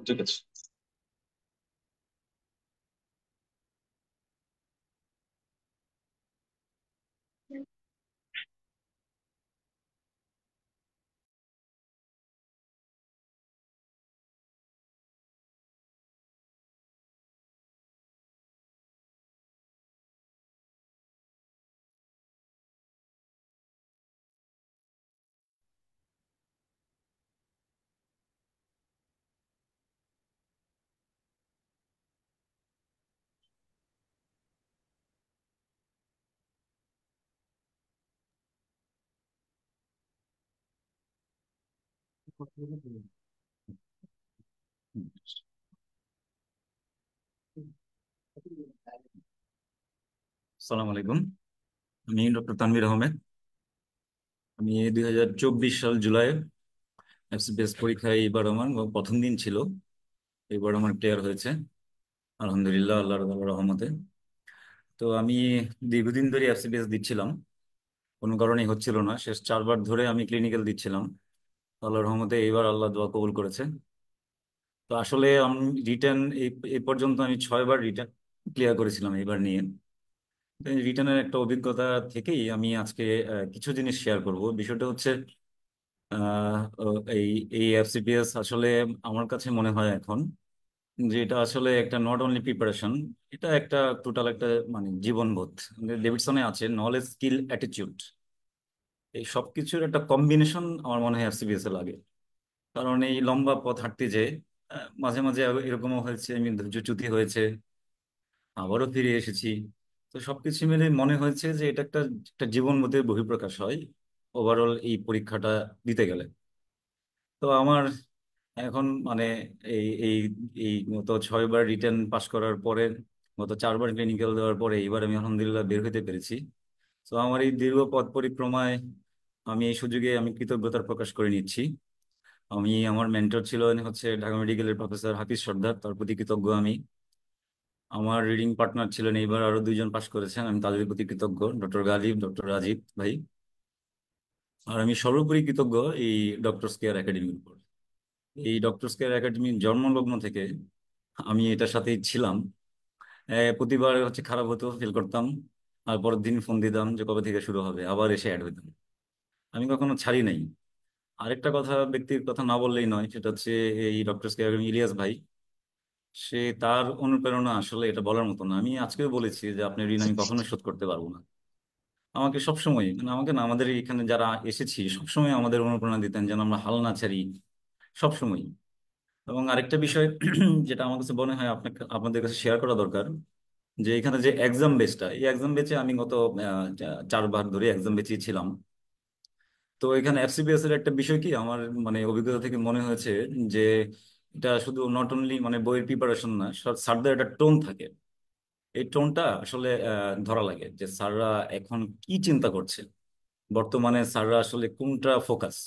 ঠিক আছে। আসসালামু আলাইকুম। আমি ডক্টর তানভীর আহমেদ। আমি 2024 সাল জুলাই এফসিপিএস পরীক্ষায় এবার আমার প্রথম দিন ছিল। এবার আমার ক্লিয়ার হয়েছে আলহামদুলিল্লাহ, আল্লাহর রহমতে। তো আমি দীর্ঘদিন ধরে এফসিপিএস দিচ্ছিলাম, কোনো কারণেই হচ্ছিল না। শেষ 4বার ধরে আমি ক্লিনিক্যাল দিচ্ছিলাম, আল্লাহর রহমতে এইবার আল্লাহ দোয়া কবুল করেছে। তো আসলে আমি রিটার্ন এই পর্যন্ত আমি 6বার রিটার্ন ক্লিয়ার করেছিলাম এবার নিয়ে। রিটার্নের একটা অভিজ্ঞতা থেকেই আমি আজকে কিছু জিনিস শেয়ার করব। বিষয়টা হচ্ছে এই এই এফসিপিএস আসলে আমার কাছে মনে হয় এখন যে এটা আসলে একটা নট অনলি প্রিপারেশন, এটা একটা টোটাল একটা মানে জীবনবোধ। ডেভিডসনে আছে নলেজ, স্কিল, অ্যাটিটিউড, এই সবকিছুর একটা কম্বিনেশন আমার মনে হয় এফসিপিএস এ লাগে। কারণ এই লম্বা পথ হাঁটতে যে মাঝে মাঝে এরকমও হয়েছে আমি ধৈর্যচ্যুতি হয়েছে, আবারও ফিরে এসেছি। তো সবকিছু মিলে মনে হয়েছে যে এটা একটা একটা জীবনবোধের বহিঃপ্রকাশ হয় ওভারঅল এই পরীক্ষাটা দিতে গেলে। তো আমার এখন মানে এই এই এই গত 6বার রিটেন পাশ করার পরে, গত 4বার ক্লিনিক্যাল দেওয়ার পরে এবার আমি আলহামদুলিল্লাহ বের হতে পেরেছি। তো আমার এই দীর্ঘ পথ পরিক্রমায় আমি এই সুযোগে আমি কৃতজ্ঞতার প্রকাশ করে নিচ্ছি। আমি আমার মেন্টর ছিল হচ্ছে ঢাকা মেডিকেলের প্রফেসর হাফিজ সর্দার, তার প্রতি কৃতজ্ঞ আমি। আমার রিডিং পার্টনার ছিলেন এইবার আরো 2জন পাশ করেছেন, আমি তাদের প্রতি কৃতজ্ঞ, ডক্টর গালিব, ডক্টর রাজীব ভাই। আর আমি সর্বোপরি কৃতজ্ঞ এই ডক্টরস কেয়ার একাডেমির উপর। এই ডক্টরস কেয়ার একাডেমির জন্মলগ্ন থেকে আমি এটার সাথেই ছিলাম। প্রতিবার হচ্ছে খারাপ হতো, ফেল করতাম, আর পরের দিন ফোন দিতাম যে কবে থেকে শুরু হবে, আবার এসে অ্যাড হইতাম। আমি কখনো ছাড়ি নাই। আরেকটা কথা, ব্যক্তির কথা না বললেই নয়, সেটা হচ্ছে এই ডক্টরস কেয়ার একাডেমি ইলিয়াস ভাই। সে তার অনুপ্রেরণা আসলে এটা বলার মতো না। আমি আজকেও বলেছি যে আপনার ঋণ আমি কখনো শোধ করতে পারবো না। আমাকে সবসময় মানে আমাকে না, আমাদের এখানে যারা এসেছি সবসময় আমাদের অনুপ্রেরণা দিতেন যেন আমরা হাল না ছাড়ি সবসময়। এবং আরেকটা বিষয় যেটা আমার কাছে মনে হয় আপনাকে আপনাদের কাছে শেয়ার করা দরকার, যে এখানে যে এক্সাম বেসটা, এই এক্সাম বেচে আমি গত 4বার ধরে এক্সাম বেঁচে ছিলাম। তো এখানে এফসিপিএস এর একটা বিষয় কি আমার মানে অভিজ্ঞতা থেকে মনে হয়েছে যে এটা শুধু নট অনলি মানে বইয়ের প্রিপারেশন না, স্যারদের একটা টোন থাকে। এই টোনটা আসলে ধরা লাগে যে স্যাররা এখন কি চিন্তা করছে, বর্তমানে স্যাররা আসলে কোনটা ফোকাস।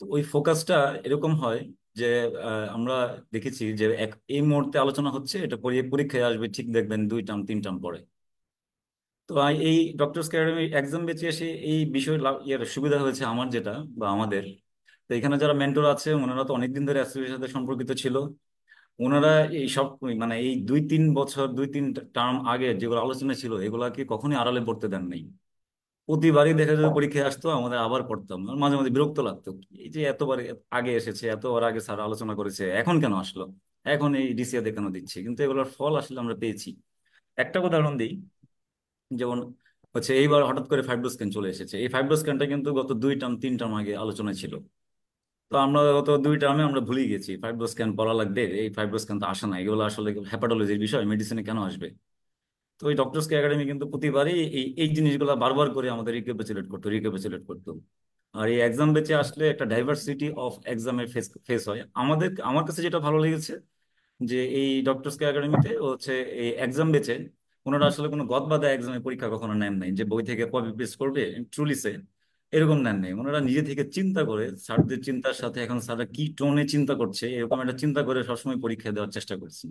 তো ওই ফোকাসটা এরকম হয় যে আমরা দেখেছি যে এই মুহূর্তে আলোচনা হচ্ছে, এটা পরীক্ষায় আসবে ঠিক দেখবেন 2 টার্ম 3 টার্ম পরে। তো এই ডক্টরস একাডেমি এক্সাম বেঁচে এসে এই বিষয় ইয়ের সুবিধা হয়েছে আমার যেটা বা আমাদের। তো এখানে যারা মেন্টর আছে ওনারা তো অনেকদিন ধরে অ্যাসোসিয়েশনের সাথে সম্পর্কিত ছিল। ওনারা এই সব মানে এই 2-3 বছর 2-3 টার্ম আগে যেগুলো আলোচনা ছিল এগুলাকে কখনোই আড়ালে পড়তে দেন নাই। প্রতিবারই দেখা যেত পরীক্ষায় আসতো, আমাদের আবার পড়তাম, আর মাঝে মাঝে বিরক্ত লাগতো এই যে এতবার আগে এসেছে, এতবার আগে স্যার আলোচনা করেছে, এখন কেন আসলো, এখন এই ডিসিতে কেন দিচ্ছে। কিন্তু এগুলোর ফল আসলে আমরা পেয়েছি। একটা উদাহরণ দিই, যেমন হচ্ছে এইবার হঠাৎ করে ফাইব্রো স্ক্যান চলে এসেছে। এই ফাইব্রো স্ক্যানটা কিন্তু গত 2 টার্ম 3 টার্ম আগে আলোচনায় ছিল। তো আমরা গত 2 টার্মে আমরা ভুলে গেছি ফাইব্রো স্ক্যান পড়া লাগবে, এই ফাইব্রো স্ক্যান তো আসে না, এগুলো আসলে হ্যাপাটোলজির বিষয়, মেডিসিনে কেন আসবে। তো ওই ডক্টরস কে একাডেমি কিন্তু প্রতিবারই এই এই জিনিসগুলো বারবার করে আমাদের রিক্যাপিচুলেট করতো। আর এই এক্সাম বেঁচে আসলে একটা ডাইভার্সিটি অফ এক্সামের ফেস ফেস হয় আমাদের। আমার কাছে যেটা ভালো লেগেছে যে এই ডক্টরস কে একাডেমিতে হচ্ছে এই এক্সাম বেচে ওনারা আসলে কোনো গদবাঁধা এক্সামে পরীক্ষা কখনো নেন নাই, যে বই থেকে কপি পেস্ট করবে ট্রুলিসে, এরকম নেন নাই। ওনারা নিজে থেকে চিন্তা করে, স্যারদের চিন্তার সাথে এখন স্যাররা কি টোনে চিন্তা করছে এরকম একটা চিন্তা করে সবসময় পরীক্ষা দেওয়ার চেষ্টা করছি।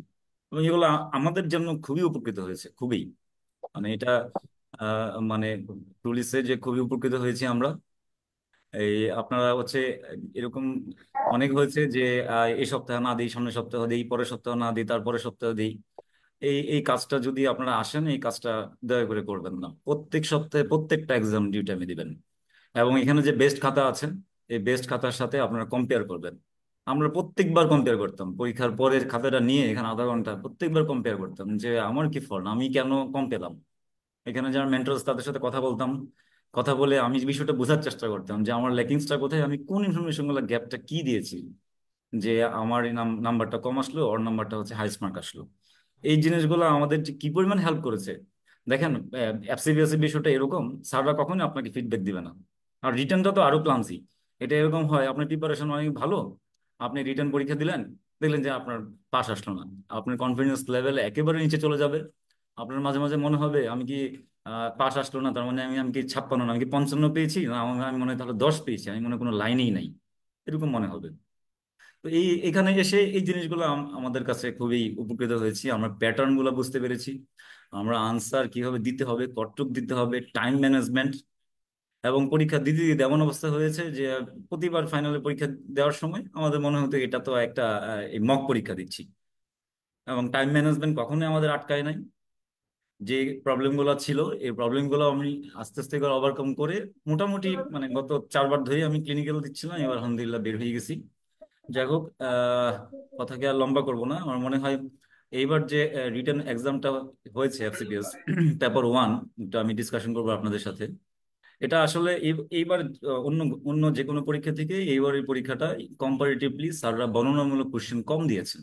এবং এগুলো আমাদের জন্য খুবই উপকৃত হয়েছে, খুবই। মানে এটা মানে ট্রুলিসে যে খুবই উপকৃত হয়েছি আমরা। এই আপনারা হচ্ছে এরকম অনেক হয়েছে যে এই সপ্তাহে না দিই, সামনের সপ্তাহে দিই, পরের সপ্তাহে না দিই, তারপরের সপ্তাহে দিই। এই এই কাজটা যদি আপনারা আসেন, এই কাজটা দয়া করে করবেন না। প্রত্যেক সপ্তাহে প্রত্যেকটা এক্সাম ডিউ টাইমে দিবেন। এবং এখানে যে বেস্ট খাতা আছে, এই বেস্ট খাতার সাথে আপনারা কম্পেয়ার করবেন। আমরা প্রত্যেকবার কম্পেয়ার করতাম, পরীক্ষার পরের খাতাটা নিয়ে এখানে আধা ঘন্টা প্রত্যেকবার কম্পেয়ার করতাম যে আমার কি ফল, আমি কেন কম পেলাম। এখানে যারা মেন্টরস তাদের সাথে কথা বলতাম, কথা বলে আমি বিষয়টা বোঝার চেষ্টা করতাম যে আমার ল্যাকিংসটা কোথায়, আমি কোন ইনফরমেশন গুলো গ্যাপটা কি দিয়েছি, যে আমার এই নাম্বারটা কম আসলো, ওর নাম্বারটা হচ্ছে হাইস্ট মার্ক আসলো। এই জিনিসগুলো আমাদের যে কি পরিমাণ হেল্প করেছে দেখেন। এফসিবিএসই বিষয়টা এরকম, স্যাররা কখনোই আপনাকে ফিডব্যাক দিবে না। আর রিটার্নটা তো আরো ক্লামসি। এটা এরকম হয়, আপনার প্রিপারেশন অনেক ভালো, আপনি রিটার্ন পরীক্ষা দিলেন, দেখলেন যে আপনার পাস আসলো না, আপনার কনফিডেন্স লেভেল একেবারে নিচে চলে যাবে। আপনার মাঝে মাঝে মনে হবে আমি কি পাস আসলো না, তার মানে আমি আমি কি 56 না, আমি কি 55 পেয়েছি, না আমি মনে হয় তাহলে 10 পেয়েছি, আমি মনে হয় কোনো লাইনেই নাই, এরকম মনে হবে। তো এই এখানে এসে এই জিনিসগুলো আমাদের কাছে খুবই উপকৃত হয়েছি। আমরা প্যাটার্ন গুলো বুঝতে পেরেছি, আমরা আনসার কিভাবে দিতে হবে, কতটুক দিতে হবে, টাইম ম্যানেজমেন্ট। এবং পরীক্ষা দিতে দিতে এমন অবস্থা হয়েছে যে প্রতিবার ফাইনালে পরীক্ষা দেওয়ার সময় আমাদের মনে হতো এটা তো একটা মক পরীক্ষা দিচ্ছি। এবং টাইম ম্যানেজমেন্ট কখনোই আমাদের আটকায় নাই। যে প্রবলেমগুলো ছিল, এই প্রবলেমগুলো আমি আস্তে আস্তে করে ওভারকাম করে মোটামুটি মানে গত 4বার ধরে আমি ক্লিনিক্যাল দিচ্ছিলাম, এবার আলহামদুলিল্লাহ বের হয়ে গেছি। যাই হোক, কথাকে আর লম্বা করব না। আমার মনে হয় এইবার যে রিটেন এক্সামটা হয়েছে এফসিপিএস পেপার 1, এটা আমি ডিসকাশন করবো আপনাদের সাথে। এটা আসলে এইবার অন্য অন্য যে কোনো পরীক্ষা থেকে এইবারের পরীক্ষাটা কম্পারেটিভলি স্যাররা বর্ণনামূলক কোশ্চেন কম দিয়েছেন।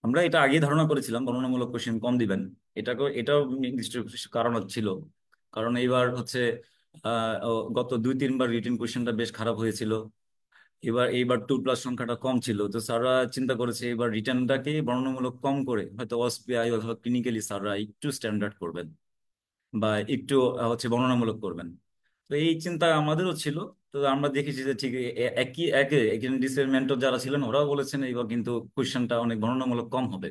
আমরা এটা আগেই ধারণা করেছিলাম বর্ণনামূলক কোশ্চেন কম দিবেন। এটাও নির্দিষ্ট কিছু কারণ ছিল। কারণ এইবার হচ্ছে গত 2-3বার রিটেন কোশ্চেনটা বেশ খারাপ হয়েছিল। এইবার 2+ সংখ্যাটা কম ছিল, তো স্যাররা চিন্তা করেছে এবার রিটার্নটাকে বর্ণনামূলক কম করে হয়তো ওএসপিআই অথবা ক্লিনিক্যালি স্যাররা একটু স্ট্যান্ডার্ড করবেন বা একটু হচ্ছে বর্ণনামূলক করবেন। তো এই চিন্তা আমাদেরও ছিল। তো আমরা দেখেছি যে ঠিক একই একে এখানে ডিসের মেন্টর যারা ছিলেন ওরাও বলেছেন এবার কিন্তু কোশ্চেনটা অনেক বর্ণনামূলক কম হবে,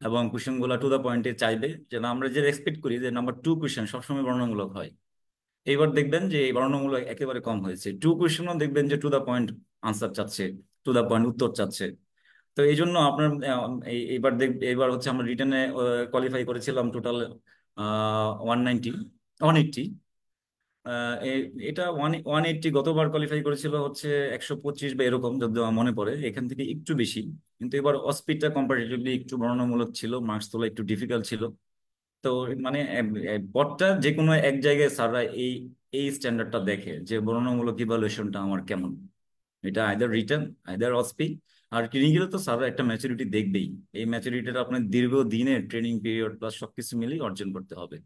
এবং কোশ্চেন গুলা টু দা পয়েন্টে চাইবে, যে না আমরা যে এক্সপেক্ট করি যে নাম্বার 2 কোশ্চেন সবসময় বর্ণনামূলক হয়। এইবার দেখবেন যে এই বর্ণনামূলক একেবারে কম হয়েছে, 2 কোশ্চেনও দেখবেন যে টু দা পয়েন্ট আনসার চাচ্ছে, টু দা পয়েন্ট উত্তর চাচ্ছে। তো এই জন্য আপনার এইবার হচ্ছে আমরা রিটেনে কোয়ালিফাই করেছিলাম টোটাল 190, 180। এটা 180, গতবার কোয়ালিফাই করেছিল হচ্ছে 125 বা এরকম যদি আমার মনে পড়ে, এখান থেকে একটু বেশি। কিন্তু এবার অস্পিডটা কম্পারেটিভলি একটু বর্ণনামূলক ছিল, মার্কস তোলা একটু ডিফিকাল্ট ছিল। তো মানে পদটা যে কোনো এক জায়গায় স্যাররা এই এই স্ট্যান্ডার্ডটা দেখে যে বর্ণনামূলক ইভালুয়েশনটা আমার কেমন, এটা আইদার রিটার্ন আইদার অসপি। আর ক্লিনিক্যাল তো স্যাররা একটা ম্যাচুরিটি দেখবেই। এই ম্যাচুরিটিটা আপনার দীর্ঘ দিনের ট্রেনিং পিরিয়ড প্লাস সবকিছু মিলিয়ে অর্জন করতে হবে।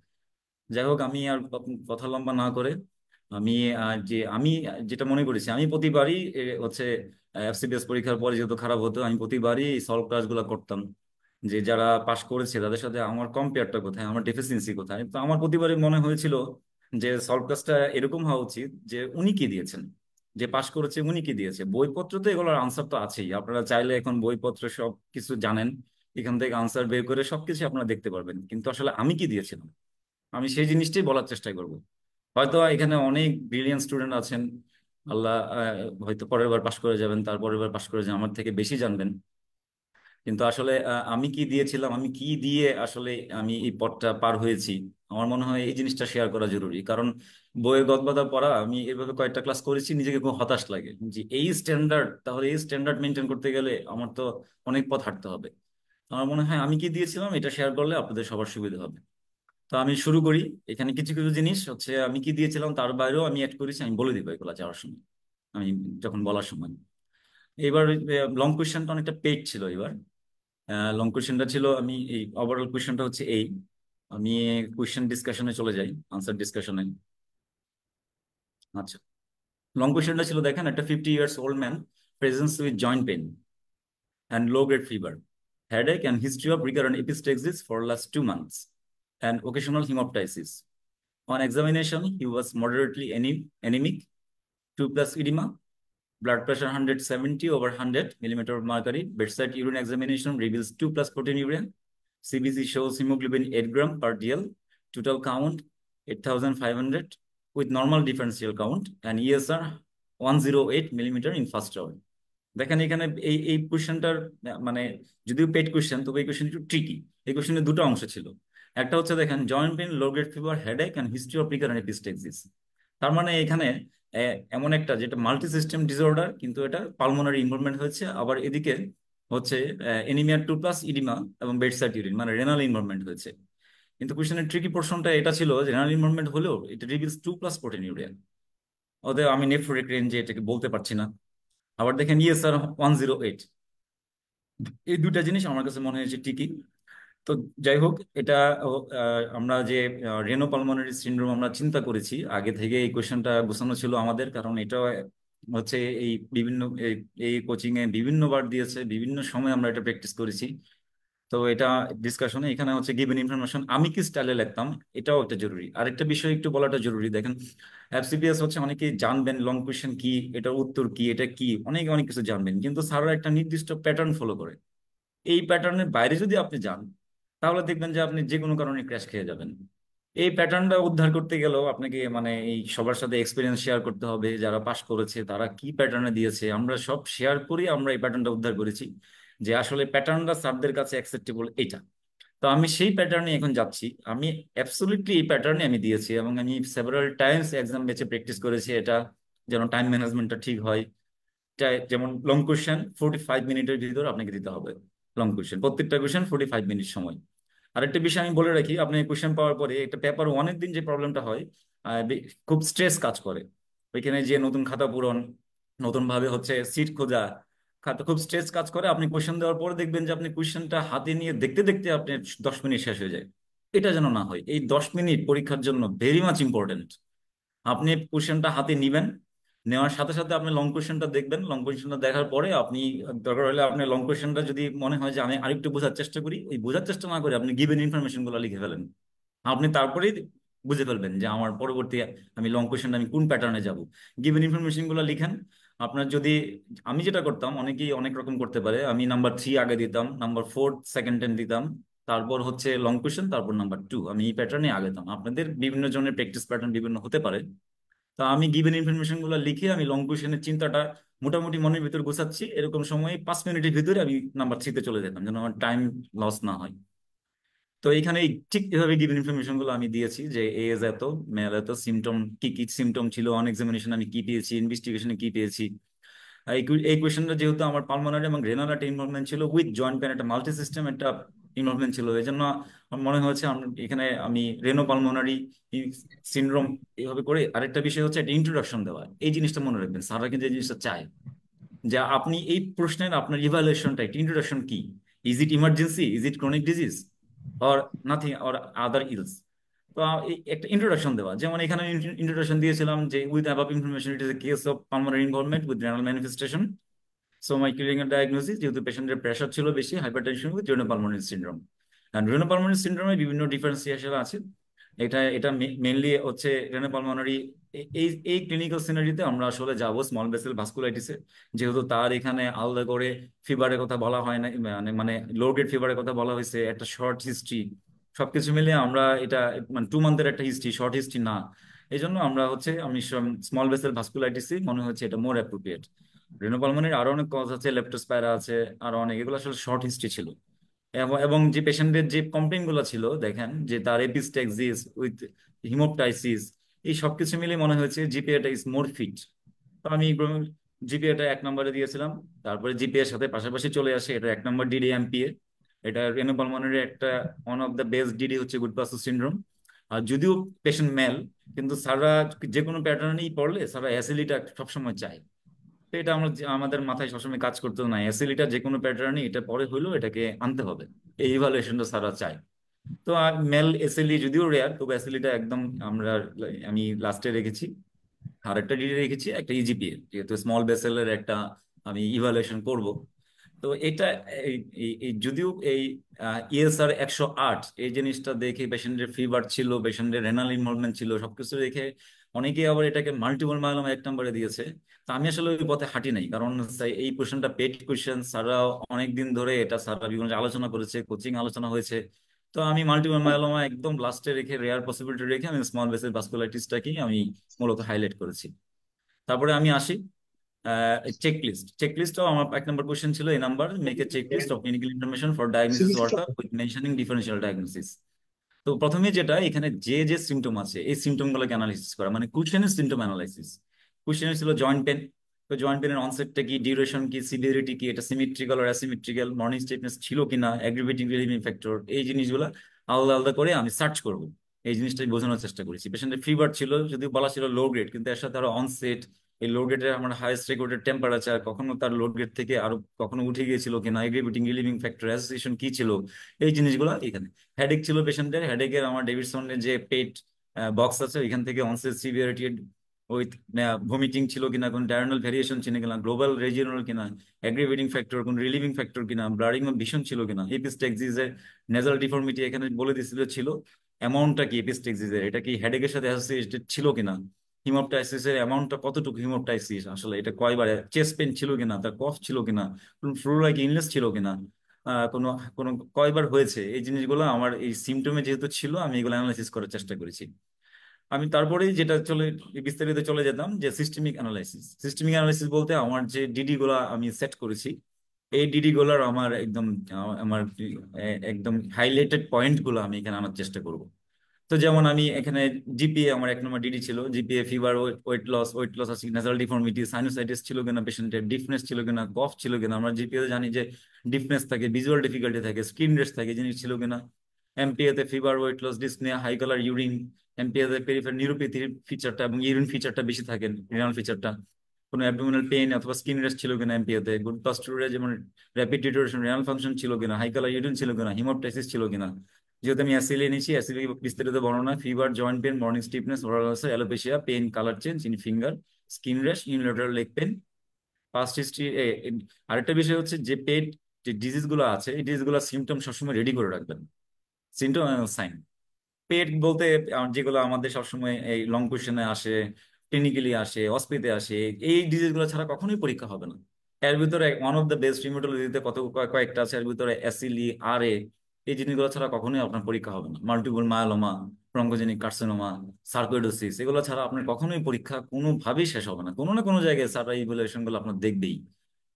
যাই হোক, আমি আর কথা লম্বা না করে আমি আমি যেটা মনে করেছি, আমি প্রতিবারই হচ্ছে এফসিপিএস পরীক্ষার পরে যেহেতু খারাপ হতো, আমি প্রতিবারই সলভ ক্লাসগুলো করতাম, যে যারা পাশ করেছে তাদের সাথে আমার কম্পেয়ারটা কোথায়, আমার ডেফিসিয়েন্সি কোথায়। তো আমার প্রতিবারই মনে হয়েছিল যে সলভ ক্লাসটা এরকম হওয়া উচিত যে উনি কি দিয়েছেন, যে পাশ করেছে উনি কি দিয়েছে। বইপত্র তো এগুলোর আনসার তো আছেই, আপনারা চাইলে এখন বইপত্র সব কিছু জানেন, এখান থেকে আনসার বের করে সবকিছু আপনারা দেখতে পারবেন, কিন্তু আসলে আমি কি দিয়েছিলাম, আমি সেই জিনিসটাই বলার চেষ্টা করব। হয়তো এখানে অনেক ব্রিলিয়ান্ট স্টুডেন্ট আছেন, আল্লাহ হয়তো পরের বার পাশ করে যাবেন, তারপরের বার পাশ করে যাবেন, আমার থেকে বেশি জানবেন। কিন্তু আসলে আমি কি দিয়েছিলাম, আমি কি দিয়ে আসলে আমি এই পথটা পার হয়েছি, আমার মনে হয় এই জিনিসটা শেয়ার করা জরুরি। কারণ বইয়ে গদবাদা পড়া, আমি এভাবে কয়েকটা ক্লাস করেছি, নিজেকে খুব হতাশ লাগে যে এই স্ট্যান্ডার্ড, তাহলে এই স্ট্যান্ডার্ড মেনটেন করতে গেলে আমার তো অনেক পথ হাঁটতে হবে। আমার মনে হয় আমি কি দিয়েছিলাম এটা শেয়ার করলে আপনাদের সবার সুবিধা হবে। তো আমি শুরু করি। এখানে কিছু কিছু জিনিস হচ্ছে আমি কি দিয়েছিলাম তার বাইরেও আমি অ্যাড করেছি, আমি বলে দিব এগুলো যাওয়ার সময়, আমি যখন বলার সময়। এবার লং কোয়েশ্চেনটা অনেকটা পেইড ছিল এবার। লং কোয়েশ্চেনটা ছিল, আমি এই ওভারঅল কোয়েশ্চেনটা হচ্ছে এই, আমি কোয়েশ্চেন ডিসকাশনে চলে যাই, আনসার ডিসকাশনে। আচ্ছা, লং কোয়েশ্চেনটা ছিল দেখেন, একটা 50 years old man presence with joint pain and low-grade fever, headache and history of recurrent epistaxis for last 2 months, and occasional hemoptysis. On examination, he was moderately anemic, 2+ edema, blood pressure 170 over 100 millimeter of mercury. Bedside urine examination reveals 2+ proteinuria. CBC shows hemoglobin 8 gram per DL. Total count 8,500. with normal differential count and ESR 108 millimeter in first hour. দেখেন এখানে এই এই কোশ্চেনটার মানে যদিও paid question তবে এই question একটু tricky. এই কোশ্চেনে দুটো অংশ ছিল। একটা হচ্ছে দেখেন joint pain, low grade fever, headache and history of recurrent epistaxis. তার মানে এখানে এমন একটা যেটা মাল্টি সিস্টেম ডিসঅর্ডার, কিন্তু এটা পালমোনারি ইনভলভমেন্ট হয়েছে, আবার এদিকে হচ্ছে এনিমিয়া 2+ ইডিমা এবং বেডসাইড ইউরিন মানে রেনাল ইনভলভমেন্ট হয়েছে। কিন্তু কোশ্চেনের ট্রিকি পোর্শনটা এটা ছিল যে রেনাল ইনভলভমেন্ট হলেও এটা রিভিলস 2+ প্রোটিনিউরিয়া। ওদের আমি নেফ্রোরিক রেঞ্জে এটাকে বলতে পারছি না। আবার দেখেন ইএসআর 108। এই দুইটা জিনিস আমার কাছে মনে হয়েছে ঠিকই। তো যাই হোক, এটা আমরা যে রেনো পালমোনারি সিনড্রোম আমরা চিন্তা করেছি আগে থেকে, এই কোশ্চেনটা গোছানো ছিল আমাদের, কারণ এটা হচ্ছে এই বিভিন্ন এই কোচিং এ বিভিন্নবার দিয়েছে, বিভিন্ন সময় আমরা এটা প্র্যাকটিস করেছি। তো এটা ডিসকাশনে এখানে হচ্ছে গিভেন ইনফরমেশন আমি কি স্টাইলে লিখতাম, এটাও একটা জরুরি। আরেকটা বিষয় একটু বলাটা জরুরি, দেখেন এফসিপিএস হচ্ছে অনেকেই জানবেন লং কোয়েশ্চেন কি, এটার উত্তর কি, এটা কি, অনেক অনেক কিছু জানবেন, কিন্তু স্যাররা একটা নির্দিষ্ট প্যাটার্ন ফলো করে। এই প্যাটার্নের বাইরে যদি আপনি যান তাহলে দেখবেন যে আপনি যে কোনো কারণে ক্র্যাশ খেয়ে যাবেন। এই প্যাটার্নটা উদ্ধার করতে গেলেও আপনাকে মানে এই সবার সাথে এক্সপিরিয়েন্স শেয়ার করতে হবে, যারা পাশ করেছে তারা কি প্যাটার্নে দিয়েছে, আমরা সব শেয়ার করি, আমরা এই প্যাটার্নটা উদ্ধার করেছি যে আসলে প্যাটার্নটা স্যারদের কাছে অ্যাকসেপ্টেবল এটা। তো আমি সেই প্যাটার্নে এখন যাচ্ছি। আমি অ্যাবসলিউটলি এই প্যাটার্নে আমি দিয়েছি এবং আমি সেভারাল টাইমস এক্সাম বেঁচে প্র্যাকটিস করেছি এটা, যেন টাইম ম্যানেজমেন্টটা ঠিক হয়। যেমন লং কোশ্চেন 45 মিনিটের ভিতর আপনাকে দিতে হবে। লং কোশ্চেন প্রত্যেকটা কোশ্চেন 45 মিনিট সময়। আরেকটা বিষয় আমি বলে রাখি, আপনি কোশ্চেন পাওয়ার পরে একটা পেপার ওয়ানের দিন যে প্রবলেমটা হয়, খুব স্ট্রেস কাজ করে ওইখানে, যে নতুন খাতা পূরণ, নতুন ভাবে হচ্ছে সিট খোঁজা, খাতা খুব স্ট্রেস কাজ করে। আপনি কোশ্চেন দেওয়ার পরে দেখবেন যে আপনি কোশ্চেনটা হাতে নিয়ে দেখতে দেখতে আপনি 10 মিনিট শেষ হয়ে যায়। এটা যেন না হয়। এই 10 মিনিট পরীক্ষার জন্য ভেরি মাচ ইম্পর্টেন্ট। আপনি কোশ্চেনটা হাতে নিবেন, নেওয়ার সাথে সাথে আপনি লং কোশ্চেনটা দেখবেন, লং কোশ্চেনটা দেখার পরে আপনি দরকার হলে আপনি লং কোশ্চেনটা যদি মনে হয় যে আমি আরেকটু বোঝার চেষ্টা করি, ওই বোঝার চেষ্টা না করে আপনি গিভেন ইনফরমেশন গুলো লিখে ফেলেন। আপনি তারপরেই বুঝে ফেলবেন যে আমার পরবর্তী আমি লং কোশ্চেনটা আমি কোন প্যাটার্নে যাব। গিভেন ইনফরমেশন গুলো লিখেন। আপনার যদি, আমি যেটা করতাম, অনেকেই অনেক রকম করতে পারে, আমি নাম্বার 3 আগে দিতাম, নাম্বার 4 সেকেন্ড টাইম দিতাম, তারপর হচ্ছে লং কোশ্চেন, তারপর নাম্বার 2, আমি এই প্যাটার্নে আগে দিতাম। আপনাদের বিভিন্ন জনের প্র্যাকটিস প্যাটার্ন বিভিন্ন হতে পারে। তো আমি গিভেন ইনফরমেশন গুলো লিখে আমি লং কোশ্চেনের চিন্তাটা মোটামুটি মনের ভিতর গোছাচ্ছি, এরকম সময় 5 মিনিটের ভিতরে আমি নাম্বার 3-তে চলে যেতাম যেন আমার টাইম লস না হয়। তো এখানে ঠিক এভাবে গিভেন ইনফরমেশন গুলো আমি দিয়েছি যে এজ এত, মেল এত, সিমটম কি কি সিমটম ছিল, অন এক্সামিনেশন আমি কি পেয়েছি, ইনভেস্টিগেশনে কি পেয়েছি। এই কোয়েশ্চেনটা যেহেতু আমার পালমোনারি এবং রেনাল একটা ইনভলভমেন্ট ছিল, উইথ জয়েন্ট পেন একটা মাল্টি সিস্টেম একটা ইনভলভমেন্ট ছিল, এই জন্য আমার মনে হয়েছে এখানে আমি রেনো পালমোনারি সিনড্রোম এইভাবে করে। আরেকটা বিষয় হচ্ছে একটা ইন্ট্রোডাকশন দেওয়া, এই জিনিসটা মনে রাখবেন, স্যাররা কিন্তু এই জিনিসটা চায় যে আপনি এই প্রশ্নের আপনার ইভালুয়েশনটা একটা ইন্ট্রোডাকশন কি, is it emergency, is it chronic disease or nothing or other else. তো এই একটা ইন্ট্রোডাকশন দেওয়া, যেমন এখানে ইন্ট্রোডাকশন দিয়েছিলাম যে with above information it is a case of pulmonary involvement with renal manifestation. So my clinical diagnosis, যেহেতু পেশেন্টের প্রেশার ছিল বেশি, হাইপারটেনশন উইথ রেনোপালমোনারি সিনড্রোম। কারণ রেনোপালমোনারি সিনড্রোমে বিভিন্ন ডিফারেন্সিয়েশন আছে। এটা এটা মেইনলি হচ্ছে রেনোপালমোনারি। এই এই ক্লিনিক্যাল সিনারিতে আমরা আসলে যাব স্মল ভেসেল ভাস্কুলাইটিসে, যেহেতু তার এখানে আলাদা করে ফিভারের কথা বলা হয় না, মানে লো গ্রেড ফিভারের কথা বলা হয়েছে, একটা শর্ট হিস্ট্রি, সবকিছু মিলে আমরা এটা মানে 2 মান্থের একটা হিস্ট্রি, শর্ট হিস্ট্রি না। এই জন্য আমরা হচ্ছে আমি স্মল ভেসেল ভাস্কুলাইটিসই মনে হচ্ছে এটা মোর অ্যাপ্রোপ্রিয়েট। রেনোপালমোনির আরো অনেক কজ আছে, লেপ্টোস্পাইরা আছে, আরো অনেক, এগুলো আসলে শর্ট হিস্ট্রি ছিল। এবং যে পেশেন্টের যে কমপ্লেন গুলো ছিল দেখেন যে তার এপিস্ট্যাক্সিস উইথ হিমোপটাইসিস, এই সবকিছু মিলে মনে হয়েছে জিপিএটা ইজ মোর ফিট। তো আমি জিপিএটা 1 নম্বরে দিয়েছিলাম। তারপরে জিপিএ এর সাথে পাশাপাশি চলে আসে এটা 1 নম্বর ডিডি এমপিএ। এটা রেনোপালমোনারি একটা one of the best DD হচ্ছে গুড পাসো সিনড্রোম। আর যদিও পেশেন্ট মেল, কিন্তু স্যাররা যে কোনো প্যাটার্নেই পড়লে স্যাররা অ্যাসিলিটা সবসময় চায়। তো এটা আমরা আমাদের মাথায় সবসময় কাজ করতে না, এসএলিটা যে কোনো প্যাটার্নই এটা পরে হইলেও এটাকে আনতে হবে, এই ইভালুয়েশনটা স্যাররা চায়। তো আর মেল এসএলই যদিও রেয়ার, তবে এসএলইটা একদম আমরা, আমি লাস্টে রেখেছি। আর একটা ডিডি রেখেছি একটা ইজিপিএ, যেহেতু স্মল ভেসেলের একটা আমি ইভালুয়েশন করব। তো এটা যদিও এই ইএসআর 108 এই জিনিসটা দেখে, পেশেন্টের ফিভার ছিল, পেশেন্টের রেনাল ইনভলভমেন্ট ছিল, সবকিছু দেখে অনেকেই আবার এটাকে মাল্টিপল মায়োলোমা 1 নম্বরে দিয়েছে। তো আমি আসলে ওই পথে হাঁটি নাই, কারণ এই কোশ্চেনটা পেড কোশ্চেন, স্যাররা অনেক দিন ধরে এটা স্যাররা বিভিন্ন আলোচনা করেছে, কোচিং আলোচনা হয়েছে। তো তো আমি মাল্টিপল মায়োলোমা একদম লাস্টে রেখে, রেয়ার পসিবিলিটি রেখে আমি স্মল ভেসেল ভাস্কুলাইটিসটাকেই আমি মূলত হাইলাইট করেছি। তারপরে আমি আসি চেকলিস্টটাও আমার 1 নম্বর কোশ্চেন ছিল, এই number make a checklist of clinical information for diagnosis workup with mentioning differential diagnosis. তো প্রথমে যেটা এখানে যে যে সিমটম আছে এই সিমটম গুলোকে অ্যানালাইসিস করা, মানে কুশনের সিমটম অ্যানালাইসিস। কুশনের ছিল জয়েন্ট পেন। তো জয়েন্ট পেনের অনসেটটা কি, ডিউরেশন কি, সিভিয়ারিটি কি, এটা সিমেট্রিক্যাল আর অ্যাসিমেট্রিক্যাল, মর্নিং স্টিফনেস ছিল কিনা, অ্যাগ্রিভেটিং রিলিভিং ফ্যাক্টর, এই জিনিসগুলো আলাদা আলাদা করে আমি সার্চ করব। এই জিনিসটাই বোঝানোর চেষ্টা করেছি। পেশেন্টের ফিভার ছিল, যদি বলা ছিল লো গ্রেড, কিন্তু এর সাথে আরো অনসেট, এই লো গ্রেডের আমার হাইয়েস্ট রেকর্ডেড টেম্পারেচার, কখনো তার লো গ্রেড থেকে আরো কখনো উঠে গিয়েছিল কিনা, এগ্রিভেটিং রিলিভিং ফ্যাক্টর অ্যাসোসিয়েশন কি ছিল, এই জিনিসগুলো এখানে। হেডেক ছিল পেশেন্টের, হেডেকের আমার ডেভিডসনের যে পেট বক্স আছে ওইখান থেকে অনসেট সিভিয়ারিটি উইথ ভমিটিং ছিল কিনা, কোন ডায়রনাল ভেরিয়েশন ছিল কিনা, গ্লোবাল রিজিওনাল কিনা, অ্যাগ্রিভেটিং ফ্যাক্টর, কোন রিলিভিং ফ্যাক্টর কিনা, ব্লাডিং ভীষণ ছিল কিনা, এপিস্টেক্সিসের নেজাল ডিফর্মিটি এখানে বলে দিছিল ছিল, অ্যামাউন্টটা কি এপিস্টেক্সিসের, এটা কি হেডেকের সাথে অ্যাসোসিয়েটেড ছিল কিনা, হিমোপটাইসিসের অ্যামাউন্টটা কতটুকু, হিমোপটাইসিস আসলে এটা কয়বার, চেস্ট পেন ছিল কিনা, তার কফ ছিল কিনা, কোন ফ্লু লাইক ইলনেস ছিল কিনা, কোনো কোনো কয়বার হয়েছে, এই জিনিসগুলো আমার এই সিমটমে যেহেতু ছিল আমি এগুলো অ্যানালাইসিস করার চেষ্টা করেছি। আমি তারপরেই যেটা চলে বিস্তারিত চলে যেতাম যে সিস্টেমিক অ্যানালাইসিস। সিস্টেমিক অ্যানালাইসিস বলতে আমার যে ডিডি গুলা আমি সেট করেছি, এই ডিডি গুলার আমার একদম আমার একদম হাইলাইটেড পয়েন্ট গুলো আমি এখানে আনার চেষ্টা করব। তো যেমন আমি এখানে জিপিএ আমার 1 নম্বর ডিডি ছিল, জিপিএ ফিভার, ওয়েট লস আছে, নেজাল ডিফর্মিটি, সাইনোসাইটিস ছিল কিনা পেশেন্টের, ডিফনেস ছিল কিনা, কফ ছিল কিনা, আমরা জিপিএ জানি যে ডিফনেস থাকে, ভিজুয়াল ডিফিকাল্টি থাকে, স্কিন রেস্ট থাকে, জিনিস ছিল কিনা। এমপিএ তে fever, weight loss, dyspnoea, high colour urine. MPA তে পেরিফেরাল নিউরোপ্যাথির ফিচারটা এবং ইউরিন ফিচারটা বেশি থাকে, রিনাল ফিচারটা। কোনো অ্যাবডোমিনাল পেইন অথবা স্কিন রেস্ট ছিল কিনা এমপিএ তে, গুড পাস্টুরে যেমন র্যাপিড ডিটোরেশন, রিনাল ফাংশন ছিল কিনা, হাই কালার ইউরিন ছিল কিনা, হিমোপটাইসিস ছিল কিনা। যেহেতু আমি অ্যাসিলি এনেছি, অ্যাসিলি বিস্তারিত বর্ণনা, fever, joint pain, morning stiffness, oral ulcer, alopecia, pain, colour change in finger, skin rash, unilateral leg pain, past history. আরেকটা বিষয় হচ্ছে যে পেট যে ডিজিজ গুলো আছে এই ডিজিজ গুলো সিমটম সবসময় রেডি করে রাখবেন, সিমটম সাইন। পেট বলতে যেগুলো আমাদের সবসময় এই লং কোশ্চেনে আসে, ক্লিনিক্যালি আসে, অস্পিতে আসে, এই ডিজিজ গুলো ছাড়া কখনোই পরীক্ষা হবে না। এর ভিতরে ওয়ান অফ দ্য বেস্ট রিউমাটোলজিতে কয়েকটা আছে, এর ভিতরে অ্যাসিলি, আর এই জিনিসগুলো ছাড়া কখনোই আপনার পরীক্ষা হবে না। Multiple myeloma, bronchogenic carcinoma, sarcoidosis, এগুলো ছাড়া আপনার কখনোই পরীক্ষা কোনোভাবেই শেষ হবে না। কোনো না কোনো জায়গায় স্যার ইভ্যালুয়েশন গুলো আপনার দেখবেই।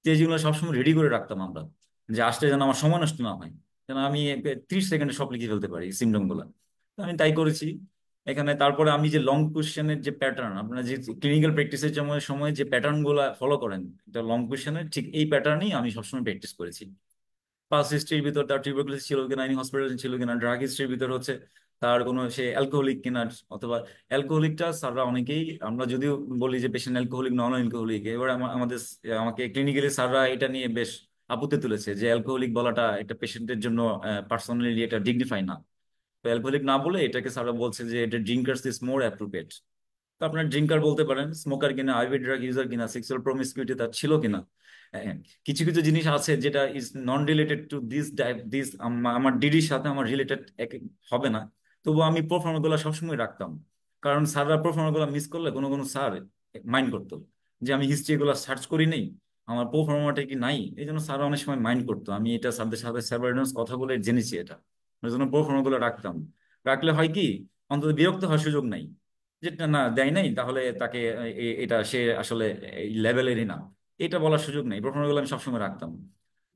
যে যেগুলো সবসময় রেডি করে রাখতাম আমরা, যে আসলে যেন আমার সময় নষ্ট না হয়, যেন আমি 30 সেকেন্ডে সব লিখে ফেলতে পারি সিমটম গুলো। তো আমি তাই করেছি এখানে। তারপরে আমি যে লং কোশ্চেনের যে প্যাটার্ন, আপনারা যে ক্লিনিক্যাল প্র্যাকটিসের সময় সময় যে প্যাটার্ন গুলো ফলো করেন, এটা লং কোশ্চেনের ঠিক এই প্যাটার্নই আমি সবসময় প্র্যাকটিস করেছি। পাস্ট হিস্ট্রির ভিতর তার টিউবারকুলোসিস ছিল কিনা, হসপিটাল ছিল কিনা, ড্রাগ হিস্ট্রির ভিতর হচ্ছে তার কোনো সে অ্যালকোহলিক কিনা, অথবা অ্যালকোহলিকটা স্যাররা অনেকেই, আমরা যদিও বলি যে পেশেন্ট অ্যালকোহলিক, নন অ্যালকোহলিক, এবার আমাকে ক্লিনিক্যালি স্যাররা এটা নিয়ে বেশ আপত্তি তুলেছে যে অ্যালকোহলিক বলাটা একটা পেশেন্টের জন্য পার্সোনালি এটা ডিগনিফাই না। তো অ্যালকোহলিক না বলে এটাকে স্যাররা বলছে যে এটা ড্রিঙ্কার্স ইজ মোর অ্যাপ্রোপ্রিয়েট। তো আপনার ড্রিঙ্কার বলতে পারেন, স্মোকার কিনা, আইভি ড্রাগ ইউজার কিনা, সেক্সুয়াল প্রমিসকিউটি তার ছিল কিনা। হ্যাঁ, কিছু কিছু জিনিস আছে যেটা is non related to this আমার ডিডির সাথে আমার রিলেটেড হবে না, তবুও আমি প্রোফার্মা গুলো সবসময় রাখতাম। কারণ স্যাররা প্রোফার্মা গুলো মিস করলে কোনো কোনো স্যার মাইন্ড করতো যে আমি হিস্ট্রি গুলো সার্চ করি নেই, আমার প্রোফার্মাটা কি নাই, এই জন্য স্যার অনেক সময় মাইন্ড করতো। আমি এটা স্যারদের সাথে স্যারবাইডেন্স কথা বলে জেনেছি এটা, ওই জন্য প্রোফার্মা গুলো রাখতাম। রাখলে হয় কি, অন্তত বিরক্ত হওয়ার সুযোগ নাই, যেটা না দেয় নাই তাহলে তাকে এটা সে আসলে এই লেভেলেরই না, এটা বলার সুযোগ নেই। প্রথমগুলো আমি সবসময় রাখতাম।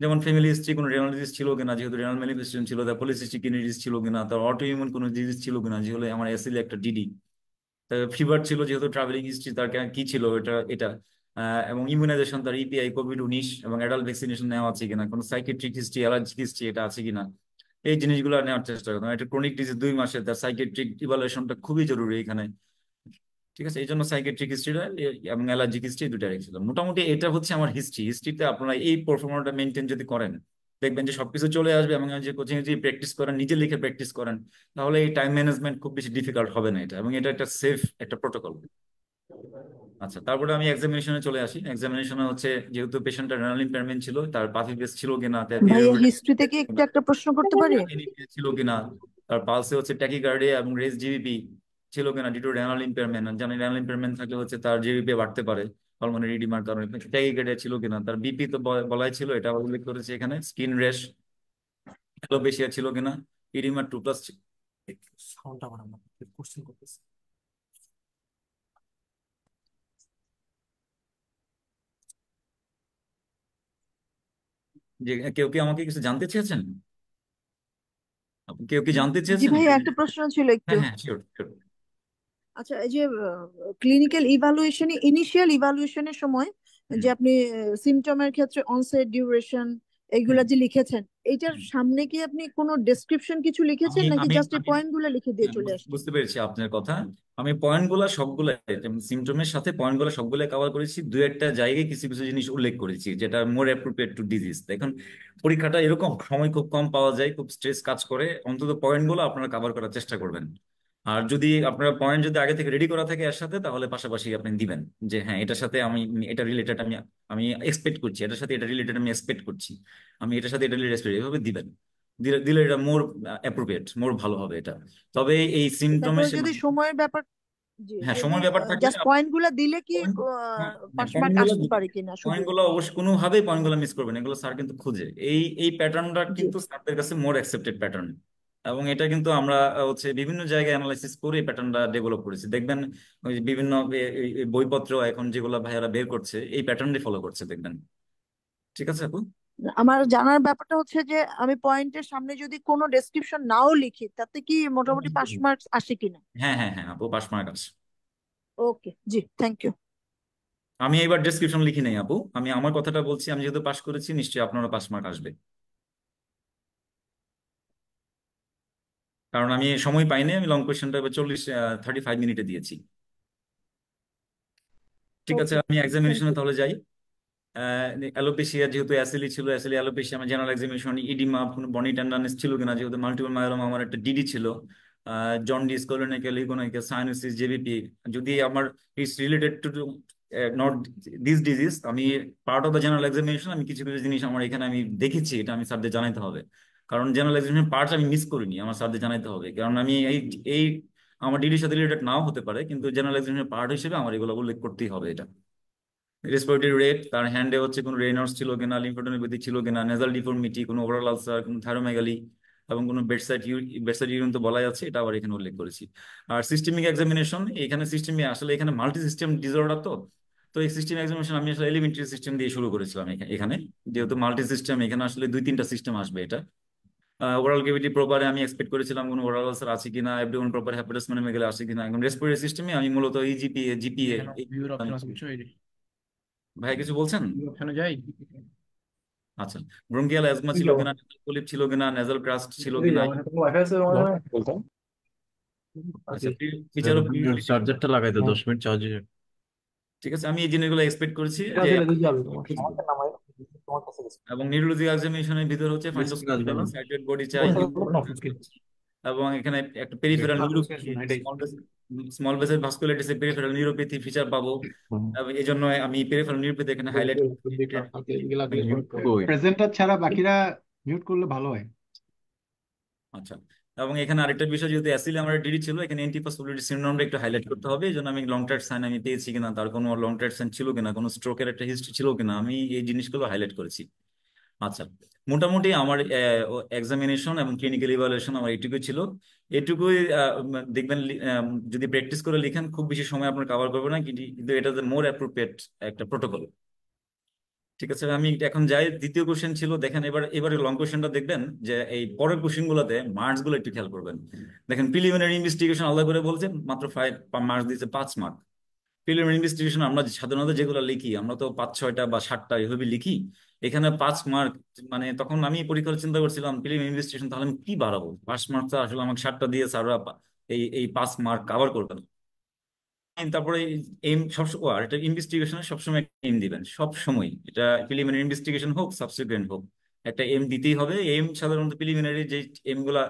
যেমন ফ্যামিলি হিস্ট্রি, কোনো রেনাল ডিজিজ ছিল কিনা, যেহেতু রেনাল ম্যানিফেস্টেশন ছিল, তার পলিসিস্টিক কিডনি ডিজিজ ছিল কিনা, তার অটো ইমিউন কোনো ডিজিজ ছিল কিনা, যেগুলো আমার অ্যাসিলি একটা ডিডি। ফিভার ছিল, যেহেতু ট্রাভেলিং হিস্ট্রি তার কি ছিল এটা এটা এবং ইমিউনাইজেশন, তার ইপিআই, কোভিড-19 এবং অ্যাডাল্ট ভ্যাকসিনেশন নেওয়া আছে কিনা, কোনো সাইকিয়াট্রিক হিস্ট্রি, অ্যালার্জিক হিস্ট্রি এটা আছে কিনা, এই জিনিসগুলো নেওয়ার চেষ্টা করতাম। এটা ক্রনিক ডিজিজ 2 মাসে, তার সাইকিয়াট্রিক ইভালুয়েশনটা খুবই জরুরি এখানে। ঠিক আছে, এই জন্য সাইকিয়াট্রিক হিস্ট্রিটা এবং অ্যালার্জিক হিস্ট্রি দুটা রেখেছিলাম। মোটামুটি এটা হচ্ছে আমার হিস্ট্রিতে আপনারা এই পারফরমেন্সটা মেনটেন যদি করেন, দেখবেন যে সবকিছু চলে আসবে। এবং যে কোচিং যদি প্র্যাকটিস করেন, নিজে লিখে প্র্যাকটিস করেন, তাহলে এই টাইম ম্যানেজমেন্ট খুব বেশি ডিফিকাল্ট হবে না এটা, এবং এটা একটা সেফ একটা প্রোটোকল। আচ্ছা, তারপরে আমি এক্সামিনেশনে চলে আসি। এক্সামিনেশনে হচ্ছে যেহেতু পেশেন্টের রেনাল ইম্পেয়ারমেন্ট ছিল, তার পাফি বেস ছিল কিনা, তার ভাইয়া, বিলিরুবিন হিস্ট্রি থেকে একটু একটা প্রশ্ন করতে পারি? এনিমিয়া ছিল কিনা, তার পালসে হচ্ছে ট্যাকিকার্ডিয়া এবং রেস জিবিপি ছিল কিনা, ডিউ টু রেনাল ইম্পেয়ারমেন্ট। জানি রেনাল ইম্পেয়ারমেন্ট থাকলে হচ্ছে তার জিবিপি বাড়তে পারে হরমোনের রিডিমার কারণে। ট্যাকিকার্ডিয়া ছিল কিনা, তার বিপি তো বলাই ছিল, এটা উল্লেখ করেছে এখানে। স্কিন রেশ, অ্যালোপেশিয়া ছিল কিনা, ইডিমা 2+। সাউন্ডটা বাড়ানো কোশ্চেন করতেছে। যে কেউ কি আমাকে কিছু জানতে চেয়েছেন? কেউ কি জানতে জি চেয়েছেন? ভাই, একটা প্রশ্ন ছিল একটু। হ্যাঁ হ্যাঁ, শিওর শিওর। আচ্ছা, এই যে ক্লিনিক্যাল ইভালুয়েশনে, ইনিশিয়াল ইভালুয়েশনের সময় যে আপনি সিমটমের ক্ষেত্রে অনসেট, ডিউরেশন এইগুলা যে লিখেছেন, এইটার সামনে কি আপনি কোনো ডেসক্রিপশন কিছু আমি লিখেছেন নাকি আমি জাস্ট এই আমি পয়েন্ট গুলো লিখে দিয়ে চলে আসছেন? বুঝতে পেরেছি আপনার কথা। আমি পয়েন্ট গুলা সবগুলো, সিমটমের সাথে পয়েন্ট গুলা সবগুলো কভার করেছি, দু একটা জায়গায় কিছু কিছু জিনিস উল্লেখ করেছি যেটা মোর অ্যাপ্রোপ্রিয়েট টু ডিজিজ। দেখুন, পরীক্ষাটা এরকম, সময় খুব কম পাওয়া যায়, খুব স্ট্রেস কাজ করে, অন্তত পয়েন্ট গুলো আপনারা কভার করার চেষ্টা করবেন। আর যদি আপনারা পয়েন্ট যদি আগে থেকে রেডি করা থাকে এর সাথে, তাহলে পাশাপাশি আপনি দিবেন যে হ্যাঁ এটার সাথে আমি, এটা রিলেটেড আমি আমি এক্সপেক্ট করছি, এটার সাথে এটা রিলেটেড আমি এক্সপেক্ট করছি, আমি এটার সাথে এটা রিলেটেড, এভাবে দিবেন। দিলে দিলে এটা মোর অ্যাপ্রোপ্রিয়েট, মোর ভালো হবে এটা। তবে এই সিমটমের, তারপরে যদি সময়ের ব্যাপার, জি, হ্যাঁ যদি সময় ব্যাপার থাকলে জাস্ট পয়েন্ট গুলা দিলে কি পয়েন্ট, পাস মার্ক পয়েন্ট গুলো, আসতে পারে কিনা শুধু? পয়েন্ট গুলো অবশ্য কোনোভাবেই পয়েন্ট গুলো মিস করবেন, এগুলো স্যার কিন্তু খুঁজে, এই প্যাটার্নটা জি। কিন্তু স্যারদের কাছে মোর অ্যাকসেপ্টেড প্যাটার্ন। এবং এটা কিন্তু আমরা হচ্ছে বিভিন্ন জায়গায় অ্যানালাইসিস করে এই প্যাটার্নটা ডেভেলপ করেছি, দেখবেন ওই যে বিভিন্ন এই বইপত্র এখন যেগুলো ভাইয়ারা বের করছে এই প্যাটার্নই ফলো করছে, দেখবেন। ঠিক আছে আপু? আমার জানার ব্যাপারটা হচ্ছে যে আমি পয়েন্টের সামনে যদি কোনো ডেসক্রিপশন নাও লিখি, তাতে কি মোটামুটি পাস মার্কস আসে কিনা? হ্যাঁ হ্যাঁ হ্যাঁ আপু, পাস মার্ক আছে। ওকে, জি, থ্যাংক ইউ। আমি এবার ডেসক্রিপশন লিখি নাই আপু, আমি আমার কথাটা বলছি, আমি যেহেতু পাস করেছি নিশ্চয়ই আপনারও পাস মার্ক আসবে। কারণ আমি সময় পাইনি, আমি লং কোয়েশ্চেনটা এবার 35 মিনিটে দিয়েছি। ঠিক আছে, ওকে, আমি থ্যাংক এক্সামিনেশনে ইউ। তাহলে যাই। অ্যালোপেশিয়া যেহেতু অ্যাসিলি ছিল, অ্যাসিলি অ্যালোপেশিয়া, আমার জেনারেল এক্সামিনেশন ইডিমা, কোনো বনি টেন্ডারনেস ছিল কিনা, যেহেতু মাল্টিপল মায়োলোমা আমার একটা ডিডি ছিল, জন্ডিস, কোলোনিক্যাল, ইকোনমিক্যাল, সাইনোসিস, জেবিপি, যদি আমার it's related to not this disease, আমি part of the general examination, আমি কিছু কিছু জিনিস আমার এখানে আমি দেখেছি, এটা আমি স্যারদের জানাতে হবে। কারণ জেনারেল এক্সামিনেশন পার্টস আমি মিস করিনি, আমার স্যারদের জানাতে হবে, কারণ আমি এই আমার ডিডির সাথে রিলেটেড নাও হতে পারে, কিন্তু জেনারেল এক্সামিনেশন পার্ট হিসেবে আমার এগুলো উল্লেখ করতেই হবে এটা। রেসপিরেটরি রেট, তার হ্যান্ডে হচ্ছে কোনো রেনল্ডস ছিল কিনা, লিম্ফোডেনোপ্যাথি ছিল কিনা, নেজাল ডিফর্মিটি, কোনো ওভারঅল আলসার, কোনো থাইরোমেগালি, এবং কোনো বেডসাইড ইউরিন তো বলাই আছে, এটা আবার এখানে উল্লেখ করেছি। আর সিস্টেমিক এক্সামিনেশন, এখানে সিস্টেমে আসলে এখানে মাল্টি সিস্টেম ডিসঅর্ডার তো, তো এই সিস্টেম এক্সামিনেশন আমি আসলে এলিমেন্টারি সিস্টেম দিয়ে শুরু করেছিলাম এখানে, যেহেতু মাল্টি সিস্টেম এখানে আসলে দুই তিনটা সিস্টেম আসবে এটা। ওরাল ক্যাভিটি প্রপারে আমি এক্সপেক্ট করেছিলাম কোনো ওরাল আলসার আছে কিনা, অ্যাবডোমেন প্রপার হ্যাপাটাস মেগালে আছে কিনা, এখন রেসপিরেটরি সিস্টেমে আমি মূলত ইজিপিএ, জিপিএ। এখানে ভিউর অপশন আছে বুঝছো, এই ভাই কিছু বলছেন? অপশনে যাই। আচ্ছা, ব্রঙ্কিয়াল অ্যাজমা ছিল কিনা, নেজাল পলিপ ছিল কিনা, নেজাল ক্রাস্ট ছিল কিনা। আচ্ছা, ফিচার অফ চার্জারটা লাগাই তো 10 মিনিট চার্জে। ঠিক আছে, আমি এই জিনিসগুলো এক্সপেক্ট করেছি যে, এবং নিউরোলজি এক্সামিনেশনের ভিতর হচ্ছে ফাইন্ডোস্কোপি ব্যালেন্স, সাইটেড বডি চাই, এবং এখানে একটা পেরিফেরাল নিউরোপ্যাথি, স্মল ভেসেল ভাস্কুলাইটিসের পেরিফেরাল নিউরোপ্যাথি ফিচার পাবো, এবং এই জন্য আমি পেরিফেরাল নিউরোপ্যাথি এখানে হাইলাইট। প্রেজেন্টার ছাড়া বাকিরা মিউট করলে ভালো হয়। আচ্ছা, এবং এখানে আরেকটা বিষয়, যেহেতু অ্যাসিলে আমার ডিডি ছিল, এখানে এন্টিফসফোলিপিড সিনড্রোমটা একটু হাইলাইট করতে হবে, এই জন্য আমি লং টার্ম সাইন আমি পেয়েছি কিনা, তার কোনো লং টার্ম সাইন ছিল কিনা, কোনো স্ট্রোকের একটা হিস্ট্রি ছিল কিনা, আমি এই জিনিসগুলো হাইলাইট করেছি। আচ্ছা, মোটামুটি আমার এক্সামিনেশন এবং ক্লিনিক্যাল ইভালুয়েশন আমার এইটুকুই ছিল। এটুকুই দেখবেন, যদি প্র্যাকটিস করে লিখেন খুব বেশি সময় আপনার কভার করবে না, কিন্তু এটা মোর অ্যাপ্রোপ্রিয়েট একটা প্রোটোকল। ঠিক আছে, আমি এখন যাই, দ্বিতীয় কোশ্চেন ছিল, দেখেন এবারে লং কোশ্চেনটা দেখবেন, যে এই পরের কোশ্চেন গুলোতে মার্কস গুলো একটু খেয়াল করবেন। দেখেন, প্রিলিমিনারি ইনভেস্টিগেশন আলাদা করে বলছে মাত্র 5 মার্কস দিয়েছে, 5 মার্ক। প্রিলিমিনারি ইনভেস্টিগেশন আমরা সাধারণত যেগুলো লিখি, আমরা তো 5-6টা বা 7টা এভাবে লিখি, এখানে 5 মার্ক। মানে তখন আমি পরীক্ষার চিন্তা করছিলাম প্রিলিমিনারি ইনভেস্টিগেশন তাহলে আমি কি বাড়াবো, 5 মার্ক তো আসলে আমাকে 7টা দিয়ে স্যাররা এই এই 5 মার্ক কাভার করবে না। তারপরে এইম সবসময়, আর এটা ইনভেস্টিগেশনে সবসময় এম দিবেন, সব সময়, এটা প্রিলিমিনারি ইনভেস্টিগেশন হোক সাবসিকুয়েন্ট হোক, একটা এম দিতেই হবে। এম সাধারণত প্রিলিমিনারি যে এম গুলা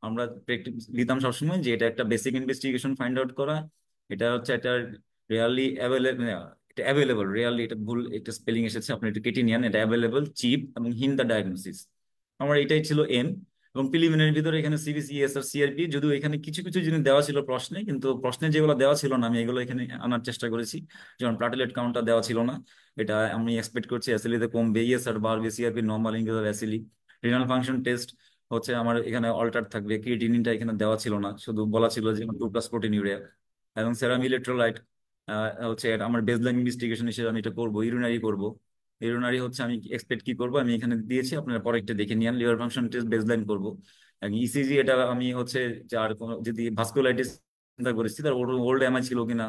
আমরা প্র্যাকটিস দিতাম সবসময়, যে এটা একটা বেসিক ইনভেস্টিগেশন ফাইন্ড আউট করা, এটা হচ্ছে একটা রিয়ালি অ্যাভেলেবল, এটা অ্যাভেলেবল, রিয়ালি, এটা ভুল একটা স্পেলিং এসেছে, আপনি এটা কেটে নিন, এটা অ্যাভেলেবল, চিপ এবং হিন দ্য ডায়াগনোসিস। আমার এটাই ছিল এম। এবং প্রিলিমিনারির ভিতরে এখানে সিবিসি, এসআর, সিআরপি, যদিও এখানে কিছু কিছু জিনিস দেওয়া ছিল প্রশ্নে, কিন্তু প্রশ্নে যেগুলো দেওয়া ছিল না আমি এগুলো এখানে আনার চেষ্টা করেছি। যেমন প্লাটেলেট কাউন্টটা দেওয়া ছিল না, এটা আমি এক্সপেক্ট করছি অ্যাসিলিতে কমবে, ইএসআর বাড়বে, সিআরপি নর্মাল, ইনক্রিজ অ্যাসিলি, রিনাল ফাংশন টেস্ট হচ্ছে আমার এখানে অল্টার থাকবে, ক্রিয়েটিনিনটা এখানে দেওয়া ছিল না, শুধু বলা ছিল যে 2+ প্রোটিন ইউরিয়া এবং সেরাম ইলেকট্রোলাইট। হচ্ছে এটা আমার বেসলাইন ইনভেস্টিগেশন হিসেবে আমি এটা করবো, ইউরিনারি করবো। ইউরিনারি হচ্ছে আমি এক্সপেক্ট কি করবো আমি এখানে দিয়েছি, আপনারা পরে একটা দেখে নিন। লিভার ফাংশন টেস্ট বেসলাইন করবো। ইসিজি এটা আমি হচ্ছে যার কোনো যদি ভাস্কুলাইটিস চিন্তা করেছি তার ওল্ড এমআই ছিল কিনা,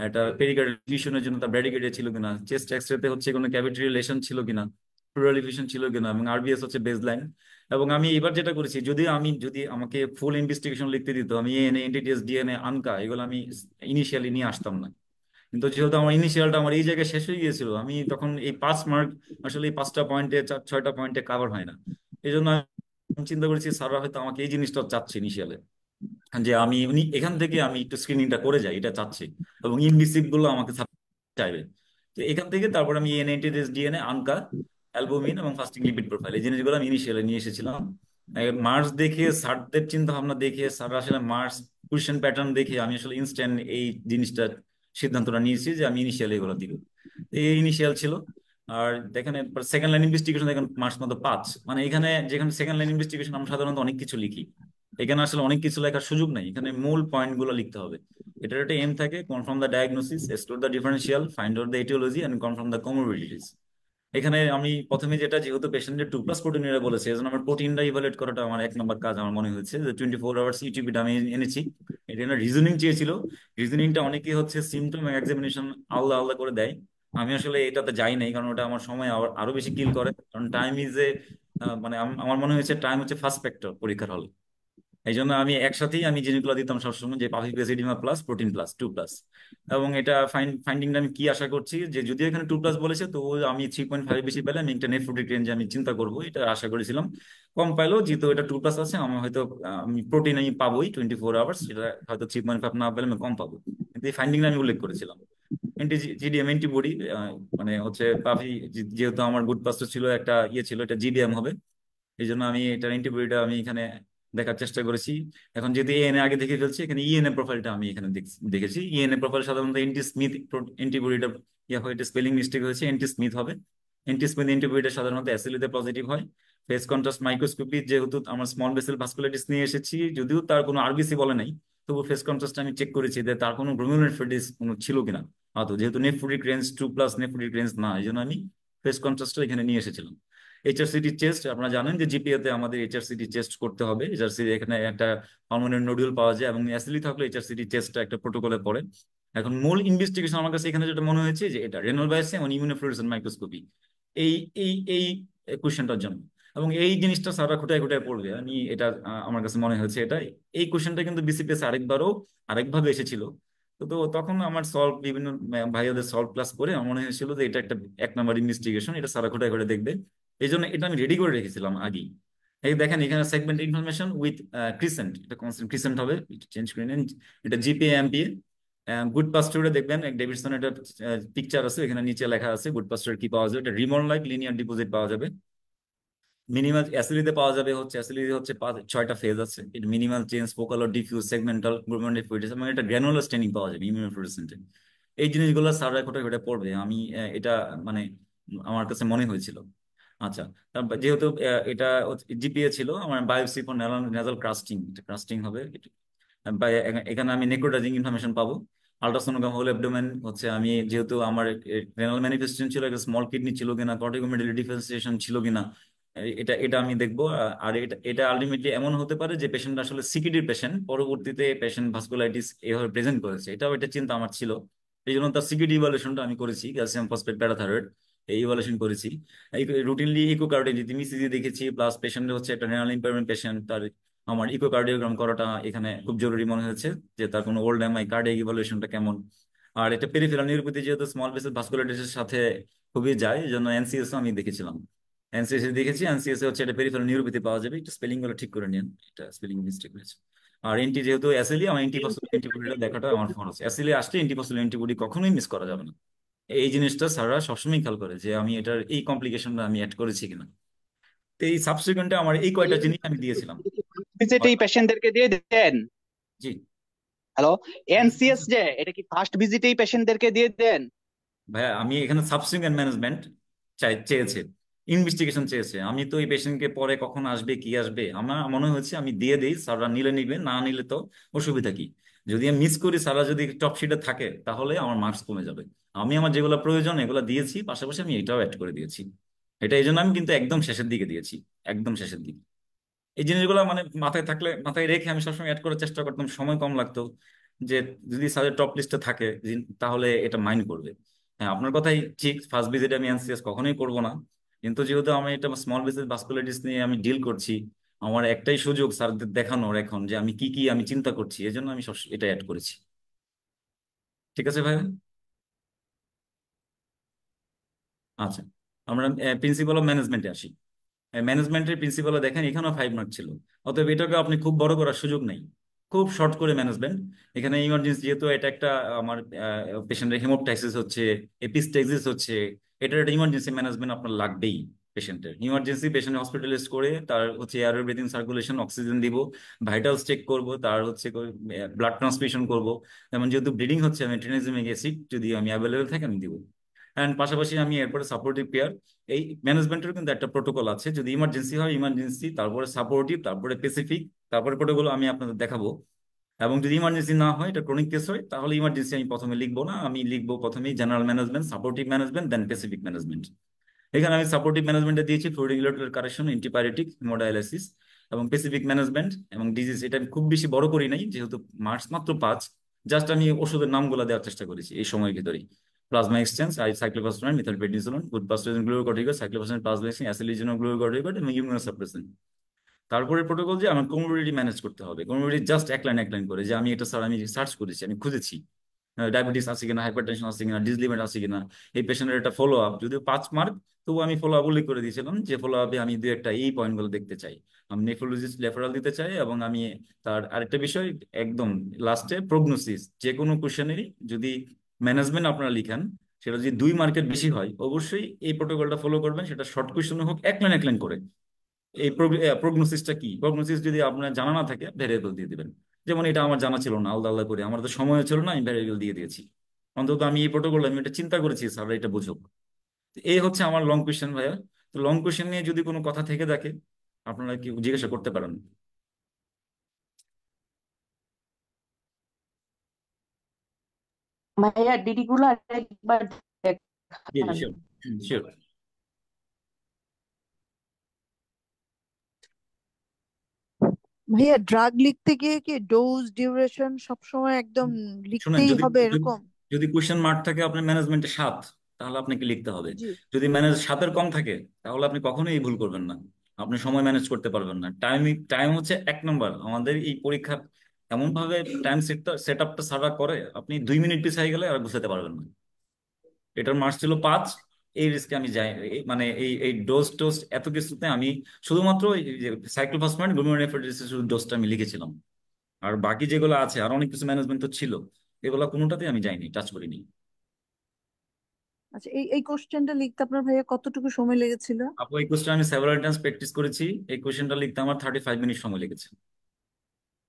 একটা পেরিকার্ডিশনের জন্য তার ব্র্যাডিকেডিয়া ছিল কিনা, চেস্ট এক্সরেতে হচ্ছে কোনো ক্যাভিটি রিলেশন ছিল কিনা, প্লুরাল ডিফিউশন ছিল কিনা, এবং আরবিএস হচ্ছে বেসলাইন। এবং আমি এবার যেটা করেছি, যদি আমাকে ফুল ইনভেস্টিগেশন লিখতে দিত, আমি এএনএ, এনটিটিএস, ডিএনএ, আনকা এগুলো আমি ইনিশিয়ালি নিয়ে আসতাম না। কিন্তু যেহেতু আমার ইনিশিয়ালটা আমার এই জায়গায় শেষ হয়ে গিয়েছিল, আমি তখন এই 5 মার্ক আসলে এই 5টা পয়েন্টে 6টা পয়েন্টে কাভার হয় না। এই জন্য আমি চিন্তা করেছি স্যাররা হয়তো আমাকে এই জিনিসটা চাচ্ছে ইনিশিয়ালে, যে আমি এখান থেকে আমি একটু স্ক্রিনিংটা করে যাই, এটা চাচ্ছি। এবং ইনভিসিভ গুলো আমাকে চাইবে। তো এখান থেকে তারপর আমি এনএনটিএস, ডিএনএ, আনকা, অ্যালবুমিন এবং ফাস্টিং লিপিড প্রোফাইল এই জিনিসগুলো আমি ইনিশিয়ালি নিয়ে এসেছিলাম। মার্কস দেখে, স্যারদের চিন্তা ভাবনা দেখে, স্যার আসলে মার্কস কোয়েশ্চেন প্যাটার্ন দেখে আমি আসলে ইনস্ট্যান্ট এই জিনিসটা সিদ্ধান্তটা নিয়েছি যে আমি ইনিশিয়ালি এগুলো দিব। এই ইনিশিয়াল ছিল। আর দেখেন সেকেন্ড লাইন ইনভেস্টিগেশন দেখেন মার্কস মতো 5, মানে এখানে যেখানে সেকেন্ড লাইন ইনভেস্টিগেশন আমরা সাধারণত অনেক কিছু লিখি, এখানে আসলে অনেক কিছু লেখার সুযোগ নাই, এখানে মূল পয়েন্ট গুলো লিখতে হবে। এটার একটা এম থাকে, confirm the diagnosis, exclude the differential, find out the aetiology and confirm the comorbidities. এখানে আমি প্রথমে যেটা, যেহেতু পেশেন্টের 2+ প্রোটিন এরা বলেছে, এজন্য আমার প্রোটিনটা ইভালুয়েট করাটা আমার 1 নম্বর কাজ আমার মনে হয়েছে। যে 24 আওয়ার্স ইউটিপিটা আমি এনেছি। এটা রিজনিং চেয়েছিল। রিজনিংটা অনেকে হচ্ছে সিমটম এক্সামিনেশন আলাদা আলাদা করে দেয়, আমি আসলে এটাতে যাই নাই, কারণ ওটা আমার সময় আরো বেশি কিল করে। কারণ টাইম ইজ এ, মানে আমার মনে হয়েছে টাইম হচ্ছে ফার্স্ট ফ্যাক্টর পরীক্ষার হলে। এই জন্য আমি একসাথেই আমি জিনিসগুলো দিতাম সবসময়, যে puffy plus oedema plus protein plus 2+। এবং এটা ফাইন্ডিংটা আমি কি আশা করছি, যে যদি এখানে 2+ বলেছে তো আমি 3.5 বেশি পেলে আমি একটা নেফ্রোটিক রেঞ্জে আমি চিন্তা করবো, এটা আশা করেছিলাম। কম পাইলেও যেহেতু এটা 2+ আছে, আমার হয়তো আমি প্রোটিন আমি পাবোই 24 আওয়ার্স, এটা হয়তো 3.5 না পেলে আমি কম পাবো। কিন্তু এই ফাইন্ডিংটা আমি উল্লেখ করেছিলাম। জিডিএম অ্যান্টিবডি, মানে হচ্ছে পাফি, যেহেতু আমার গুড পাস্টার ছিল একটা ইয়ে ছিল, এটা জিডিএম হবে। এই জন্য আমি এটার অ্যান্টিবডিটা আমি এখানে দেখার চেষ্টা করেছি। এখন যেহেতু এএনএ আগে দেখে ফেলছি, এখানে ইএনএ প্রোফাইলটা আমি এখানে দেখেছি। ইএনএ প্রোফাইল সাধারণত এন্টি স্মিথ অ্যান্টিবডিটা ইয়ে হয়, এটা স্পেলিং মিস্টেক হয়েছে, এন্টি স্মিথ হবে। এন্টি স্মিথ অ্যান্টিবডিটা সাধারণত অ্যাসিলিতে পজিটিভ হয়। ফেস কন্ট্রাস্ট মাইক্রোস্কোপি, যেহেতু আমার স্মল ভেসেল ভাস্কুলাইটিস নিয়ে এসেছি, যদিও তার কোনো আরবিসি বলে নাই, তবু ফেস কন্ট্রাস্ট আমি চেক করেছি যে তার কোনো গ্লোমেরুলার কোনো ছিল কিনা। যেহেতু নেফ্রোটিক রেঞ্জ 2+, নেফ্রোটিক রেঞ্জ না, এই জন্য আমি ফেস কন্ট্রাস্টটা এখানে নিয়ে এসেছিলাম। এইচআরসিটি চেস্ট, আপনারা জানেন যে জিপিএ তে আমাদের এইচআরসিটি চেস্ট করতে হবে। এইচআরসি এখানে একটা হরমোনের নোডুল পাওয়া যায়, এবং অ্যাসিলি থাকলে এইচআরসিটি চেস্টটা একটা প্রোটোকলে পড়ে। এখন মূল ইনভেস্টিগেশন আমার কাছে এখানে যেটা মনে হয়েছে, যে এটা রেনাল বায়োপসি এবং ইমিউনোফ্লুওরেসেন্ট মাইক্রোস্কোপি, এই এই কোশ্চেনটার জন্য। এবং এই জিনিসটা সারা খুঁটায় খুঁটায় পড়বে, আমি এটা আমার কাছে মনে হয়েছে এটা। এই কোশ্চেনটা কিন্তু বিসিপিএস আরেকভাবে এসেছিল। তো তখন আমার সলভ বিভিন্ন ভাইয়াদের সলভ ক্লাস করে আমার মনে হয়েছিল যে এটা একটা 1 নম্বর ইনভেস্টিগেশন, এটা সারা খুঁটায় খুঁটায় দেখবে। এই জন্য এটা আমি রেডি করে রেখেছিলাম আগেই। এই দেখেন এখানে সেগমেন্ট ইনফরমেশন উইথ ক্রিসেন্ট, এটা কনস্ট্যান্ট ক্রিসেন্ট হবে, চেঞ্জ করে নেন। এটা জিপিএ এমপিএ। গুড পাস্টুরে দেখবেন এক ডেভিডসন একটা পিকচার আছে, এখানে নিচে লেখা আছে গুড পাস্টুর কি পাওয়া যাবে। এটা রিমন লাইক লিনিয়ার ডিপোজিট পাওয়া যাবে। মিনিমাল অ্যাসিলিতে পাওয়া যাবে, অ্যাসিলিতে হচ্ছে 6টা ফেজ আছে। এটা মিনিমাল চেঞ্জ, ফোকাল ও ডিফিউজ, সেগমেন্টাল, গ্লোমেরুলার ফ্লুইডিস, এবং এটা গ্র্যানুলার স্টেনিং পাওয়া যাবে ইমিউনোফ্লুওরেসেন্টে। এই জিনিসগুলো স্যাররা কোথায় কোথায় পড়বে, আমি এটা মানে আমার কাছে মনে হয়েছিল। আচ্ছা, তারপর যেহেতু এটা জিপিএ ছিল, আমার বায়োপসি ফর নেজাল ক্রাস্টিং, এটা ক্রাস্টিং হবে। এখানে আমি নেক্রোটাইজিং ইনফরমেশন পাবো। আল্ট্রাসোনোগ্রাম হোল অ্যাবডোমেন হচ্ছে, আমি যেহেতু আমার রেনাল ম্যানিফেস্টেশন ছিল, একটা স্মল কিডনি ছিল কিনা, কর্টিকোমেডালি ডিফারেন্সিয়েশন ছিল কিনা, এটা এটা আমি দেখবো। আর এটা এটা আলটিমেটলি এমন হতে পারে যে পেশেন্ট আসলে সিকিডির পেশেন্ট, পরবর্তীতে পেশেন্ট ভাস্কুলাইটিস এভাবে প্রেজেন্ট করেছে, এটাও একটা চিন্তা আমার ছিল। এই জন্য তার সিকিডি ইভালুয়েশনটা আমি করেছি, ক্যালসিয়াম ফসফেট প্যারাথাইরয়েড এই ইভালুয়েশন করেছি। রুটিনলি ইকোকার্ডিওগ্রাম, ইসিজি দেখেছি, প্লাস পেশেন্ট হচ্ছে একটা রেনাল ইম্পারমেন্ট পেশেন্ট, তার আমার ইকোকার্ডিওগ্রাম করাটা এখানে খুব জরুরি মনে হয়েছে, যে তার কোনো ওল্ড এমআই কার্ডিয়াক ইভালুয়েশনটা কেমন। আর এটা পেরিফেরাল নিউরোপ্যাথি, যেহেতু স্মল ভেসেল ভাস্কুলাইটিসের সাথে খুবই যায়, এই জন্য এনসিএস আমি দেখেছিলাম। এনসিএস দেখেছি, এনসিএস হচ্ছে এটা পেরিফেরাল নিউরোপ্যাথি পাওয়া যাবে, একটু স্পেলিং গুলো ঠিক করে নিন, এটা স্পেলিং মিস্টেক হয়েছে। আর এন্টি, যেহেতু অ্যাসিলি, আমার এন্টিফসফোলিক অ্যান্টিবডিটা দেখাটা আমার ফোন আছে, অ্যাসিলি আসলে এন্টিফসফোলিক অ্যান্টিবডি কখনোই মিস করা যাবে না। এই জিনিসটা স্যাররা সবসময় খেয়াল করে, যে আমি এটার এই কমপ্লিকেশনটা আমি অ্যাড করেছি কিনা। তো এই সাবসিকুয়েন্টে আমার এই কয়টা জিনিস আমি দিয়েছিলাম। ভিজিট এই পেশেন্টদেরকে দিয়ে দেন? জি হ্যালো, এনসিএস যে এটা কি ফার্স্ট ভিজিট এই পেশেন্টদেরকে দিয়ে দেন? ভাইয়া, আমি এখানে সাবসিকুয়েন্ট ম্যানেজমেন্ট চেয়েছে, ইনভেস্টিগেশন চেয়েছে। আমি তো এই পেশেন্টকে পরে কখন আসবে কি আসবে আমার মনে হচ্ছে আমি দিয়ে দিই, স্যাররা নিলে নিবে, না নিলে তো অসুবিধা কি। যদি আমি মিস করি, স্যাররা যদি টপ শিটে থাকে, তাহলে আমার মার্কস কমে যাবে। আমি আমার যেগুলো প্রয়োজন এগুলো দিয়েছি, পাশাপাশি আমি এটাও অ্যাড করে দিয়েছি। এটা এই জন্য আমি কিন্তু একদম শেষের দিকে দিয়েছি, একদম শেষের দিকে। এই জিনিসগুলো মানে মাথায় থাকলে, মাথায় রেখে আমি সবসময় অ্যাড করার চেষ্টা করতাম, সময় কম লাগতো। যে যদি স্যারের টপ লিস্টে থাকে তাহলে এটা মাইন্ড করবে। হ্যাঁ, আপনার কথাই ঠিক, ফার্স্ট ভিজিটে আমি এনসিএস কখনোই করব না। কিন্তু যেহেতু আমি এটা স্মল বিজনেস ভাস্কুলাইটিস নিয়ে আমি ডিল করছি, আমার একটাই সুযোগ স্যারদের দেখানোর এখন যে আমি কি কি আমি চিন্তা করছি, এই জন্য আমি সব এটা অ্যাড করেছি। ঠিক আছে ভাই। আচ্ছা, আমরা প্রিন্সিপাল অফ ম্যানেজমেন্টে আসি। ম্যানেজমেন্টের প্রিন্সিপালে দেখেন এখানেও 5 মার্ক ছিল। অতএব এটাকে আপনি খুব বড় করার সুযোগ নেই, খুব শর্ট করে ম্যানেজমেন্ট। এখানে ইমার্জেন্সি যেহেতু এটা একটা আমার পেশেন্টের হেমোপটাইসিস হচ্ছে, এপিস্টেক্সিস হচ্ছে, এটার একটা ইমার্জেন্সি ম্যানেজমেন্ট আপনার লাগবেই। পেশেন্টের ইমার্জেন্সি, পেশেন্ট হসপিটালাইজ করে তার হচ্ছে এয়ার ব্রিদিং সার্কুলেশন, অক্সিজেন দিব, ভাইটালস চেক করব, তার হচ্ছে ব্লাড ট্রান্সমিশন করব। যেমন যেহেতু ব্লিডিং হচ্ছে, আমি ট্রিনিজেমিক অ্যাসিড যদি আমি অ্যাভেলেবেল থাকে আমি দিব। অ্যান্ড পাশাপাশি আমি এরপরে সাপোর্টিভ কেয়ার। এই ম্যানেজমেন্টের কিন্তু একটা প্রোটোকল আছে, যদি ইমার্জেন্সি হয় ইমার্জেন্সি, তারপরে সাপোর্টিভ, তারপরে স্পেসিফিক, তারপরে প্রোটোকল আমি আপনাদের দেখাবো। এবং যদি ইমার্জেন্সি না হয়, এটা ক্রনিক কেস হয়, তাহলে ইমার্জেন্সি আমি প্রথমে লিখবো না, আমি লিখবো প্রথমেই general management, supportive management, then specific management. এখানে আমি সাপোর্টিভ ম্যানেজমেন্টে দিয়েছি fluid regulatory correction, antipyretic, haemodialysis এবং স্পেসিফিক ম্যানেজমেন্ট এবং ডিজিজ। এটা আমি খুব বেশি বড় করি নাই, যেহেতু মার্কস মাত্র 5। জাস্ট আমি ওষুধের নামগুলো দেওয়ার চেষ্টা করেছি এই সময়ের ভিতরেই। Plasma exchange, cyclophosphamide, methylprednisolone, Goodpasture glucocorticoid, cyclophosphamide, plasma, অ্যাসিলিজিন গ্লুকোকর্টিকয়েড এবং ইমিউনোসাপ্রেসেন্ট। তারপরে প্রোটোকল যে আমার কমোডিটি ম্যানেজ করতে হবে, কমোডিটি জাস্ট এক লাইন করে যে আমি এটা স্যার আমি সার্চ করেছি, আমি খুঁজেছি ডায়াবেটিস আছে কিনা, হাইপারটেনশন আছে কিনা, ডিসলিপিড আছে কিনা, এই পেশেন্টের একটা ফলো আপ, যদিও 5 মার্ক, তবু আমি ফলো আপ উল্লেখ করে দিয়েছিলাম যে ফলো আপে আমি দু একটা এই পয়েন্টগুলো দেখতে চাই। আমি নেফ্রোলজিস্ট রেফারেল দিতে চাই, এবং আমি তার আরেকটা বিষয় একদম লাস্টে প্রগনোসিস, যে কোনো কোশ্চেনেরই যদি ম্যানেজমেন্ট আপনারা লিখেন, সেটা যদি 2 মার্কের বেশি হয়, অবশ্যই এই প্রোটোকলটা ফলো করবেন। সেটা শর্ট কোশ্চেন হোক, এক লাইন করে এই প্রগনোসিসটা কি, প্রগনোসিস যদি আপনার জানা না থাকে ভ্যারিয়েবল দিয়ে দিবেন। যেমন এটা আমার জানা ছিল না, আলাদা আলাদা করে, আমার তো সময় ছিল না, আমি ভ্যারিয়েবল দিয়ে দিয়েছি। অন্তত আমি এই প্রোটোকল আমি এটা চিন্তা করেছি স্যার এটা বুঝুক। তো এই হচ্ছে আমার লং কোয়েশ্চেন ভাইয়া। তো লং কোয়েশ্চেন নিয়ে যদি কোনো কথা থেকে থাকে, আপনারা কি জিজ্ঞাসা করতে পারেন। ভাইয়া ডিডি গুলো আরেকবার জি জি, দেখান। Sure, sure. ভাইয়া ড্রাগ লিখতে গিয়ে কি ডোজ ডিউরেশন সবসময় একদম শুনেন, লিখতেই যদি হবে যদি এরকম? যদি কোয়েশ্চেন মার্ক থাকে আপনার ম্যানেজমেন্টে 7, তাহলে আপনাকে লিখতে হবে। জি। যদি ম্যানেজ 7-এর কম থাকে, তাহলে আপনি কখনোই এই ভুল করবেন না। আপনি সময় ম্যানেজ করতে পারবেন না। টাইম হচ্ছে 1 নম্বর আমাদের এই পরীক্ষার। এমন ভাবে টাইম সেট আপটা সার্ভার করে, আপনি 2 মিনিট পিছিয়ে গেলে আর বুঝতে পারবেন না। এটার মার্কস ছিল 5। এই রিস্কে আমি যাই, মানে এই এই টোজ এত কিছুতে আমি শুধুমাত্র এই যে সাইক্লোফসফেনাইন, গ্লুমেরুনেফ্রোডিসিস শুধু ডোজটা আমি লিখেছিলাম। আর বাকি যেগুলো আছে আর অনেক কিছু ম্যানেজমেন্ট তো ছিল, এগুলো কোনোটাতে আমি যাইনি, টাচ করিনি। আচ্ছা, এই এই কোশ্চেনটা লিখতে আপনার ভাইয়া কতটুকু সময় লেগেছিল? আপু এই কোশ্চেন আমি সেভারাল টাইমস প্র্যাকটিস করেছি। এই কোশ্চেনটা লিখতে আমার 35 মিনিট সময় লেগেছে।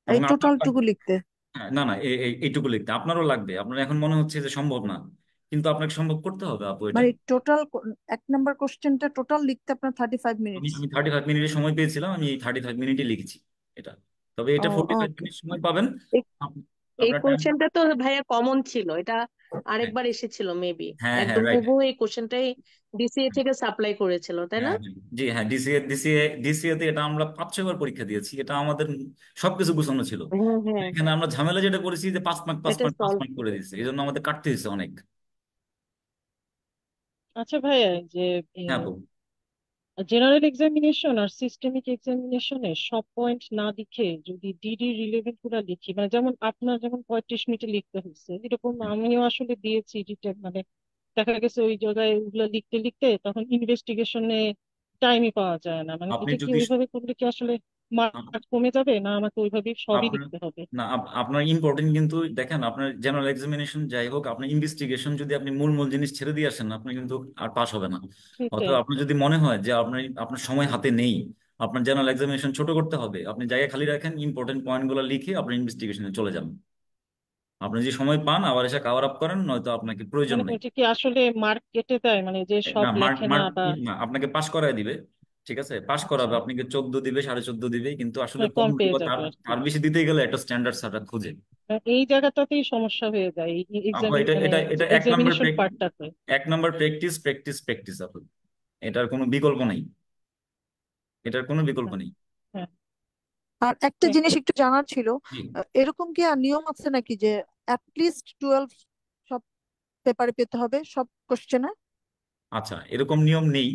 এই এবং আপনার টোটাল টুকু লিখতে? হ্যাঁ, না না, এইটুকু লিখতে আপনারও লাগবে। আপনার এখন মনে হচ্ছে যে সম্ভব না, কিন্তু আপনাকে সম্ভব করতে হবে আপু এটা। মানে টোটাল 1 নাম্বার কোশ্চেনটা টোটাল লিখতে আপনার 35 আমি মিনিটস? আমি 35 মিনিটের সময় পেয়েছিলাম, আমি এই 35 মিনিটে লিখেছি এটা। তবে এটা ও, 45 মিনিট ওকে। সময় পাবেন। এই আপ- এই আপনার টাইম। কোশ্চেনটা তো ভাইয়া কমন ছিল, এটা আরেকবার এসেছিল মেবি, হ্যাঁ হ্যাঁ, একদম রাইট। হুবহু এই কোশ্চেনটাই ডিসিএ থেকে সাপ্লাই করেছিল তাই না? হ্যাঁ হ্যাঁ, জি হ্যাঁ, ডিসিএ তে এটা আমরা 5-6 বার পরীক্ষা দিয়েছি, এটা আমাদের সবকিছু গুছানো ছিল। হ্যাঁ হ্যাঁ, এখানে আমরা ঝামেলা যেটা করেছি যে 5 মার্ক পাঁচ এটা মার্ক পাঁচ সলভ মার্ক করে করে। দিচ্ছে, এই জন্য আমাদের কাটতে হয়েছে অনেক। আচ্ছা ভাইয়া, যে হ্যাঁ আপু। জেনারেল এক্সামিনেশন আর সিস্টেমিক এক্সামিনেশনে সব পয়েন্ট না লিখে যদি ডিডি রিলেভেন্ট গুলা লিখি, মানে যেমন আপনার যেমন 35 মিনিটে লিখতে হয়েছে, এরকম আমিও আসলে দিয়েছি ডিটেল, মানে দেখা গেছে ওই জায়গায় ওগুলা লিখতে লিখতে তখন ইনভেস্টিগেশনে টাইমই পাওয়া যায় না। মানে আপনি এটা কি যদি ওইভাবে করলে কি আসলে মার্ক কমে যাবে, না আমাকে ওইভাবেই সবই আপনার লিখতে হবে? না আপনার ইম্পর্টেন্ট কিন্তু দেখেন, আপনার জেনারেল এক্সামিনেশন যাই হোক, আপনার ইনভেস্টিগেশন যদি আপনি মূল মূল জিনিস ছেড়ে দিয়ে আসেন, আপনি কিন্তু আর পাস হবে না। অথবা সেটাই। আপনার যদি মনে হয় যে আপনার আপনার সময় হাতে নেই, আপনার জেনারেল এক্সামিনেশন ছোট করতে হবে, আপনি জায়গা খালি রাখেন, ইম্পর্টেন্ট পয়েন্টগুলো লিখে আপনার ইনভেস্টিগেশনে চলে যান। আপনি যে সময় পান আবার এসে কভার আপ করেন, নয়তো আপনাকে প্রয়োজন মানে নেই। ওইটা কি আসলে মার্ক কেটে দেয়, মানে যে সব না, মার্ক লেখে না মার্ক বা না, আপনাকে পাস করায় দিবে। ঠিক আছে, পাস আচ্ছা, করাবে, আপনাকে 14 দিবে, 14.5 দিবে, কিন্তু আসলে মানে কম 15 পেয়ে বা তার যাবে আর কি। তার বেশি দিতে গেলে একটা স্ট্যান্ডার্ড স্যাররা খুঁজে। এই জায়গাটাতেই সমস্যা হয়ে যায়, আপু, এক্সামিন এটা মানে এটা এটা এক নাম্বার এক্সামিনেশন পার্টটাতে। এক নাম্বার প্র্যাকটিস প্র্যাকটিস প্র্যাকটিস আপু। এটার কোনো বিকল্প নেই, এটার কোনো বিকল্প নেই। হ্যাঁ, আর একটা হ্যাঁ। জিনিস একটু জানার ছিল, জি। এরকম কি আর নিয়ম আছে নাকি যে অ্যাটলিস্ট 12 সব পেপারে পেতে হবে সব কোশ্চেনে? আচ্ছা, এরকম নিয়ম নেই।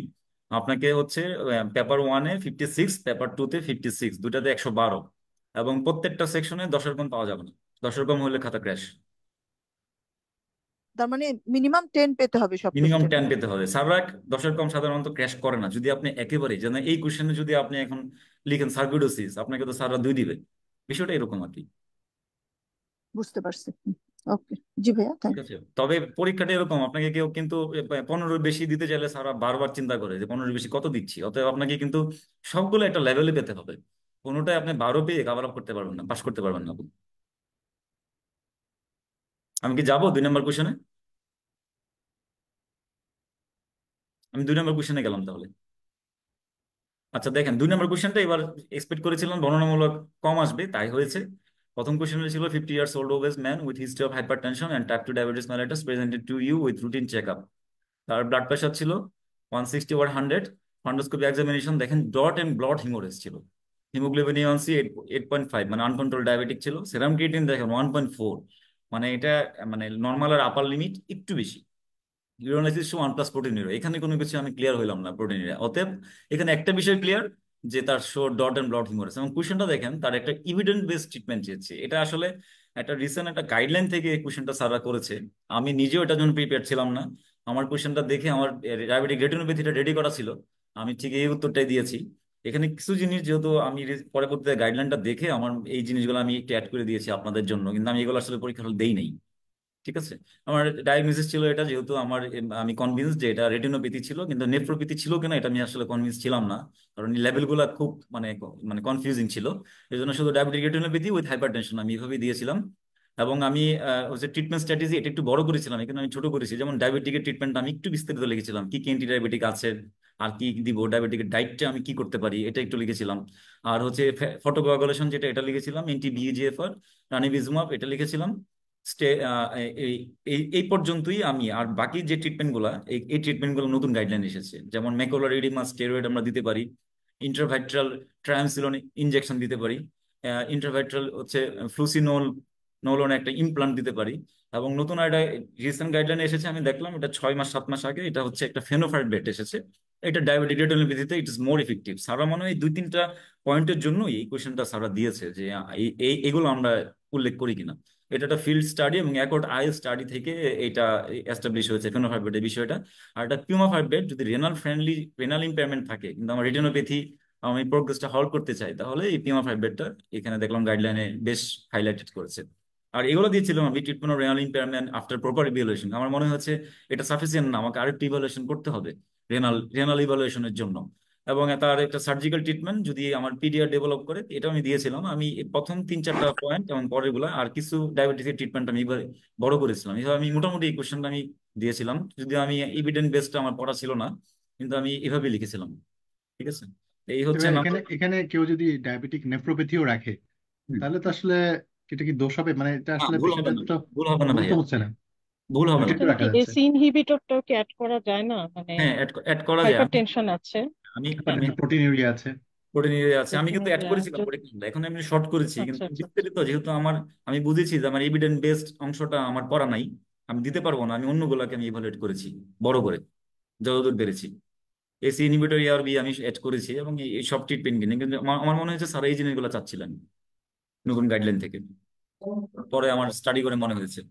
আপনাকে হচ্ছে পেপার 1-এ 56, পেপার 2-তে 56, দুটাতে 112, এবং প্রত্যেকটা সেকশনে 10-এর কম পাওয়া যাবে না। 10-এর কম হলে খাতা ক্র্যাশ। তার মানে মিনিমাম 10 পেতে হবে সব মিনিমাম কোশ্চেনে। 10 পেতে হবে। সার্ভার 10-এর কম সাধারণত ক্র্যাশ করে না, যদি আপনি একেবারে যেন এই কোশ্চেনে যদি আপনি এখন লিখেন সার্কিউডোসিস, আপনাকে তো সার্ভার 2 দিবে। বিষয়টা এরকম আর কি। বুঝতে পারছি। ওকে, জি ভাইয়া, ঠিক থ্যাংক আছে, তবে পরীক্ষাটা এরকম, আপনাকে কেউ কিন্তু 15 বেশি দিতে চাইলে সারা বারবার চিন্তা করে যে 15 বেশি কত দিচ্ছি। অতএব আপনাকে কিন্তু সবগুলো একটা লেভেলে পেতে হবে। কোনোটাই আপনি 12 পেয়ে কভার আপ করতে পারবেন না, পাস করতে পারবেন না। আমি কি যাবো 2 নম্বর কোশ্চেনে? আমি 2 নম্বর কোশ্চেনে গেলাম তাহলে। আচ্ছা দেখেন, 2 নম্বর কোশ্চেনটা এবার এক্সপেক্ট করেছিলাম বর্ণনামূলক কম আসবে, তাই হয়েছে। প্রথম কোশ্চেনটা ছিল 50 years old obese man with history of hypertension and type 2 diabetes mellitus presented to you with routine checkup. তার ব্লাড প্রেশার ছিল 160/100। ফান্ডোস্কোপি এক্সামিনেশন দেখেন, ডট এন্ড ব্লড হিমোরেজ ছিল। হিমোগ্লোবিন A1C 8.5, মানে আনকন্ট্রোল ডায়াবেটিক ছিল। সেরাম ক্রিয়েটিন দেখেন 1.4, মানে এটা মানে নর্মাল আর আপার লিমিট একটু বেশি। ইউরোলাইসিস টু 1+ প্রোটিনের, এখানে কোনো কিছু আমি ক্লিয়ার হইলাম না প্রোটিনের। অতএব এখানে একটা বিষয় ক্লিয়ার, যে তার show dot and blot haemorrhage. এবং কোশ্চেনটা দেখেন, তার একটা ইভিডেন্স বেসড ট্রিটমেন্ট চেয়েছে। এটা আসলে একটা রিসেন্ট একটা গাইডলাইন থেকে কোশ্চেনটা সারা করেছে। আমি নিজেও এটার জন্য প্রিপেয়ার ছিলাম না। আমার কোশ্চেনটা দেখে আমার ডায়াবেটিক রেটিনোপ্যাথিটা রেডি করা ছিল, আমি ঠিক এই উত্তরটাই দিয়েছি। এখানে কিছু জিনিস যেহেতু আমি পরবর্তীতে গাইডলাইনটা দেখে আমার এই জিনিসগুলো আমি একটু অ্যাড করে দিয়েছি আপনাদের জন্য, কিন্তু আমি এগুলো আসলে পরীক্ষা হলে দেই নাই। ঠিক আছে, আমার ডায়াগনোসিস ছিল এটা, যেহেতু আমি কনভিন্স যে এটা রেটিনোপ্যাথি ছিল, কিন্তু নেফ্রোপ্যাথি ছিল কিনা এটা আমি আসলে কনভিন্স ছিলাম না, কারণ লেভেলগুলো খুব মানে কনফিউজিং ছিল। এই জন্য শুধু ডায়াবেটিক রেটিনোপ্যাথি উইথ হাইপারটেনশন আমি এভাবেই দিয়েছিলাম। এবং আমি হচ্ছে ট্রিটমেন্ট স্ট্র্যাটেজি এটা একটু বড় করেছিলাম, এখানে আমি ছোট করেছি। যেমন ডায়াবেটিকের ট্রিটমেন্ট আমি একটু বিস্তারিত লিখেছিলাম, কি কি অ্যান্টি ডায়াবেটিক আছে, আর কি দিব, ডায়াবেটিকের ডাইটটা আমি কি করতে পারি এটা একটু লিখেছিলাম। আর হচ্ছে ফটোকোয়াগুলেশন যেটা, এটা লিখেছিলাম। এন্টি বিএজিএফআর, রানিবিজুমাব, এটা লিখেছিলাম। স্টে এই এই এই পর্যন্তই আমি। আর বাকি যে ট্রিটমেন্ট গুলা, এই ট্রিটমেন্ট গুলো নতুন গাইডলাইন এসেছে, যেমন ম্যাকুলার এডিমা স্টেরয়েড আমরা দিতে পারি, ইন্ট্রাভাইট্রাল ট্রায়ামসিলন ইনজেকশন দিতে পারি, ইন্ট্রাভাইট্রাল হচ্ছে ফ্লুসিনোলন একটা ইমপ্লান্ট দিতে পারি। এবং নতুন একটা রিসেন্ট গাইডলাইন এসেছে, আমি দেখলাম এটা 6 মাস 7 মাস আগে, এটা হচ্ছে একটা ফেনোফাইট বেট এসেছে। এটা ডায়াবেটিক রেটিনোপ্যাথিতে ইট ইস মোর ইফেক্টিভ। সারা মনে হয় এই 2-3টা পয়েন্টের জন্য এই কোয়েশ্চেনটা সারা দিয়েছে, যে এগুলো আমরা উল্লেখ করি কিনা। এটা একটা ফিল্ড স্টাডি এবং অ্যাকর্ড আই স্টাডি থেকে এটা এস্টাবলিশ হয়েছে ফেনোফাইব্রেটের বিষয়টা। আর এটা পিউমাফাইব্রেট, যদি রেনাল ইম্পেয়ারমেন্ট থাকে কিন্তু আমার রেটিনোপ্যাথি, আমি প্রোগ্রেসটা হল্ট করতে চাই, তাহলে এই পিউমাফাইব্রেটটা এখানে দেখলাম গাইডলাইনে বেশ হাইলাইটেড করেছে। আর এগুলো দিয়েছিলাম আমি, treatment of renal impairment after proper evaluation. আমার মনে হচ্ছে এটা সাফিসিয়েন্ট না, আমাকে আরেকটু ইভ্যালুয়েশন করতে হবে রেনাল রেনাল ইভ্যালুয়েশনের জন্য। এবং তার একটা সার্জিক্যাল ট্রিটমেন্ট যদি আমার পিডিআর ডেভেলপ করে, এটা আমি দিয়েছিলাম। আমি এই প্রথম 3-4টা পয়েন্ট এবং পরের গুলা আর কিছু ডায়াবেটিসের ট্রিটমেন্ট আমি এবার বড় করেছিলাম। এইভাবে আমি মোটামুটি এই কোশ্চেনটা আমি দিয়েছিলাম, যদি আমি এভিডেন্স বেসটা আমার পড়া ছিল না, কিন্তু আমি এভাবে লিখেছিলাম। ঠিক আছে, এই হচ্ছে এবার নাম্বার। এখানে এখানে কেউ যদি ডায়াবেটিক নেফ্রোপ্যাথিও রাখে, তাহলে তো আসলে এটা কি দোষ হবে? মানে এটা আসলে ভুল হবে পেশেন্টের না, তো ভুল হবে না গুরুত্ব ভাইয়া, হচ্ছে না, ভুল হবে না। ওইটা একটু এখানে রাখা কি যাচ্ছে। এসি ইনহিবিটরটাও কি অ্যাড করা যায় না, মানে হ্যাঁ, অ্যাড করা যায়। হাইপার আমি টেনশন আছে, আমি ব্যাপারটা আমি তো প্রোটিন ইউরিয়া আছে। প্রোটিন আছে, আমি কিন্তু অ্যাড প্রোটিনুরিয়া করেছিলাম পরীক্ষা, এখন আমি শর্ট করেছি, আচ্ছা, কিন্তু আচ্ছা, আচ্ছা। বিস্তারিত যেহেতু আমার, আমি বুঝেছি যে আমার এভিডেন্স বেসড অংশটা আমার পড়া নাই, আমি দিতে পারবো না। আমি অন্যগুলোকে আমি ইভালুয়েট করেছি বড় করে, যতদূর পেরেছি। এসি ইনহিবিটর ARB আমি অ্যাড করেছি, এবং এই সব ট্রিটমেন্ট কিনে। কিন্তু আমার আমার মনে হচ্ছে স্যার এই জিনিসগুলো চাচ্ছিলেন নতুন গাইডলাইন থেকে, পরে আমার স্টাডি করে মনে হয়েছে।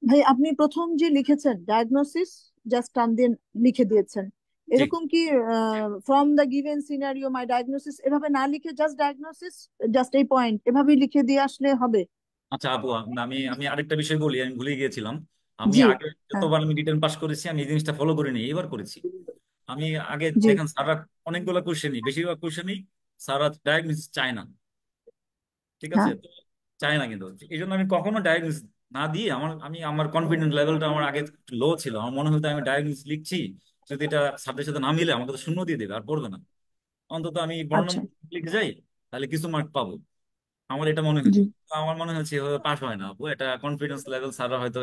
ভাই, আপনি প্রথম যে লিখেছেন ডায়াগনোসিস জাস্ট টান দিয়ে লিখে দিয়েছেন, জি। এরকম কি from the given scenario my diagnosis এভাবে না লিখে জাস্ট ডায়াগনোসিস, জাস্ট এই পয়েন্ট এভাবেই লিখে দিয়ে আসলে হবে? আচ্ছা আপু, আমি আমি আরেকটা বিষয় বলি, আমি ভুলে গিয়েছিলাম। আমি জি, আগে হ্যাঁ, যতবার আমি রিটার্ন পাস করেছি, আমি এই জিনিসটা ফলো করিনি, এবার করেছি। আমি আগে জি, দেখেন সারা অনেকগুলো কোশ্চেনই, বেশিরভাগ কোশ্চেনই সারা ডায়াগনোসিস চায় না। ঠিক আছে, হ্যাঁ, তো চাই না কিন্তু। এই জন্য আমি কখনো ডায়াগনোস না দিয়ে আমার কনফিডেন্স লেভেলটা আমার আগে লো ছিল। আমার মনে হতো আমি ডায়াগনোস লিখছি, যদি এটা সাবজেক্টের সাথে না মিলে আমাকে তো শূন্য দিয়ে দেবে, আর পড়বে না। অন্তত আমি বর্ণনা আচ্ছা। লিখে যাই, তাহলে কিছু মার্ক পাবো, আমার এটা মনে জি। হতো। তো আমার মনে হচ্ছে এভাবে পাস হয় না আপু, এটা কনফিডেন্স লেভেল স্যাররা হয়তো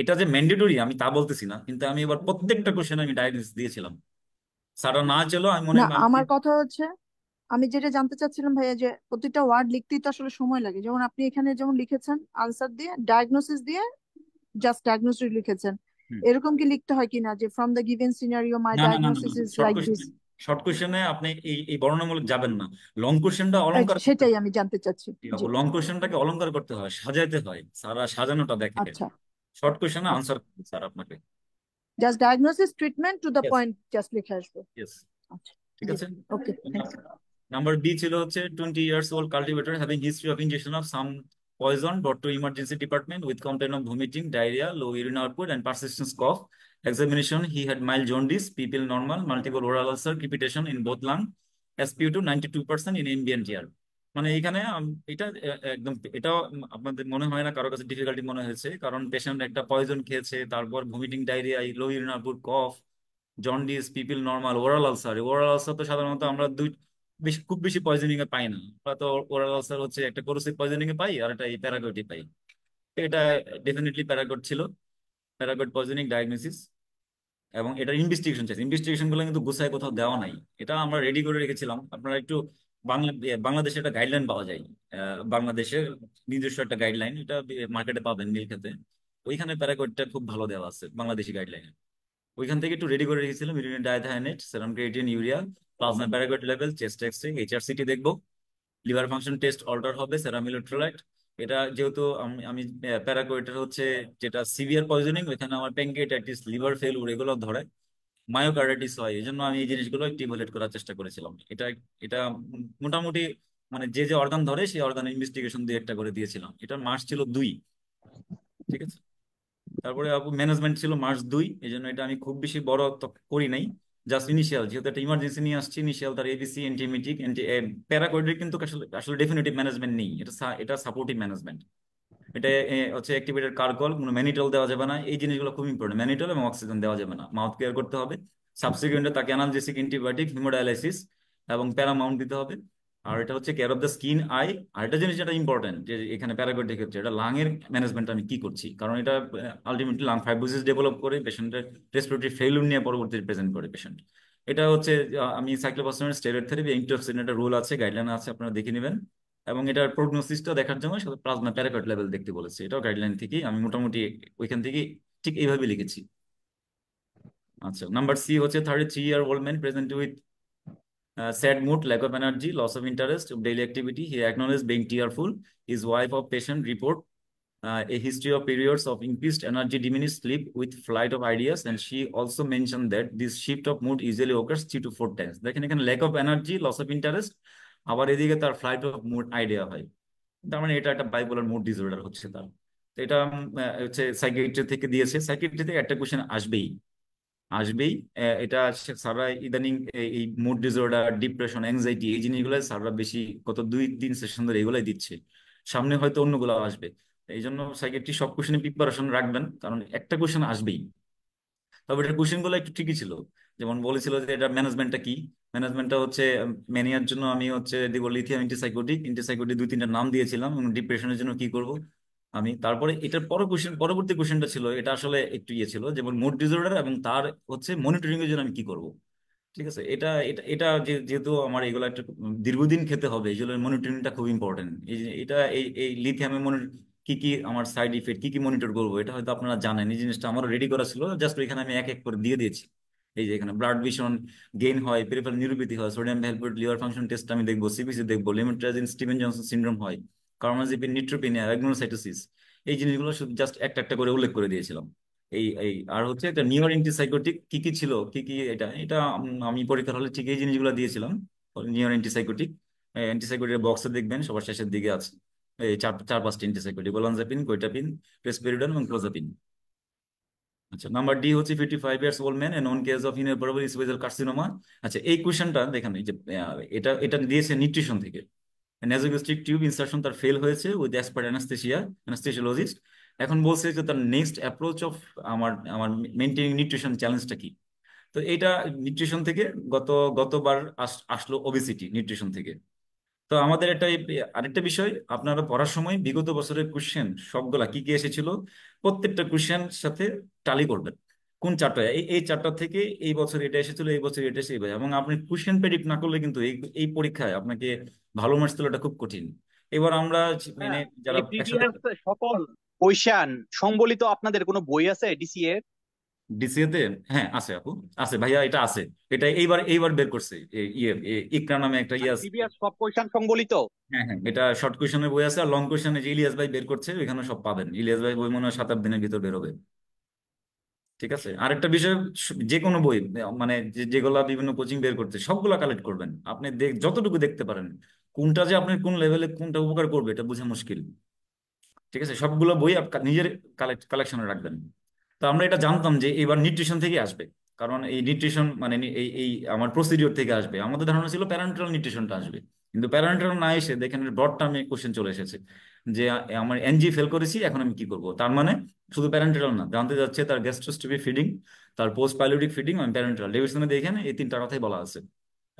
এটা যে ম্যান্ডেটরি আমি তা বলতেছি না, কিন্তু আমি এবার প্রত্যেকটা কোশ্চেন আমি ডায়াগনোস দিয়েছিলাম। স্যাররা না চলো আমি মনে না, হয় আমি আমার কথা হচ্ছে, আমি যেটা জানতে চাচ্ছিলাম ভাইয়া, যে প্রতিটা ওয়ার্ড লিখতেই তো আসলে সময় লাগে। যেমন আপনি এখানে যেমন লিখেছেন আনসার দিয়ে, ডায়াগনোসিস দিয়ে জাস্ট ডায়াগনোসিস লিখেছেন, হুম। এরকম কি লিখতে হয় কিনা যে ফ্রম দ্য গিভেন সিনারিও মাই না না না না ডায়াগনোসিস না, ইজ শর্ট লাইক দিস? কোশ্চেনে, শর্ট কোশ্চেনে আপনি এই বর্ণনামূলক যাবেন না। লং কোশ্চেনটা অলংকার করতে সেটাই হয়। আমি জানতে চাচ্ছি। জি। লং কোশ্চেনটাকে অলংকার করতে হয়, সাজাইতে হয়, সারা সাজানোটা দেখে। আচ্ছা। শর্ট কোশ্চেনে আচ্ছা, আনসার স্যার আপনাকে। Just diagnosis treatment to the yes, point just লিখে আসবো। ইয়েস। আচ্ছা। ঠিক জি। আছে। ওকে, থ্যাংকস। নাম্বার বি ছিল হচ্ছে 20 years old cultivator having history of ingestion of some poison brought to emergency department with complaint of vomiting, diarrhea, low urine output and persistent cough. Examination: he had mild jaundice, pupil normal, multiple oral ulcer, crepitation in both lung, SpO2 92% in ambient air। মানে এখানে এটা একদম এটা আপনাদের মনে হয় না কারো কাছে ডিফিকাল্টি মনে হয়েছে, কারণ পেশেন্ট একটা পয়জন খেয়েছে, তারপর vomiting, diarrhoea, low urine output, cough, jaundice, pupil normal, oral ulcer. Oral ulcer তো সাধারণত আমরা খুব বেশি পয়জনিং এ পাই না। আমরা তো ওরাল আলসার হচ্ছে একটা কোরোসিভ পয়জনিং এ পাই, আর একটা এই প্যারাগয়েডে পাই। তো এটা ডেফিনেটলি প্যারাগয়েড ছিল, প্যারাগয়েড পয়জনিং ডায়াগনোসিস। এবং এটার ইনভেস্টিগেশন চাইছে, ইনভেস্টিগেশন গুলো কিন্তু গুছায় কোথাও দেওয়া নাই। এটা আমরা রেডি করে রেখেছিলাম, আপনারা একটু বাংলাদেশে একটা গাইডলাইন পাওয়া যায়। বাংলাদেশের নিজস্ব একটা গাইডলাইন, এটা মার্কেটে পাবেন নীলক্ষেতে। ওইখানে প্যারাগয়েডটা খুব ভালো দেওয়া আছে বাংলাদেশি গাইডলাইনে। ওইখান থেকে একটু রেডি করে রেখেছিলাম। Urine dithionite, serum creatine, urea, plasma paraquat level, chest X-ray, HRCT দেখবো, লিভার ফাংশন টেস্ট অল্টার হবে, সেরাম ইলেক্ট্রোলাইট। এটা যেহেতু আমি প্যারাগয়েডের হচ্ছে যেটা সিভিয়ার পয়জনিং, ওইখানে আমার প্যানক্রিয়াটাইটিস, লিভার ফেলুর এগুলো ধরে, মায়োকার্ডিটিস হয়। এই জন্য আমি এই জিনিসগুলো একটু ইভালুয়েট করার চেষ্টা করেছিলাম। এটা এটা মোটামুটি মানে যে যে অর্গান ধরে সেই অর্গান ইনভেস্টিগেশন দিয়ে একটা করে দিয়েছিলাম। এটা মার্কস ছিল 2। ঠিক আছে। তারপরে আপু ম্যানেজমেন্ট ছিল মার্চ 2, এই জন্য এটা আমি খুব বেশি বড় তো করি নাই। জাস্ট ইনিশিয়াল, যেহেতু একটা ইমার্জেন্সি নিয়ে আসছি, ইনিশিয়াল তার এবিসি, এন্টিমিটিক, প্যারাকোয়েডিক কিন্তু আসলে আসলে ডেফিনেটিভ ম্যানেজমেন্ট নেই, এটা সাপোর্টিভ ম্যানেজমেন্ট। এটা হচ্ছে অ্যাক্টিভেটেড কার্গল, কোনো ম্যানিটল দেওয়া যাবে না। এই জিনিসগুলো খুব ইম্পর্টেন্ট, ম্যানিটল এবং অক্সিজেন দেওয়া যাবে না। মাউথ কেয়ার করতে হবে। সাবসিকুয়েন্টে তাকে অ্যানালজেসিক, অ্যান্টিবায়োটিক, হিমোডায়ালাইসিস এবং প্যারামাউন্ট দিতে হবে। আর এটা হচ্ছে care of the skin, eye. আর একটা জিনিস যেটা ইম্পর্টেন্ট, যে এখানে প্যারাগয়েড ক্ষেত্রে এটা লাং এর ম্যানেজমেন্ট আমি কি করছি, কারণ এটা আলটিমেটলি লাং ফাইব্রোসিস ডেভেলপ করে পেশেন্টের রেসপিরেটরি ফেইলিউর নিয়ে পরবর্তীতে প্রেজেন্ট করে পেশেন্ট। এটা হচ্ছে আমি সাইক্লোপাসমিন স্টেরয়েড থেরাপি, ইন্টারসিন একটা রুল আছে, গাইডলাইন আছে, আপনারা দেখে নেবেন। এবং এটার প্রগনোসিসটা দেখার জন্য সাথে প্লাজমা প্যারাকয়েড লেভেল দেখতে বলেছে, এটাও গাইডলাইন থেকেই আমি মোটামুটি ওইখান থেকে ঠিক এইভাবে লিখেছি। আচ্ছা, নাম্বার সি হচ্ছে 33-year-old man present with sad mood, lack of energy, loss of interest of daily activity. He acknowledged being tearful. His wife of patient report a history of periods of increased energy, diminished sleep with flight of ideas, and she also mentioned that this shift of mood usually occurs 3 to 4 times. দেখেন এখানে lack of energy, loss of interest, আবার এদিকে তার flight of mood idea হয়। তার মানে এটা একটা বাইপোলার মুড ডিসঅর্ডার হচ্ছে তার। তো এটা হচ্ছে সাইকিয়াট্রি থেকে দিয়েছে, সাইকিয়াট্রি থেকে একটা কোশ্চেন আসবেই, আসবেই। এটা স্যাররা ইদানিং এই মুড ডিসঅর্ডার, ডিপ্রেশন, অ্যাংজাইটি, এই জিনিসগুলো স্যাররা বেশি গত 2-3 সেশন ধরে এগুলাই দিচ্ছে। সামনে হয়তো অন্যগুলো আসবে। এই জন্য সাইকিয়াট্রি সব কোশ্চেনে প্রিপারেশন রাখবেন, কারণ একটা কোশ্চেন আসবেই। তবে এটা কোশ্চেন গুলো একটু ঠিকই ছিল। যেমন বলেছিল যে এটা ম্যানেজমেন্টটা কি, ম্যানেজমেন্টটা হচ্ছে ম্যানিয়ার জন্য আমি হচ্ছে দিব লিথিয়াম অ্যান্টিসাইকোটিক, 2-3টা নাম দিয়েছিলাম, এবং ডিপ্রেশনের জন্য কি করব আমি। তারপরে এটার পরবর্তী কোশ্চেনটা ছিল, এটা আসলে একটু ইয়ে ছিল, যেমন মুড ডিসঅর্ডার এবং তার হচ্ছে মনিটরিং এর জন্য আমি কি করব। ঠিক আছে। এটা এটা এটা যেহেতু আমার এগুলো একটা দীর্ঘদিন খেতে হবে, এই জন্য মনিটরিংটা খুব ইম্পর্টেন্ট। এই যে এটা এই লিথিয়ামের কি কি আমার সাইড ইফেক্ট, কি কি মনিটর করবো, এটা হয়তো আপনারা জানেন। এই জিনিসটা আমারও রেডি করা ছিল, জাস্ট এখানে আমি এক এক করে দিয়ে দিয়েছি। এই যে এখানে ব্লাড ভিশন গেইন হয়, পেরিফেরাল নিউরোপ্যাথি হয়, sodium velvet, liver function test আমি দেখবো, সিবিসি দেখবো, লিমিট্রাজিন স্টিভেন জনসন সিনড্রোম হয়, কার্মাজিপিন, নিউট্রোপিনিয়া, র্যাগনোসাইটোসিস। এই জিনিসগুলো শুধু জাস্ট একটা একটা করে উল্লেখ করে দিয়েছিলাম। এই এই আর হচ্ছে একটা নিউরো অ্যান্টিসাইকোটিক কি কি ছিল, কি কি এটা এটা আমি পরীক্ষার হলে ঠিক এই জিনিসগুলো দিয়েছিলাম। নিউরো অ্যান্টিসাইকোটিক, অ্যান্টিসাইকোটিক বক্সে দেখবেন সবার শেষের দিকে আছে। এই চার চার পাঁচটা অ্যান্টিসাইকোটিক, ওলানজাপিন, কোয়েটাপিন, রেসপেরিডন এবং ক্লোজাপিন। আচ্ছা, নাম্বার ডি হচ্ছে 55 years old man, a known case of inoperable esophageal carcinoma। আচ্ছা, এই কোশ্চেনটা দেখেন, এই যে এটা এটা দিয়েছে নিউট্রিশন থেকে। নেজোগ্যাস্ট্রিক টিউব ইনসার্শন তার ফেল হয়েছে উইথ এক্সপার্ট অ্যানাস্থেসিওলজিস্ট। এখন বলছে যে তার নেক্সট অ্যাপ্রোচ অফ আমার আমার মেনটেনিং নিউট্রিশন চ্যালেঞ্জটা কি। তো এটা নিউট্রিশন থেকে গত গতবার আসলো ওবেসিটি নিউট্রিশন থেকে। তো আমাদের আরেকটা বিষয়, আপনারা পড়ার সময় বিগত বছরের কোশ্চেন সবগুলা কি কি এসেছিল প্রত্যেকটা কোশ্চেন সাথে টালি করবেন, কোন চারটা এই এই চারটা থেকে এই বছর এটা এসেছিল, এই বছর এটা এসে এবং আপনি কোশ্চেন প্রেডিক্ট না করলে কিন্তু এই এই পরীক্ষায় আপনাকে ভালো মার্কস তোলাটা খুব কঠিন। এবার আমরা মানে যারা এই একসাথে প্রিভিয়াস সকল কোয়েশ্চেন সম্বলিত আপনাদের কোনো বই আছে ডিসিএ? ডিসিএ তে, হ্যাঁ আছে আপু, আছে ভাইয়া, এটা আছে। এটা এইবার বের করছে ইকরা নামে একটা ইয়ে মানে আছে। প্রিভিয়াস সব কোয়েশ্চেন সম্বলিত? হ্যাঁ হ্যাঁ, এটা শর্ট কোয়েশনের বই আছে, আর লং কোয়েশনে যে ইলিয়াস ভাই বের করছে ওইখানে সব পাবেন। ইলিয়াস ভাই বই মনে হয় 7-8 দিনের ভিতর বেরোবে। ঠিক আছে, আরেকটা বিষয়, যে কোনো বই মানে যেগুলা বিভিন্ন কোচিং বের করছে সবগুলা কালেক্ট করবেন। আপনি যতটুকু দেখতে পারেন কোনটা যে আপনার কোন লেভেলে কোনটা উপকার করবে এটা বোঝা মুশকিল। ঠিক আছে, সবগুলো বই নিজের কালেকশনে রাখবেন। তো আমরা এটা জানতাম যে এবার নিউট্রিশন থেকে আসবে, কারণ এই নিউট্রিশন মানে এই এই আমার প্রসিডিওর থেকে আসবে। আমাদের ধারণা ছিল প্যারেন্টাল নিউট্রিশনটা আসবে, কিন্তু প্যারেন্টাল না এসে দেখেন ব্রড টার্মে কোশ্চেন চলে এসেছে যে আমার এনজি ফেল করেছি, এখন আমি কি করব। তার মানে শুধু প্যারেন্টাল না, জানতে যাচ্ছে তার গ্যাস্ট্রোস্টমি ফিডিং, তার পোস্ট পাইলোটিক ফিডিং এবং প্যারেন্টাল। ডেভিডসনে দেখেন এই তিনটা কথাই বলা আছে।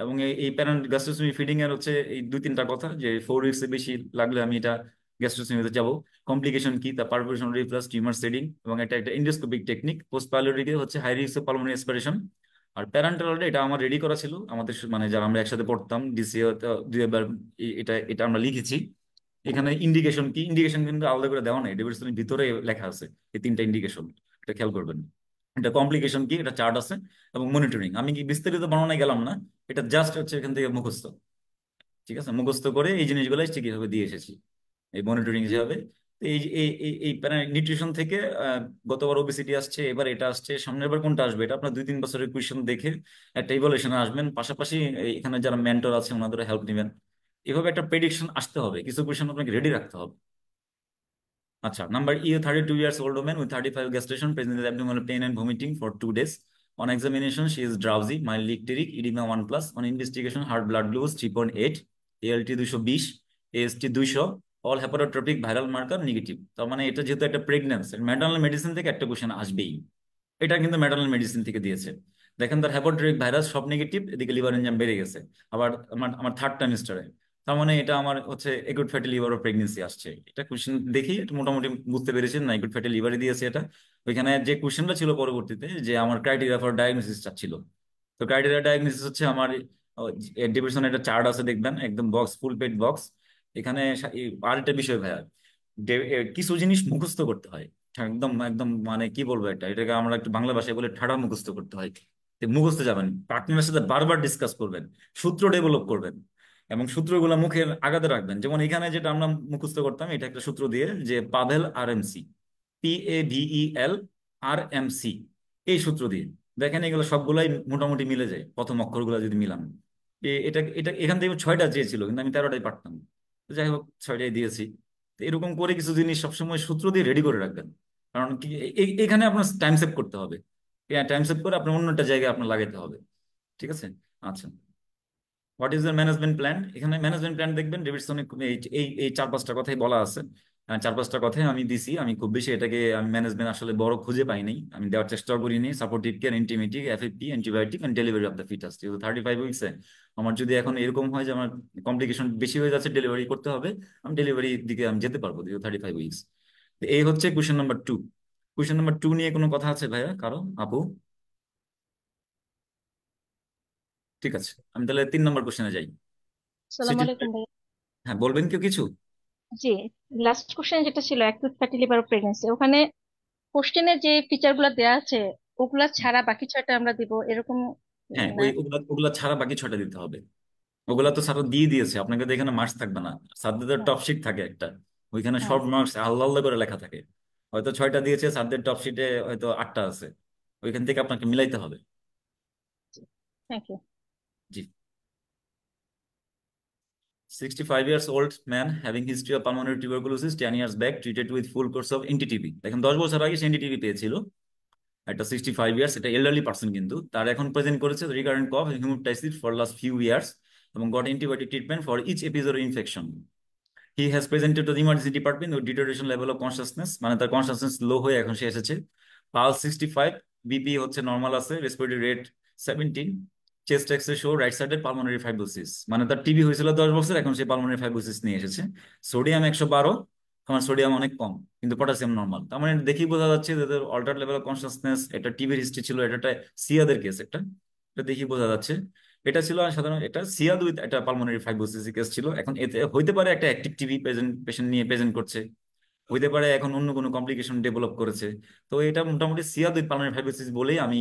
এবং এই প্যারেন্ট গ্যাস্ট্রোস্টমি ফিডিং এর হচ্ছে এই 2-3টা কথা, যে 4 উইকস বেশি লাগলে আমি এটা গ্যাস্ট্রোস্টমিতে যাব। কমপ্লিকেশন কি, তা পারফোরেশন রিফ্লাক্স, টিউমার সেডিং, এবং এটা একটা এন্ডোস্কোপিক টেকনিক। পোস্ট পাইলোটিকে হচ্ছে high risk of pulmonary aspiration. আর প্যারেন্টাল এটা আমার রেডি করা ছিল, আমাদের মানে যারা আমরা একসাথে পড়তাম ডিসিও 2 বার এটা এটা আমরা লিখেছি। এখানে ইন্ডিকেশন কি, ইন্ডিকেশন কিন্তু আলাদা করে দেওয়া নাই, ডেভিডসনের ভিতরে লেখা আছে এই 3টা ইন্ডিকেশন, এটা খেয়াল করবেন। এটা কমপ্লিকেশন কি, এটা চার্ট আছে, এবং মনিটরিং। আমি কি বিস্তারিত বর্ণনায় গেলাম না, এটা জাস্ট হচ্ছে এখান থেকে মুখস্থ। ঠিক আছে, মুখস্থ করে এই জিনিসগুলো ঠিকভাবে দিয়ে এসেছি এই মনিটরিং হিসাবে। তো এই এই এই এই নিউট্রিশন থেকে গতবার ওবেসিটি আসছে, এবার এটা আসছে, সামনের বার কোনটা আসবে এটা আপনার 2-3 বছরের কোয়েশ্চেন দেখে একটা ইভালুয়েশনে আসবেন। পাশাপাশি এখানে যারা মেন্টর আছে ওনাদের হেল্প নেবেন। এভাবে একটা প্রেডিকশন আসতে হবে, কিছু কোয়েশ্চেন আপনাকে রেডি রাখতে হবে। আচ্ছা, number E, 32 years old woman with 35 gestation present with abdominal pain and vomiting for 2 days. On examination, she is drowsy, mildly icteric, edema 1+. On investigation, heart blood glucose 3.8, ALT 220, AST 200, all hepatotropic viral marker negative। তার মানে এটা যেহেতু একটা pregnancy, maternal medicine থেকে একটা question আসবেই। এটা কিন্তু ম্যাটারনাল মেডিসিন থেকে দিয়েছে। দেখেন তার হ্যাপাটোরিক ভাইরাস সব নেগেটিভ, এদিকে লিভার এনজাইম বেড়ে গেছে। আবার আমার আমার থার্ড ট্রাইমেস্টারে, তার মানে এটা আমার হচ্ছে একুট ফ্যাটি লিভার ও প্রেগনেন্সি আসছে। এটা কোশ্চেন দেখি এটা মোটামুটি বুঝতে পেরেছেন না, একুট ফ্যাটি লিভারই দিয়েছে এটা। ওইখানে যে কোশ্চেনটা ছিল পরবর্তীতে, যে আমার ক্রাইটেরিয়া ফর ডায়াগনোসিস ছিল। তো ক্রাইটেরিয়া ডায়াগনোসিস হচ্ছে আমার ডেভিডসন একটা চার্ট আছে দেখবেন, একদম বক্স, ফুল পেড বক্স। এখানে আরেকটা বিষয় ভাইয়া, কিছু জিনিস মুখস্থ করতে হয়। একদম একদম মানে কি বলবো, এটাকে আমরা একটু বাংলা ভাষায় বলে ঠাড়া মুখস্থ করতে হয়। তো মুখস্থ যাবেন, পার্টনারের সাথে বারবার ডিসকাস করবেন, সূত্র ডেভেলপ করবেন, এবং সূত্রগুলো মুখের আগাতে রাখবেন। যেমন এখানে যেটা আমরা মুখস্থ করতাম, এটা একটা সূত্র দিয়ে, যে পাভেল RMC, PAVEL RMC, এই সূত্র দিয়ে দেখেন এগুলো সবগুলাই মোটামুটি মিলে যায় প্রথম অক্ষরগুলো যদি মিলান। এটা এটা এখান থেকে 6টা চেয়েছিল, কিন্তু আমি 13টাই পারতাম। তো যাই হোক 6টাই দিয়েছি। তো এরকম করে কিছু জিনিস সবসময় সূত্র দিয়ে রেডি করে রাখবেন, কারণ কি এখানে আপনার টাইম সেভ করতে হবে। টাইম সেভ করে আপনার অন্য একটা জায়গায় আপনার লাগাতে হবে। ঠিক আছে। আচ্ছা, what is the management plan, এখানে ম্যানেজমেন্ট প্ল্যান দেখবেন ডেভিডসনে এই এই এই 4-5টা কথাই বলা আছে। 4-5টা কথাই আমি দিছি। আমি খুব বেশি এটাকে আমি ম্যানেজমেন্ট আসলে বড় খুঁজে পাই নাই, আমি দেওয়ার চেষ্টা করিনি। সাপোর্টিভ কেয়ার, ইন্টিমেটি, FFP, antibiotic and delivery of the fetus. 35 উইকসে আমার যদি এখন এরকম হয় যে আমার কমপ্লিকেশন বেশি হয়ে যাচ্ছে, ডেলিভারি করতে হবে, আমি ডেলিভারির দিকে আমি যেতে পারবো 35 উইকস। এই হচ্ছে কোয়েশ্চেন নাম্বার 2। কোয়েশ্চেন নাম্বার 2 নিয়ে কোনো কথা আছে ভাইয়া, কারো, আপু? ঠিক আছে, আমি তাহলে 3 নম্বর কোয়েশ্চেনে যাই। সালাম আলাইকুম ভাইয়া। হ্যাঁ, বলবেন কেউ কিছু? জি, লাস্ট কোশ্চেন যেটা ছিল অ্যাকিউট ফ্যাটি লিভার প্রেগন্যান্সি, ওখানে কোশ্চেনের যে ফিচার গুলা দেওয়া আছে ওগুলা ছাড়া বাকি 6টা আমরা দিব এরকম হ্যাঁ, না? ওগুলা ওগুলা ছাড়া বাকি 6টা দিতে হবে। ওগুলা তো স্যার দিয়ে দিয়েছে আপনাকে, তো এখানে মার্কস থাকবে না। স্যারদের হ্যাঁ, টপ শিট থাকে একটা, ওইখানে হ্যাঁ, সব মার্কস আলাদা আলাদা করে লেখা থাকে। হয়তো 6টা দিয়েছে, স্যারদের টপ শিটে হয়তো 8টা আছে, ওইখান থেকে আপনাকে মিলাইতে হবে। Thank you. জি। 65 years old man having history of pulmonary tuberculosis 10 years back treated with full course of NTTP। দেখেন 10 বছর আগে সে NTTP পেয়েছিল। একটা 65 ইয়ার্স, এটা এল্ডারলি পার্সন, কিন্তু তার এখন প্রেজেন্ট করেছে recurrent cough haemoptysis for last few years. এবং got antibiotic treatment for each episode infection. He has presented to the emergency department with deterioration level of consciousness, মানে তার কনসাসনেস লো হয়ে এখন সে এসেছে। পালস 65, বিপি হচ্ছে normal আছে, respiratory rate 17, chest X-ray show right সাইডের পালমোনারি ফাইব্রোসিস, মানে তার টিবি হয়েছিল 10 বছর, এখন সে পালমোনারি ফাইব্রোসিস নিয়ে এসেছে। সোডিয়াম 112, আমার সোডিয়াম অনেক কম, কিন্তু পটাশিয়াম নর্মাল। তার মানে দেখি বোঝা যাচ্ছে যে অল্টার লেভেল অফ কনসাসনেস, এটা টিবির হিস্ট্রি ছিল, এটা সিয়াদের কেস, এটা দেখি বোঝা যাচ্ছে। এটা ছিল সাধারণ, এটা সিয়াদ উইথ একটা পালমোনারি ফাইব্রোসিস কেস ছিল। এখন এতে হইতে পারে একটা অ্যাক্টিভ টিবি পেশেন্ট নিয়ে প্রেজেন্ট করছে, হইতে পারে এখন অন্য কোনো কমপ্লিকেশন ডেভেলপ করেছে। তো এটা মোটামুটি সিয়াদ উইথ পালমোনারি ফাইব্রোসিস বলেই আমি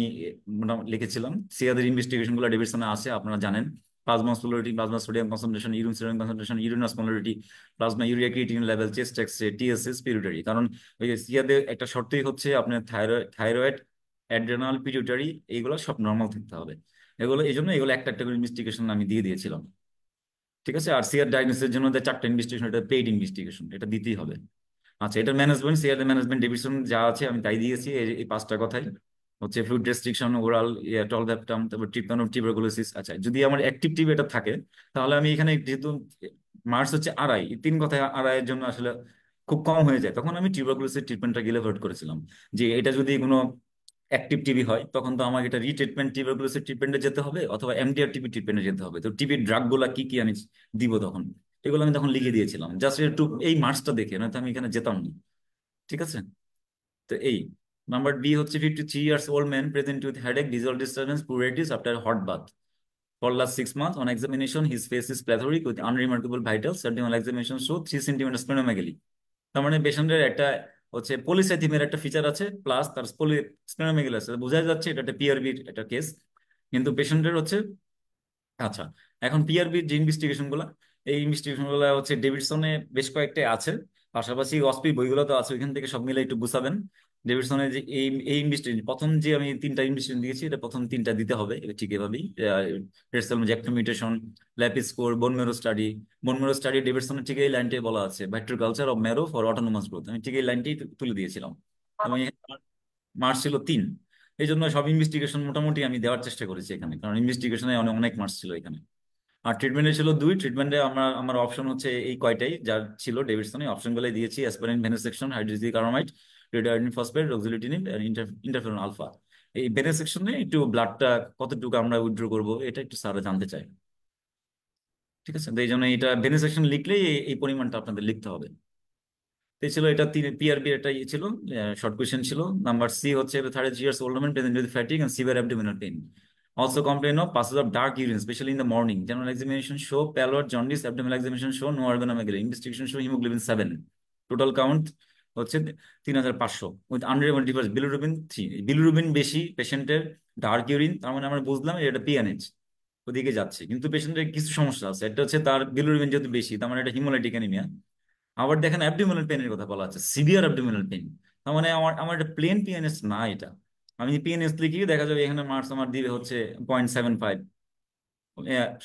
মোটামুটি লিখেছিলাম। সিয়াদের ইনভেস্টিগেশন গুলো ডেভিডসনে আছে, আপনারা জানেন। Plasma osmolarity, plasma sodium concentration, urine serum concentration, urine osmolarity, plasma urea creatinine level, chest X-ray, TSS, pituitary. কারণ ওই যে সিয়াদের একটা শর্তই হচ্ছে আপনার থাইরয়েড, অ্যাড্রেনাল, পিটিউটারি, এইগুলো সব নর্মাল থাকতে হবে। এগুলো এই জন্য এগুলো একটা একটা করে ইনভেস্টিগেশন আমি দিয়ে দিয়েছিলাম। ঠিক আছে। আর সিআর ডায়াগনোসিসের জন্য যে 4টা ইনভেস্টিগেশন, এটা পেইড ইনভেস্টিগেশন, এটা দিতেই হবে। আচ্ছা, এটা ম্যানেজমেন্ট, সিআর ম্যানেজমেন্ট ডেভিশন যা আছে আমি তাই দিয়েছি। এই 5টা কথাই হচ্ছে ফ্লুইড রেস্ট্রিকশন, ওরাল টলভ্যাপটাম, তারপর ট্রিটমেন্ট অফ টিউবারকুলোসিস। আচ্ছা, যদি আমার অ্যাক্টিভ টিবি এটা থাকে, তাহলে আমি এখানে যেহেতু মার্কস হচ্ছে আড়াই, এই 3 কথায় আড়াইয়ের জন্য আসলে খুব কম হয়ে যায়, তখন আমি টিউবারকুলোসিস ট্রিটমেন্টটা গিলে ভোট করেছিলাম। যে এটা যদি কোনো অ্যাক্টিভ টিবি হয়, তখন তো আমাকে এটা রিট্রিটমেন্ট টিউবারকুলোসিস ট্রিটমেন্টে যেতে হবে, অথবা এমডিআর টিবি ট্রিটমেন্টে যেতে হবে। তো টিবির ড্রাগ গুলা কি কি আমি দিব তখন, এগুলো আমি তখন লিখে দিয়েছিলাম, জাস্ট একটু এই মার্কসটা দেখে, নয়তো আমি এখানে যেতাম না। ঠিক আছে। তো এই নাম্বার বি হচ্ছে 53 years old man present with headache, visual disturbance, pruritus after hot bath. For last 6 months, on examination, his face is plethoric with unremarkable vitals. Abdominal examination show 3 centimeter splenomegaly. তার মানে পেশেন্টের একটা হচ্ছে পলিসাইথিমের একটা feature আছে, plus তার splenomegaly আছে, বোঝা যাচ্ছে এটা একটা পিআরবির একটা কেস। কিন্তু পেশেন্টের হচ্ছে, আচ্ছা, এখন পিআরবির যে ইনভেস্টিগেশন গুলা, এই ইনভেস্টিগেশন গুলা হচ্ছে ডেভিডসনে বেশ কয়েকটা আছে, পাশাপাশি অসপি বইগুলো তো আছে, ওইখান থেকে সব মিলে একটু গুছাবেন। ডেভিডসনের যে এই এই ইনভেস্টিগেশন, প্রথম যে আমি 3টা ইনভেস্টিগেশন দিয়েছি, এটা প্রথম 3টা দিতে হবে, এটা ঠিক এভাবেই। রেড সেল মিউটেশন, ল্যাপিস স্কোর, বোন মেরো স্টাডি। বোন মেরো স্টাডি ডেভিডসনের ঠিক এই লাইনটাই বলা আছে, ভাইট্রো কালচার অফ মেরো ফর অটোনোমাস গ্রোথ, আমি ঠিক এই লাইনটাই তুলে দিয়েছিলাম। এবং মার্কস ছিল 3। এই জন্য সব ইনভেস্টিগেশন মোটামুটি আমি দেওয়ার চেষ্টা করেছি এখানে, কারণ ইনভেস্টিগেশনে অনেক অনেক মার্কস ছিল এখানে। আর ট্রিটমেন্টে ছিল 2। ট্রিটমেন্টে আমার অপশন হচ্ছে এই কয়টাই যা ছিল ডেভিডসনে, অপশনগুলোই দিয়েছি: অ্যাসপিরিন, ভেনেসেকশন, হাইড্রোক্সিকার্বামাইড, রেডাইডিন ফসফেট, রক্সিলিটিনিন, ইন্টারফেরন আলফা। এই ভেনেসেকশনে একটু ব্লাডটা কতটুকু আমরা উইথড্র করবো, এটা একটু স্যাররা জানতে চাই। ঠিক আছে। তো এই জন্য এটা ভেনেসেকশন লিখলেই এই পরিমাণটা আপনাদের লিখতে হবে। তো এই ছিল এটা, পিআরবি একটা ইয়ে ছিল, শর্ট কোয়েশ্চেন ছিল। নাম্বার সি হচ্ছে 33 years old woman present with fatigue and severe abdominal pain. Also complain of passes of dark urine, especially in the morning. General examination show pallor, jaundice. Abdominal examination show no organomegaly. Investigation show hemoglobin 7. Total count হচ্ছে 3500 with unreliable difference bilirubin 3। Bilirubin বেশি পেশেন্টের, dark urine, তার মানে আমরা বুঝলাম এটা PNH ওদিকে যাচ্ছে। কিন্তু পেশেন্টের কিছু সমস্যা আছে, একটা হচ্ছে তার বিলিরুবিন যেহেতু বেশি, তার মানে এটা হিমোলাইটিক অ্যানিমিয়া। আবার দেখেন অ্যাবডোমিনাল পেনের কথা বলা আছে, সিভিয়ার অ্যাবডোমিনাল পেন। তার মানে আমার আমার এটা প্লেন পিএনএস না, এটা আমি পিএনএস লিখি, দেখা যাবে এখানে মার্কস আমার দিবে হচ্ছে 0.75,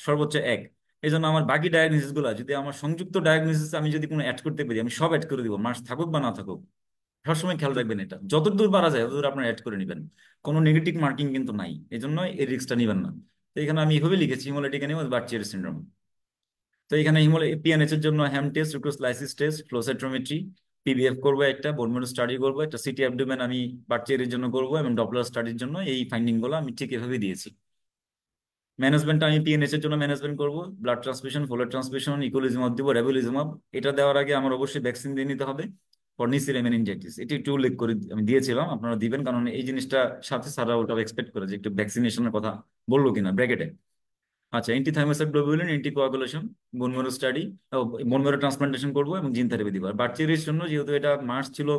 সর্বোচ্চ 1। এই জন্য আমার বাকি ডায়াগনোসিস গুলা যদি আমার সংযুক্ত ডায়াগনোসিস আমি যদি কোনো অ্যাড করতে পারি, আমি সব অ্যাড করে দিব, মার্কস থাকুক বা না থাকুক। সবসময় খেয়াল রাখবেন এটা, যতদূর পারা যায় ততদূর আপনার অ্যাড করে নেবেন, কোনো নেগেটিভ মার্কিং কিন্তু নাই, এই জন্য এই রিস্কটা নিবেন না। তো এখানে আমি এইভাবে লিখেছি হিমোলাইটিক অ্যানিমিয়া, বার্চিয়ার সিনড্রোম। তো এখানে পিএনএইচ এর জন্য Ham test, sucrose test, flow cytometry, PBF করবো একটা, বোন ম্যারো স্টাডি করবো একটা, সিটি অ্যাবডোমেন আমি বাচ্চাদের জন্য করবো, এবং ডপলার স্টাডির জন্য। এই ফাইন্ডিং গুলো আমি ঠিক এভাবে দিয়েছি। ম্যানেজমেন্ট আমি পিএনএইচ এর জন্য ম্যানেজমেন্ট করবো, ব্লাড ট্রান্সফিউশন, ফোলার ট্রান্সফিউশন, ইকোলিজুমাব দিব, রেভুলিজুমাব। এটা দেওয়ার আগে আমার অবশ্যই ভ্যাকসিন দিয়ে নিতে হবে ফর নিসিরিয়া মেনিনজাইটিস। এটি একটু উল্লেখ করে আমি দিয়েছিলাম, আপনারা দিবেন, কারণ এই জিনিসটা সাথে সারা ওটা এক্সপেক্ট করে যে একটু ভ্যাকসিনেশনের কথা বললো কিনা ব্র্যাকেটে। আচ্ছা, antithymocyte globulin, anticoagulation, bone marrow study, bone marrow transplantation করবো, এবং জিন থেরাপি দিব। আর বাচ্চাদের জন্য যেহেতু এটা মার্কস ছিল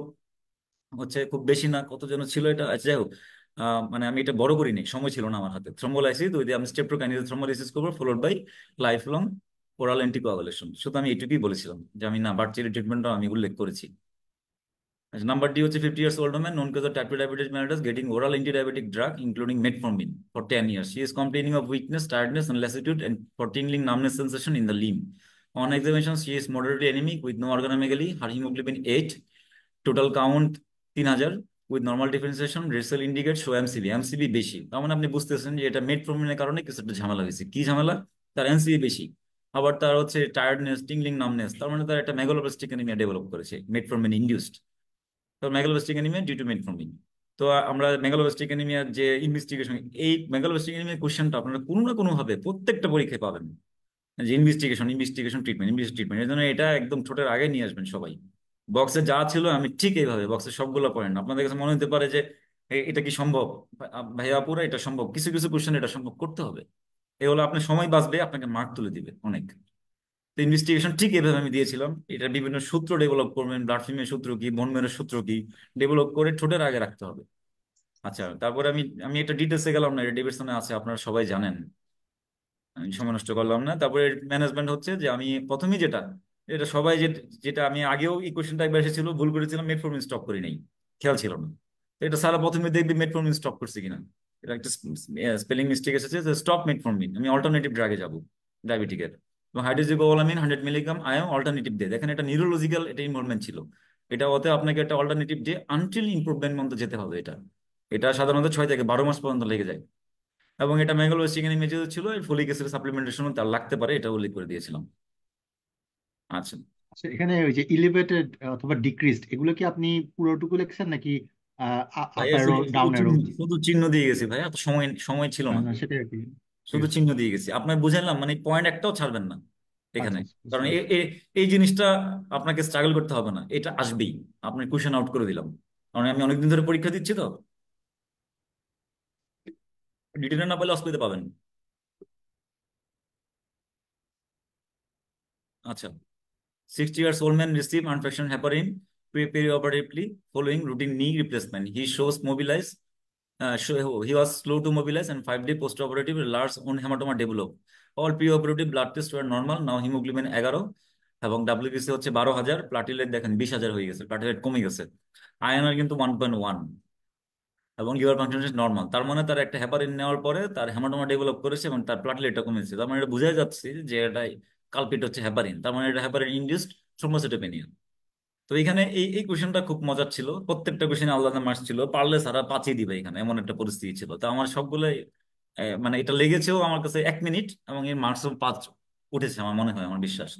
হচ্ছে খুব বেশি না, কত যেন ছিল এটা, আচ্ছা যাই হোক, মানে আমি এটা বড় করিনি, সময় ছিল না আমার হাতে। থ্রম্বোলাইসিস, ওই যে আমি স্টেপ্টোকাইনেজ থ্রম্বোলাইসিস করবো, followed by lifelong oral anticoagulation. শুধু আমি এটুকুই বলেছিলাম, যে আমি না বাচ্চাদের ট্রিটমেন্টটা আমি উল্লেখ করেছি। আচ্ছা, নাম্বার ডি হচ্ছে 50 years old woman known cause of type 2 diabetes mellitus getting oral anti-diabetic drug including metformin for 10 years. She is complaining of weakness, tiredness, and lassitude, and for tingling numbness sensation in the limb. On examination, she is moderately anemic with no organomegaly. Her hemoglobin 8, total count 3000 with normal differentiation. Red cell indicates show MCV বেশি। তার মানে আপনি বুঝতেছেন যে এটা মেটফর্মিনের কারণে কিছু একটা ঝামেলা হয়েছে। কি ঝামেলা? তার এনসিএ বেশি, আবার তার হচ্ছে টায়ার্ডনেস, টিংলিং, নামনেস, তার মানে তার একটা মেগালোব্লাস্টিক অ্যানিমিয়া ডেভেলপ করেছে, মেটফর্মিন ইনডিউসড। তো megaloblastic anaemia due to metformin. তো আমরা মেগালোব্লাস্টিক অ্যানিমিয়ার যে ইনভেস্টিগেশন, এই মেগালোব্লাস্টিক অ্যানিমিয়া কোশ্চেনটা আপনারা কোনো না কোনো ভাবে প্রত্যেকটা পরীক্ষায় পাবেন, যে ইনভেস্টিগেশন ট্রিটমেন্ট, ট্রিটমেন্ট, এই জন্য এটা একদম ঠোঁটের আগে নিয়ে আসবেন সবাই। বক্সে যা ছিল আমি ঠিক এইভাবে বক্সে সবগুলো পড়েন, আপনাদের কাছে মনে হতে পারে যে এটা কি সম্ভব, ভাইয়া আপুরা এটা সম্ভব, কিছু কিছু কোশ্চেন এটা সম্ভব করতে হবে, এ হলো আপনার সময় বাঁচবে, আপনাকে মার্ক তুলে দিবে অনেক। তো ইনভেস্টিগেশন ঠিক এভাবে আমি দিয়েছিলাম, এটা বিভিন্ন সূত্র ডেভেলপ করবেন, ব্লাড ফিল্মের সূত্র কি, বোন ম্যারোর সূত্র কি, ডেভেলপ করে ঠোঁটের আগে রাখতে হবে। আচ্ছা, তারপরে আমি আমি একটা ডিটেলসে গেলাম না, এটা ডেভিডসনে আছে, আপনারা সবাই জানেন, আমি সময় নষ্ট করলাম না। তারপরে ম্যানেজমেন্ট হচ্ছে যে আমি প্রথমেই যেটা, এটা সবাই যেটা আমি আগেও এই কোশ্চেনটা একবার এসেছিল, ভুল করেছিলাম, মেটফর্মিন স্টপ করি নাই, খেয়াল ছিল না। তো এটা সারা প্রথমে দেখবি মেটফর্মিন স্টপ করছে কিনা, এটা একটা স্পেলিং মিস্টেক এসেছে, যে স্টপ মেটফর্মিন, আমি অল্টারনেটিভ ড্রাগে যাব ডায়াবেটিকের, এবং হাইড্রোক্সিকোবালামিন 100 মিলিগ্রাম আয়ন অল্টারনেটিভ দিয়ে দেখেন, এটা নিউরোলজিক্যাল, এটা ইনভলভমেন্ট ছিল, এটা ওতে আপনাকে একটা অল্টারনেটিভ দিয়ে আনটিল ইমপ্রুভমেন্ট মতো যেতে হবে। এটা এটা সাধারণত 6 থেকে 12 মাস পর্যন্ত লেগে যায়, এবং এটা ম্যাঙ্গালোর চিকেন ইমেজে ছিল, ফলিক অ্যাসিড সাপ্লিমেন্টেশনও তার লাগতে পারে, এটা উল্লেখ করে দিয়েছিলাম। আচ্ছা, আচ্ছা, এখানে ওই যে ইলিভেটেড অথবা ডিক্রিজড, এগুলো কি আপনি পুরোটুকু লিখছেন নাকি আপ ভাইয়া অ্যারো শুধু শুধু ডাউন অ্যারো? চিহ্ন, শুধু চিহ্ন দিয়ে গেছি ভাইয়া, তো সময় সময় ছিল না, সেটাই আর কি। ঠিক শুধু আছে। চিহ্ন দিয়ে গেছি, আপনার বুঝাইলাম, মানে পয়েন্ট একটাও ছাড়বেন না আচ্ছা এখানে, আচ্ছা, বুঝতে কারণ পারছি। এই জিনিসটা আপনাকে স্ট্রাগল করতে হবে না, এটা আসবেই, আপনি কোশ্চেন আউট করে দিলাম, কারণ আমি অনেকদিন ধরে পরীক্ষা দিচ্ছি তো, ডিটেলে না পেলে অসুবিধা পাবেন। আচ্ছা, 60 years old man received infection heparin perioperatively following routine knee replacement. He shows mobilize. He was slow to mobilize, and 5 day post-operative large on hematoma developed. All pre-operative blood tests were normal. Now hemoglobin 11 এবং WBC হচ্ছে 12,000, platelet দেখেন 20,000 হয়ে গেছে, platelet কমে গেছে, আয়এনআর কিন্তু 1.1, এবং liver function normal. তার মানে তার একটা হেপারিন নেওয়ার পরে তার হেমাটোমা ডেভেলপ করেছে এবং তার প্লাটলেটটা কমেছে, তার মানে এটা বোঝাই যাচ্ছে যে এটা কালপিট হচ্ছে হেপারিন, তার মানে এটা হেপারিন ইনডিউসড থ্রোম্বোসাইটোপেনিয়া। তো এখানে এই কোশ্চেনটা খুব মজার ছিল, প্রত্যেকটা কোশ্চেন আলাদা মার্কস ছিল, পারলে সারা 5ই দিবে এখানে, এমন একটা পরিস্থিতি ছিল। তো আমার সবগুলো মানে এটা লেগেছেও আমার কাছে 1 মিনিট, এবং এর মার্কসও 5 উঠেছে আমার মনে হয়, আমার বিশ্বাস।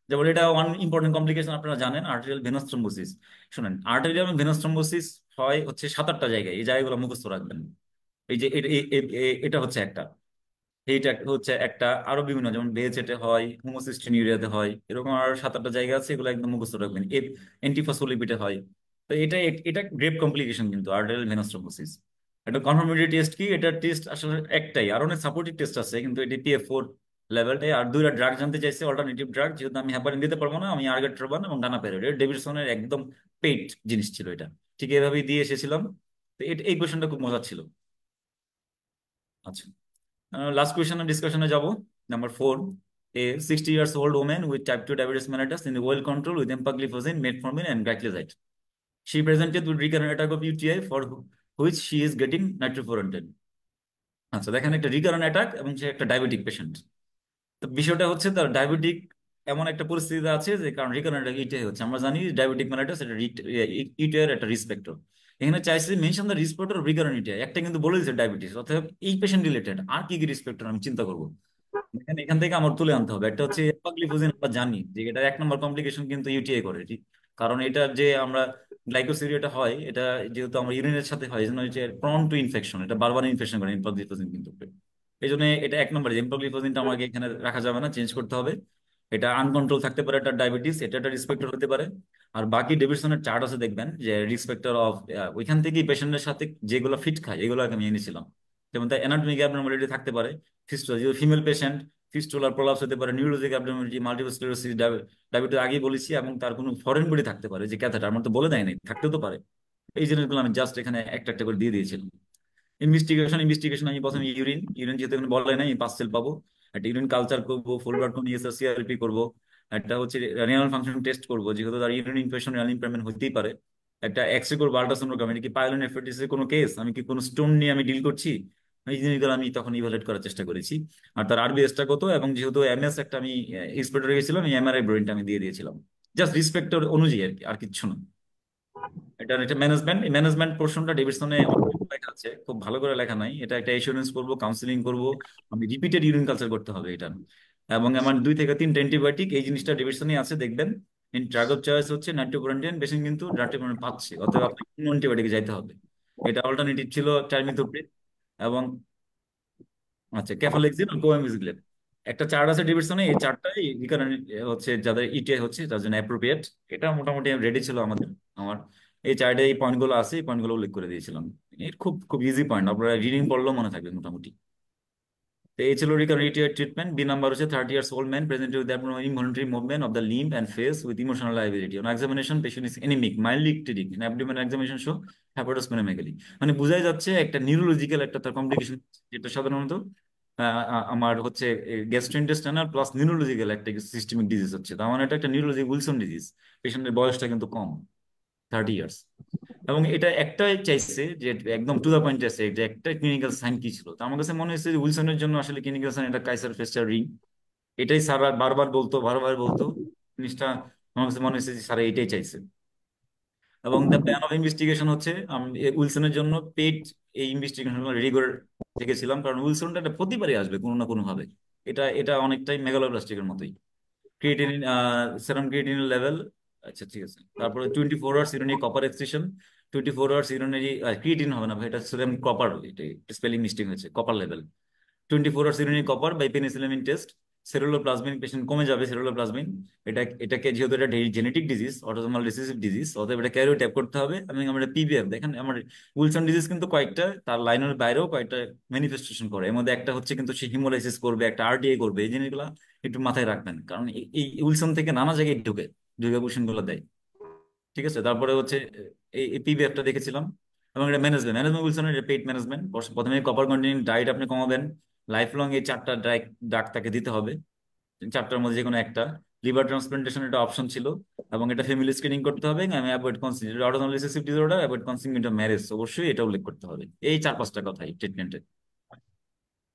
যেমন এটা ওয়ান ইম্পর্টেন্ট কমপ্লিকেশন আপনারা জানেন, আর্টেরিয়াল ভেনাস থ্রম্বোসিস। শুনেন, আর্টেরিয়াল ভেনাস থ্রম্বোসিস হয় হচ্ছে 7-8টা জায়গায়, এই জায়গাগুলো মুখস্থ রাখবেন। এই যে এটা হচ্ছে একটা, এইটা হচ্ছে একটা, আরো বিভিন্ন, যেমন বেচেটে হয়, হোমোসিস্টিনিউরিয়াতে হয়, এরকম আরো 7-8টা জায়গা আছে, এগুলো একদম মুখস্থ রাখবেন। এন্টিফসফোলিপিডে হয়। তো এটা গ্রেভ কমপ্লিকেশন কিন্তু আর্টেরিয়াল ভেনাস থ্রম্বোসিস। এটা কনফার্মেটরি টেস্ট কি, এটা টেস্ট আসলে একটাই, আর অনেক সাপোর্টিভ টেস্ট আছে, কিন্তু এটি PF4 লেভেলটাই। আর দুইটা ড্রাগ জানতে চাইছে, অল্টারনেটিভ ড্রাগ, যেহেতু আমি হ্যাপারিন দিতে পারবো না, আমি আর্গাট্রোবান এবং ডানাপেরোড, ডেভিডসনের একদম পেইড জিনিস ছিল এটা, ঠিক এভাবেই দিয়ে এসেছিলাম। তো এই কোয়েশনটা খুব মজার ছিল। আচ্ছা, লাস্ট কোয়েশনের ডিসকাশনে যাব। Number 4, a 60 years old woman with type 2 diabetes mellitus in the well control with empagliflozin, metformin and gliclazide. She presented with recurrent attack of UTI for which she is getting nitrofurantoin. আচ্ছা, দেখেন একটা recurrent attack, এবং সে একটা diabetic patient. তো বিষয়টা হচ্ছে তার diabetic এমন একটা পরিস্থিতিতে আছে, যে কারণ রিকারেন্ট ইউটিআই হচ্ছে, আমরা জানি ডায়াবেটিক মেলাইটাস এটা ইউটিআই এর একটা রিস্ক ফ্যাক্টর। এখানে চাইছে mention the risk factor of recurrent UTI, একটা কিন্তু বলে দিচ্ছে ডায়াবেটিস, অর্থাৎ এই পেশেন্ট রিলেটেড আর কি কি রিস্ক ফ্যাক্টর আমি চিন্তা করবো, এখান থেকে আমার তুলে আনতে হবে। একটা হচ্ছে এপাগ্লিফোজিন, আমরা জানি যে এটা 1 নম্বর কমপ্লিকেশন কিন্তু ইউটিআই করে, ঠিক, কারণ এটা যে আমরা গ্লাইকোসিরিয়াটা হয়, এটা যেহেতু আমরা ইউরিনের সাথে হয়, এই জন্য হচ্ছে প্রন টু ইনফেকশন, এটা বারবার ইনফেকশন করে এপাগ্লিফোজিন কিন্তু। এই জন্য এটা 1 নম্বর, এমপ্রোগ্লিফোজিনটা আমাকে এখানে রাখা যাবে না, চেঞ্জ করতে হবে। এটা আনকন্ট্রোল থাকতে পারে, এটা ডায়াবেটিস, এটা একটা রিস্ক ফ্যাক্টর হতে পারে। আর বাকি ডেভিডসনের চার্ট আছে, দেখবেন যে রিস্ক ফ্যাক্টর অফ, ওইখান থেকেই পেশেন্টের সাথে যেগুলো ফিট খায় এগুলো আমি এনেছিলাম। যেমন তার অ্যানাটমিক অ্যাবনর্মালিটি থাকতে পারে, ফিস্টুলা, যেহেতু ফিমেল পেশেন্ট, ফিস্টুলার প্রলাপস হতে পারে, neurologic abnormality, multiple sclerosis, diabetes আগেই বলেছি, এবং তার কোনো ফরেন বডি থাকতে পারে, যে ক্যাথেটার আমার তো বলে দেয় নাই, থাকতেও তো পারে। এই জিনিসগুলো আমি জাস্ট এখানে একটা একটা করে দিয়ে দিয়েছিলাম। ইনভেস্টিগেশন আমি প্রথমে ইউরিন যেহেতু এখানে বলে নাই, আমি পার্সেল পাবো, একটা ইউরিন কালচার করবো, ফুল ব্লাড কোন ইএসআর সিআরপি করবো, একটা হচ্ছে রেনাল ফাংশন টেস্ট করবো, যেহেতু তার ইউরিন ইনফেকশন, রেনাল ইমপ্যাক্টমেন্ট হতেই পারে। একটা এক্সরে করবো, আল্ট্রাসাউন্ড, এটা কি পাইলোনেফ্রাইটিসের কোনো কেস, আমি কি কোনো স্টোন নিয়ে আমি ডিল করছি, এই জিনিসগুলো আমি তখন ইভালুয়েট করার চেষ্টা করেছি। আর তার আরবিএসটা কত, এবং যেহেতু এমএস একটা আমি এক্সপেক্টর গেছিলাম, আমি এমআরআই ব্রেনটা আমি দিয়ে দিয়েছিলাম, জাস্ট রিসপেক্টর অনুযায়ী আর কি, আর কিচ্ছু না। এটা ম্যানেজমেন্ট, এই ম্যানেজমেন্ট পোর্শনটা ডেভিডসনে লেখা আছে, খুব ভালো করে লেখা নাই, এটা একটা এসুরেন্স করবো, কাউন্সিলিং করবো, আমি রিপিটেড ইউরিন কালচার করতে হবে এটা, এবং আমার 2 থেকে 3 অ্যান্টিবায়োটিক এই জিনিসটা ডেভিডসনে আছে দেখবেন। ইন ড্রাগ অফ চয়েস হচ্ছে নাইট্রোপুরান্ডিয়ান, পেশেন্ট কিন্তু নাইট্রোপুরান্ডিয়ান পাচ্ছে, অতএব আপনাকে অন্য অ্যান্টিবায়োটিকে যাইতে হবে। এটা অল্টারনেটিভ ছিল টার্মিথোপ্রিড এবং আচ্ছা ক্যাফালেক্সিন আর কোএমিজিলেন। একটা চার্ট আছে ডেভিডসনে, এই চার্টটাই রিকারেন্ট হচ্ছে যাদের ইটিআই হচ্ছে তার জন্য অ্যাপ্রোপ্রিয়েট। এটা মোটামুটি রেডি ছিল আমাদের, আমার এই চার্টে এই পয়েন্টগুলো আছে, এই পয়েন্টগুলো উল্লেখ করে দিয়েছিলাম। এর খুব খুব ইজি পয়েন্ট, আপনারা রিডিং পড়লেও মনে থাকবে মোটামুটি। তো এই ছিল recurrent UTI treatment. B number হচ্ছে 30 years old man presented with abnormal involuntary movement of the limb and face with emotional liability. On examination, patient is anemic, mildly icteric. In abdominal examination show hepatosplenomegaly. মানে বোঝাই যাচ্ছে একটা neurological একটা তার complication, যেটা সাধারণত আমার হচ্ছে গ্যাস্ট্রোইন্টেস্টাইনাল প্লাস নিউরোলজিক্যাল একটা সিস্টেমিক ডিজিজ হচ্ছে। তার মানে এটা একটা নিউরোলজি উইলসন ডিজিজ। পেশেন্টের বয়সটা কিন্তু কম, 30 years। এবং এটা একটাই চাইছে যে একদম টু দা পয়েন্ট চাইছে যে একটা ক্লিনিক্যাল সাইন কি ছিল। তো আমার কাছে মনে হয়েছে যে উইলসনের জন্য আসলে ক্লিনিক্যাল সাইন এটা কাইসার ফেস্টার রিং, এটাই স্যার বারবার বলতো, বারবার বলতো জিনিসটা। আমার কাছে মনে হয়েছে যে স্যার এটাই চাইছে। এবং দ্য প্ল্যান অফ ইনভেস্টিগেশন হচ্ছে আমি উইলসনের জন্য পেড এই ইনভেস্টিগেশন রেডি করে রেখেছিলাম, কারণ উইলসনটা এটা প্রতিবারই আসবে কোনো না কোনো ভাবে। এটা এটা অনেকটাই মেগালোপ্লাস্টিকের মতোই। ক্রিয়েটিনিন, সেরাম ক্রিয়েটিনিন লেভেল, আচ্ছা ঠিক আছে। তারপরে 24 hours urinary copper extraction, 24 hours urinary creatine হবে না ভাই, এটা সেরাম কপার, এটা স্পেলিং মিস্টেক হয়েছে, copper level. 24 hours urinary copper by penicillin test. Caeruloplasmin patient কমে যাবে, সেরুলোপ্লাজমিন। এটাকে যেহেতু এটা genetic disease, autosomal recessive disease, অতএব এটা ক্যারিও ট্যাপ করতে হবে। এবং আমরা পিবিএফ দেখেন, আমার উইলসন ডিজিজ কিন্তু কয়েকটা, তার লাইনের বাইরেও কয়েকটা ম্যানিফেস্টেশন করে। এর মধ্যে একটা হচ্ছে কিন্তু সে হিমোলাইসিস করবে, একটা আরডিএ করবে, এই জিনিসগুলো একটু মাথায় রাখবেন, কারণ এই উইলসন থেকে নানা জায়গায় ঢুকে ঢুকে কোশ্চেন গুলো দেয়। ঠিক আছে, তারপরে হচ্ছে এই পিবিএফটা দেখেছিলাম। এবং এটা ম্যানেজমেন্ট, উইলসনের পেইড ম্যানেজমেন্ট। প্রথমে কপার কন্টেন্ট ডায়েট আপনি কমাবেন, লাইফ লং এই 4টা ডাক তাকে দিতে হবে, 4টার মধ্যে যে কোনো একটা। লিভার ট্রান্সপ্লান্টেশন এটা অপশন ছিল, এবং এটা ফ্যামিলি স্ক্রিনিং করতে হবে। আমি avoid consent, autosomal recessive disorder, avoid consent marriage, অবশ্যই এটা উল্লেখ করতে হবে। এই 4-5টা কথাই ট্রিটমেন্টে।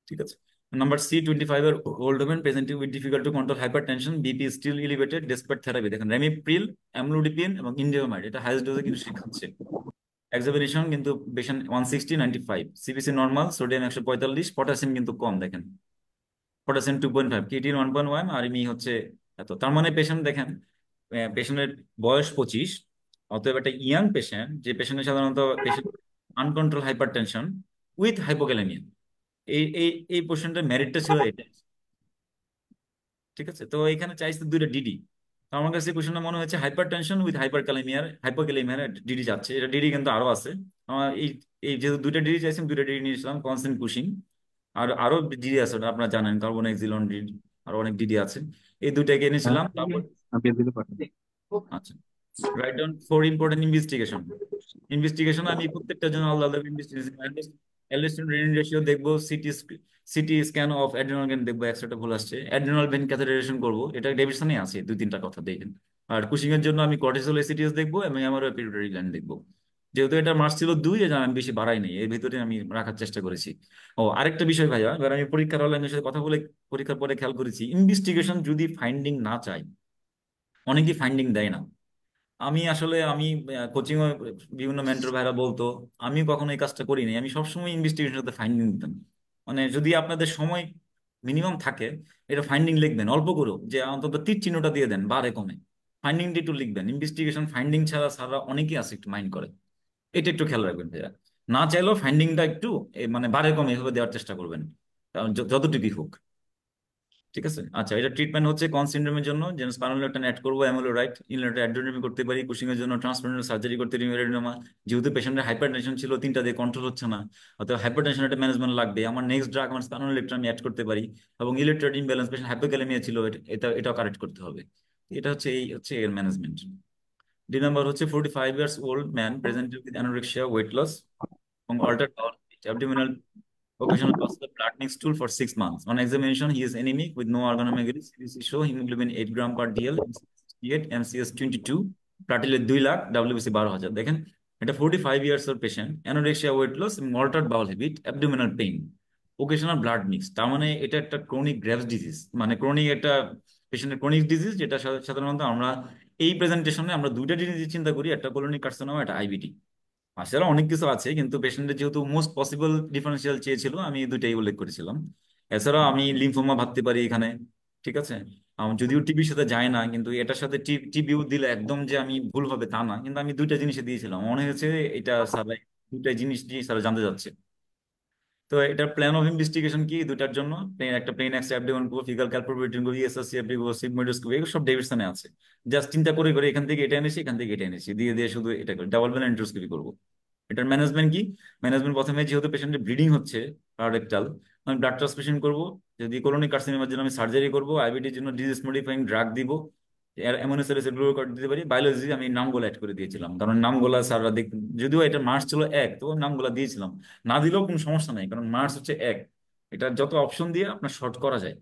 ঠিক আছে। Number C, 25 year old woman presenting with difficult to control hypertension, BP is still elevated despite therapy। দেখেন রেমিপ্রিল, অ্যামলোডিপিন এবং ইনডিওমাইড এটা হাইয়েস্ট ডোজে কিন্তু সে খাচ্ছে। এক্সামিনেশন কিন্তু patient 160/95, CBC normal, sodium 145, potassium কিন্তু কম দেখেন, পটাশিয়াম 2.5, ক্রিয়েটিন 1.1, আর এমনি হচ্ছে এত। তার মানে পেশেন্ট দেখেন, পেশেন্টের বয়স 25, অতএব একটা ইয়াং পেশেন্ট, যে পেশেন্টের সাধারণত patient uncontrolled hypertension with hypokalaemia, এই এই এই পেশেন্টের মেরিটটা ছিল এটা। ঠিক আছে, তো এখানে চাইছে 2টা ডিডি। তো আমার কাছে কোশ্চেনটা মনে হচ্ছে হাইপার টেনশন উইথ হাইপারক্যালেমিয়ার ডিডি যাচ্ছে, এটা ডিডি কিন্তু আরো আছে। আমার এই এই যেহেতু 2টা ডিডি চাইছেন, 2টা ডিডি নিয়েছিলাম, কনসেন্ট পুশিং। আর আরো ডিডি আছে, ওটা আপনারা জানেন, কার্বনএক্সিলন ডিডি, আরো অনেক ডিডি আছে। এই 2টাকে এনেছিলাম। তারপর আচ্ছা, রাইট ডাউন 4 ইম্পর্টেন্ট ইনভেস্টিগেশন। আমি প্রত্যেকটার জন্য আলাদা আলাদা ইনভেস্টিগেশন, অ্যালডোস্টেরন রেনিন রেশিও দেখবো, CT scan of adrenal gland দেখবো, একসাথে ভুল আসছে, অ্যাড্রিনাল ভেন ক্যাথেটারাইজেশন করবো, এটা ডেভিডসনে আছে 2-3টা কথা দেখেন। আর কুশিং এর জন্য আমি কর্টিসল এসিটিএস দেখবো, এবং আমার পিটুইটারি গ্ল্যান্ড দেখবো। যেহেতু এটা মার্কস ছিল 2, এই জন্য আমি বেশি বাড়াই নাই, এর ভিতরে আমি রাখার চেষ্টা করেছি। ও আরেকটা বিষয় ভাইয়া, এবার আমি পরীক্ষার হলের সাথে কথা বলে পরীক্ষার পরে খেয়াল করেছি, ইনভেস্টিগেশন যদি ফাইন্ডিং না চাই, অনেকেই ফাইন্ডিং দেয় না। আমি কোচিং বিভিন্ন মেন্টর ভাইরা বলতো, আমি কখনো এই কাজটা করিনি, আমি সবসময় ইনভেস্টিগেশনের সাথে ফাইন্ডিং দিতাম। মানে যদি আপনাদের সময় মিনিমাম থাকে, এটা ফাইন্ডিং লিখবেন অল্প করে, যে অন্তত তীর চিহ্নটা দিয়ে দেন বারে কমে, ফাইন্ডিংটা একটু লিখবেন। ইনভেস্টিগেশন ফাইন্ডিং ছাড়া ছাড়া অনেকেই আছে একটু মাইন্ড করে, এটা একটু খেয়াল রাখবেন ভাইয়া। না চাইলেও ফাইন্ডিংটা একটু মানে বারে কমে এভাবে দেওয়ার চেষ্টা করবেন, কারণ যতটুকুই হোক। ঠিক আছে, আচ্ছা এটা ট্রিটমেন্ট হচ্ছে কন সিনড্রোমের জন্য, যেন স্পাইনোলেকটান অ্যাড করবো, অ্যামোলোরাইট ইনলেটর অ্যাড্রেনালিন করতে পারি, কুশিং এর জন্য ট্রান্সপ্লান্টাল সার্জারি করতে রিমোডেনোমা। যেহেতু পেশেন্টের হাইপারটেনশন ছিল 3টা দিয়ে কন্ট্রোল হচ্ছে না, অর্থাৎ হাইপারটেনশন একটা ম্যানেজমেন্ট লাগবে। আমার নেক্সট ড্রাগ আমার স্পাইনোলেকট্রান আমি অ্যাড করতে পারি। এবং ইলেকট্রোলাইট ইমব্যালেন্স, পেশেন্ট হাইপোক্যালেমিয়া ছিল, এটাও কারেক্ট করতে হবে। এটা হচ্ছে এর ম্যানেজমেন্ট। ডি নাম্বার হচ্ছে 45 years old man presented with anorexia, weight loss এবং altered bowel habit, abdominal occasional loss of the blood mixed stool for 6 months. On examination, he is anemic with no organomegaly. CBC show hemoglobin 8 gram per DL, MCS 22, platelet 2 lakh, WBC 12,000। দেখেন এটা 45 years old patient, anorexia, weight loss এবং altered bowel habit, abdominal pain, occasional blood mix। তার মানে এটা একটা chronic graves disease, মানে chronic একটা পেশেন্টের ক্রনিক ডিজিজ, যেটা সাধারণত আমরা এই প্রেজেন্টেশনে আমরা 2টা ডিজিজ চিন্তা করি, একটা কোলোনিক কার্সিনোমা, একটা আইবিডি। আসলে অনেক কিছু আছে, কিন্তু পেশেন্টের যেহেতু মোস্ট পসিবল ডিফারেন্সিয়াল চেয়েছিল, আমি দুইটাই উল্লেখ করেছিলাম। এছাড়াও আমি লিম্ফোমা ভাবতে পারি এখানে, ঠিক আছে। যদিও টিবির সাথে যায় না, কিন্তু এটার সাথে টিবিও দিলে একদম যে আমি ভুল হবে তা না, কিন্তু আমি দুইটা জিনিসে দিয়েছিলাম, মনে হয়েছে এটা স্যার দুইটা জিনিস দিয়ে স্যার জানতে যাচ্ছে। তো এটার প্ল্যান অফ ইনভেস্টিগেশন কি দুটার জন্য, একটা প্লেন এক্স অ্যাবডোমেন করবো, ফিকাল ক্যালপ্রোবিটিন করবো, ইএসএসসিএফডি করবো, সিগমোইডোস্কোপি, এগুলো সব ডেভিডসনে আছে। জাস্ট চিন্তা করে করে এখান থেকে এটা এনেছি, এখান থেকে এটা এনেছি, দিয়ে দিয়ে শুধু এটা করে ডাবল বেল এন্ড্রোস্কোপি করবো। এটার ম্যানেজমেন্ট কি? ম্যানেজমেন্ট প্রথমে যেহেতু পেশেন্টের ব্লিডিং হচ্ছে পাররেক্টাল, আমি ব্লাড ট্রান্সফিউশন করবো। যদি কোলোনিক কার্সিনোমার জন্য আমি সার্জারি করবো, আইবিডির জন্য ডিজিজ মডিফাইং ড্রাগ দিব, অ্যামোনোসাইলেস গ্লুকোকার্ড দিতে পারি। বায়োলজি আমি নামগুলো অ্যাড করে দিয়েছিলাম, কারণ নামগুলা স্যাররা দেখ, যদিও এটা মার্কস ছিল এক, তো নামগুলা দিয়েছিলাম। না দিলেও কোনো সমস্যা নাই, কারণ মার্কস হচ্ছে এক। এটা যত অপশন দিয়ে আপনার শর্ট করা যায়।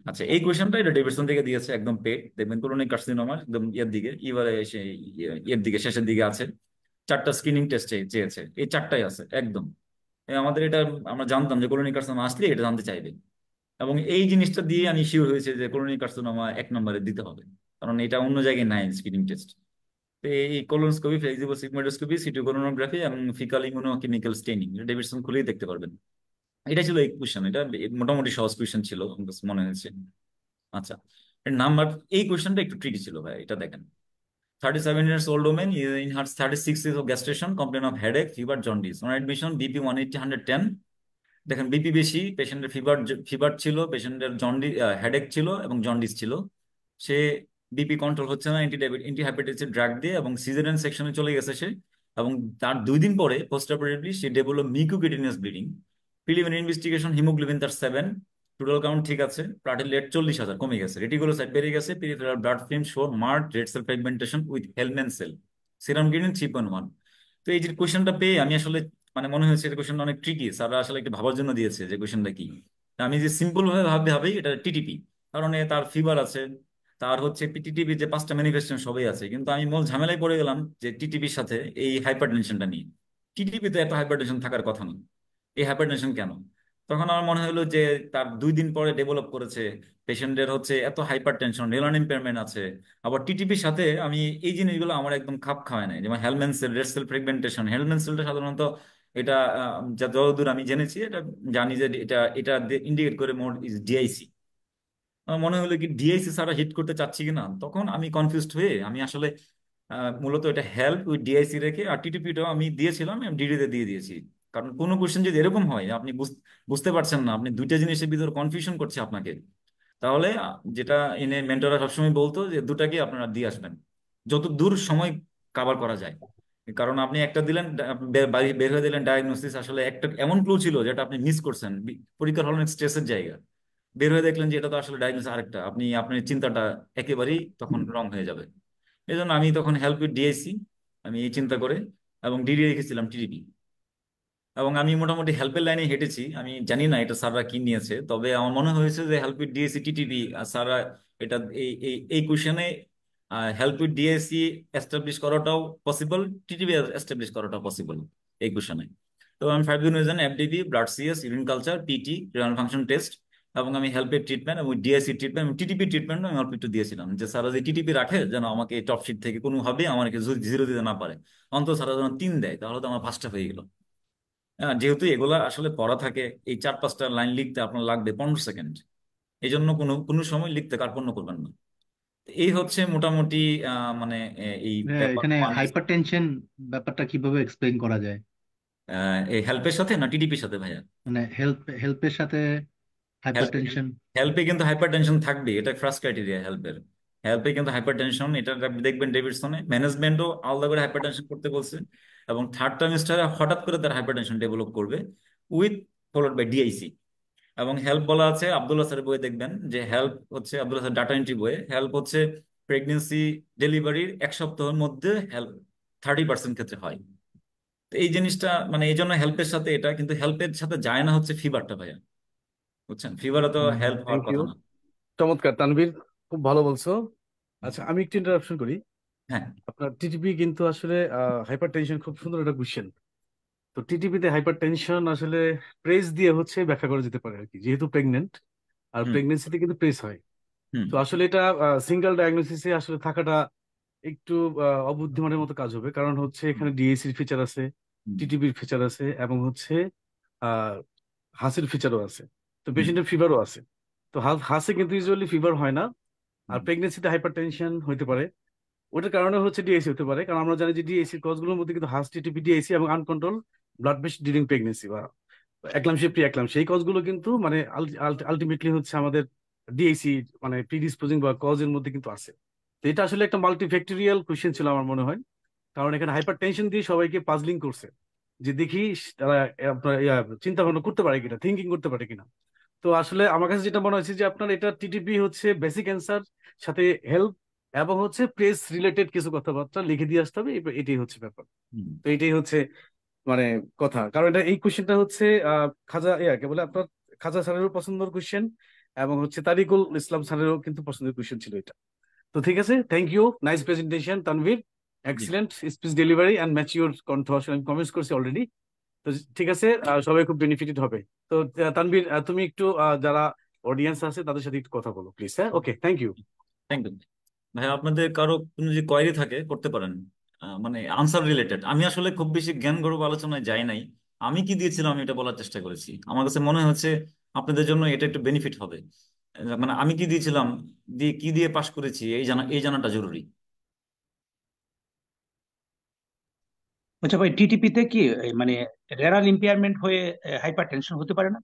আচ্ছা, এই কোয়েশনটা এটা ডেভিডসন থেকে দিয়েছে, একদম পেড দেখবেন, কোলোনিক কার্সিনোমার একদম ইয়ের দিকে, এবারে এর দিকে শেষের দিকে আছে। চারটা স্ক্রিনিং টেস্ট চেয়েছে, এই চারটাই আছে একদম। আমাদের এটা আমরা জানতাম যে কোলোনিক কার্সিনোমা আসলে এটা জানতে চাইবে, এবং এই জিনিসটা দিয়ে আমি শিওর হয়েছে যে কোলোনিক কার্সিনোমা এক নম্বরে দিতে হবে, কারণ এটা অন্য জায়গায় নাই স্ক্রিনিং টেস্ট। তো এই কোলোনোস্কোপি, ফ্লেক্সিবল সিগমোইডোস্কোপি, সিটোকোলোনোগ্রাফি এবং ফিকাল ইমিউনোকেমিক্যাল স্টেনিং, এটা ডেভিডসন খুলেই দেখতে পারবেন। এটা ছিল এই কোয়েশ্চেন, এটা মোটামুটি সহজ কোয়েশ্চেন ছিল আমার কাছে মনে হয়েছে। আচ্ছা, নাম্বার, এই কোয়েশ্চেনটা একটু ট্রিকি ছিল ভাই, এটা দেখেন। 37 years old woman in her 36 years of gestation complain of headache, fever, jaundice. On admission, BP 180, 110. দেখেন বিপি বেশি, পেশেন্টের ফিভার ছিল, পেশেন্টের হেডেক ছিল এবং জন্ডিস ছিল। সে বিপি কন্ট্রোল হচ্ছে না, অ্যান্টি হাইপারটেনসিভ ড্রাগ দিয়ে, এবং সিজারিয়ান সেকশনে চলে গেছে সে। এবং তার 2 দিন পরে পোস্ট অপারেটিভলি সে develop mucocutaneous bleeding. Preliminary investigation, haemoglobin তার 7, টোটাল কাউন্ট ঠিক আছে, প্লাটেলেট 40,000 কমে গেছে, রেটিকুলোসাইট বেড়ে গেছে, peripheral blood film show marked red cell fragmentation with helmet cell, serum creatinine 3.1। তো এই যে কোয়েশ্চেনটা পেয়ে আমি আসলে মানে মনে হয়েছে এটা কোয়েশ্চেনটা অনেক ট্রিকি, স্যাররা আসলে একটু ভাবার জন্য দিয়েছে যে কোয়েশ্চেনটা কি। আমি যে সিম্পল ভাবে ভাবি এটা টিটিপি, কারণ তার ফিভার আছে, তার হচ্ছে টিটিপি যে 5টা ম্যানিফেস্টেশন সবই আছে, কিন্তু আমি মূল ঝামেলায় পড়ে গেলাম যে টিটিপির সাথে এই হাইপারটেনশনটা নিয়ে। টিটিপি তো এত হাইপারটেনশন থাকার কথা না, এই হাইপারটেনশন কেন? তখন আমার মনে হলো যে তার 2 দিন পরে ডেভেলপ করেছে, পেশেন্টের হচ্ছে এত হাইপারটেনশন, রেনাল ইম্পেয়ারমেন্ট আছে, আবার টিটিপির সাথে আমি এই জিনিসগুলো আমার একদম খাপ খাওয়ায় নাই। যেমন হেলমেন সেল, রেড সেল ফ্রাগমেন্টেশন, হেলমেন সেলটা সাধারণত এটা যতদূর আমি জেনেছি, এটা জানি যে এটা এটা ইন্ডিকেট করে মোর ইজ ডিআইসি। আমার মনে হলো কি ডিআইসি ছাড়া হিট করতে চাচ্ছি কিনা, তখন আমি কনফিউজড হয়ে আমি আসলে মূলত এটা হেল্প উইথ ডিআইসি রেখে, আর টিটিপিটাও আমি দিয়েছিলাম, আমি ডিডিতে দিয়ে দিয়েছি। কারণ কোনো কোশ্চেন যদি এরকম হয় আপনি বুঝতে পারছেন না, আপনি দুইটা জিনিসের ভিতর কনফিউশন করছে আপনাকে, তাহলে যেটা এনে মেন্টররা সবসময় বলতো যে দুটাকে আপনারা দিয়ে আসবেন যত দূর সময় কাভার করা যায়। কারণ আপনি একটা দিলেন, বের হয়ে দিলেন ডায়াগনোসিস, আসলে একটা এমন ক্লু ছিল যেটা আপনি মিস করছেন, পরীক্ষার হল অনেক স্ট্রেসের জায়গা, বের হয়ে দেখলেন যে এটা তো আসলে ডায়াগনোসিস আরেকটা, আপনি আপনার চিন্তাটা একেবারেই তখন রং হয়ে যাবে। এই জন্য আমি তখন হেল্প উইথ ডিআইসি আমি এই চিন্তা করে, এবং ডিডি রেখেছিলাম টিটিপি। এবং আমি মোটামুটি হেল্পের লাইনে হেঁটেছি, আমি জানি না এটা স্যাররা কি নিয়েছে, তবে আমার মনে হয়েছে যে হেল্প উইথ ডিএসসি টিটিপি স্যাররা এটা এই এই এই কোশ্চেনে হেল্প উইথ ডিএসসি এস্টাবলিশ করাটাও পসিবল, টিটিপি এস্টাবলিশ করাটাও পসিবল এই কোশ্চেনে। তো আমি 5 দিন FDP, blood CS, urine culture, PT, renal function test, এবং আমি হেল্পের ট্রিটমেন্ট এবং ডিএসসি ট্রিটমেন্ট এবং টিটিপি ট্রিটমেন্ট আমি অল্প একটু দিয়েছিলাম, যে স্যারা যে টিটিপি রাখে যেন আমাকে টপ শিট থেকে কোনোভাবে আমাকে জিরো দিতে না পারে, অন্তত স্যারা যেন 3 দেয়, তাহলে তো আমার 5টা হয়ে গেল। যেহেতু এগুলা আসলে পড়া থাকে, এই 4-5টা লাইন লিখতে আপনার লাগবে 15 সেকেন্ড, এই জন্য কোনো কোনো সময় লিখতে কার্পণ্য করবেন না। তো এই হচ্ছে মোটামুটি মানে এই পেপার এখানে 1 হাইপারটেনশন ব্যাপারটা কিভাবে এক্সপ্লেইন করা যায়? এই হেল্পের সাথে না টিডিপির সাথে ভাইয়া? মানে হেল্পের সাথে হেল্পে হাইপারটেনশন। হেল্পে কিন্তু হাইপার টেনশন থাকবে, এটা ফার্স্ট ক্রাইটেরিয়া হেল্পের। হেল্পে কিন্তু হাইপার টেনশন, এটা দেখবেন ডেভিডসনে ম্যানেজমেন্টও আলাদা করে হাইপার টেনশন করতে বলছে, এবং থার্ড ট্রাইমেস্টারে হঠাৎ করে তার হাইপার টেনশন ডেভেলপ করবে উইথ ফলোড বাই ডিআইসি। এবং হেল্প বলা আছে আব্দুল্লাহ স্যারের বইয়ে, দেখবেন যে হেল্প হচ্ছে আব্দুল্লাহ স্যার ডাটা এন্ট্রি বইয়ে, হেল্প হচ্ছে প্রেগনেন্সি ডেলিভারির 1 সপ্তাহের মধ্যে হেল্প 30% ক্ষেত্রে হয়। তো এই জিনিসটা মানে এই জন্য হেল্পের সাথে এটা, কিন্তু হেল্পের সাথে যায় না হচ্ছে ফিভারটা ভাইয়া, বুঝছেন, ফিভারও তো হেল্প হওয়ার থ্যাংক ইউ, কথা না। চমৎকার তানভীর, খুব ভালো বলছো। আচ্ছা, আমি একটু ইন্টারাপশন করি। হ্যাঁ, আপনার টিটিপি কিন্তু আসলে হাইপার টেনশন, খুব সুন্দর একটা কোশ্চেন। তো টিটিপিতে হাইপার টেনশন আসলে প্রেস দিয়ে হচ্ছে ব্যাখ্যা করা যেতে পারে আর কি, যেহেতু প্রেগনেন্ট, আর হুম প্রেগনেন্সিতে কিন্তু প্রেস হয়। হুম তো আসলে এটা সিঙ্গেল ডায়াগনোসিসে আসলে থাকাটা একটু অবুদ্ধিমানের মতো কাজ হবে, কারণ হচ্ছে হুম এখানে ডিএসির ফিচার আছে, হুম, টিটিপির ফিচার আছে এবং হচ্ছে আহ হাসির ফিচারও আছে। তো হুম, পেশেন্টের ফিভারও আছে। তো হাসে কিন্তু ইউজুয়ালি ফিভার হয় না। আর হুম, প্রেগনেন্সিতে হাইপার টেনশন হইতে পারে, ওটার কারণে হচ্ছে ডিএসি হতে পারে, কারণ আমরা জানি যে ডিএসির কজগুলোর মধ্যে কিন্তু হার্ট টিটিপি, ডিএসি এবং uncontrolled blood pressure during pregnancy বা একলামশিয়া প্রি একলামশিয়া, এই কজগুলো কিন্তু মানে আলটিমেটলি হচ্ছে আমাদের ডিএসি মানে প্রিডিসপোজিং বা কজের মধ্যে কিন্তু আছে। তো এটা আসলে একটা মাল্টিফ্যাক্টরিয়াল কোশ্চেন ছিল আমার মনে হয়, কারণ এখানে হাইপার টেনশন দিয়ে সবাইকে পাজলিং করছে যে দেখি তারা আপনার চিন্তা ভাবনা করতে পারে কিনা, থিঙ্কিং করতে পারে কিনা। তো আসলে আমার কাছে যেটা মনে হচ্ছে যে আপনার এটা টিটিপি হচ্ছে বেসিক অ্যান্সার, সাথে হেল্প এবং হচ্ছে প্রেস রিলেটেড কিছু কথাবার্তা লিখে দিয়ে আসতে হবে, এটাই হচ্ছে ব্যাপার। হুম। তো এটাই হচ্ছে মানে কথা, কারণ এটা এই কোশ্চেনটা হচ্ছে খাজা কে বলে আপনার খাজা স্যারেরও পছন্দের কোশ্চেন এবং হচ্ছে তারিকুল ইসলাম স্যারেরও কিন্তু পছন্দের কোশ্চেন ছিল এটা। তো ঠিক আছে, thank you, nice presentation Tanvir, ji, excellent speech delivery and mature কণ্ঠ, আসলে আমি কমেন্টস করছি অলরেডি। তো ঠিক আছে, সবাই খুব বেনিফিটেড হবে। তো তানভীর, তুমি একটু যারা অডিয়েন্স আছে তাদের সাথে একটু কথা বলো প্লিজ। হ্যাঁ, okay, thank you. Thank you. ভাই আপনাদের কারো কোনো যদি কোয়েরি থাকে করতে পারেন, মানে আনসার রিলেটেড। আমি আসলে খুব বেশি জ্ঞান গর্ব আলোচনায় যাই নাই। আমি কি দিয়েছিলাম আমি এটা বলার চেষ্টা করেছি। আমার কাছে মনে হচ্ছে আপনাদের জন্য এটা একটু বেনিফিট হবে। মানে আমি কি দিয়েছিলাম, দিয়ে কি দিয়ে পাশ করেছি, এই জানাটা জরুরি। আচ্ছা ভাই, টিটিপিতে কি মানে রেনাল ইম্পেয়ারমেন্ট হয়ে হাইপার টেনশন হতে পারে না?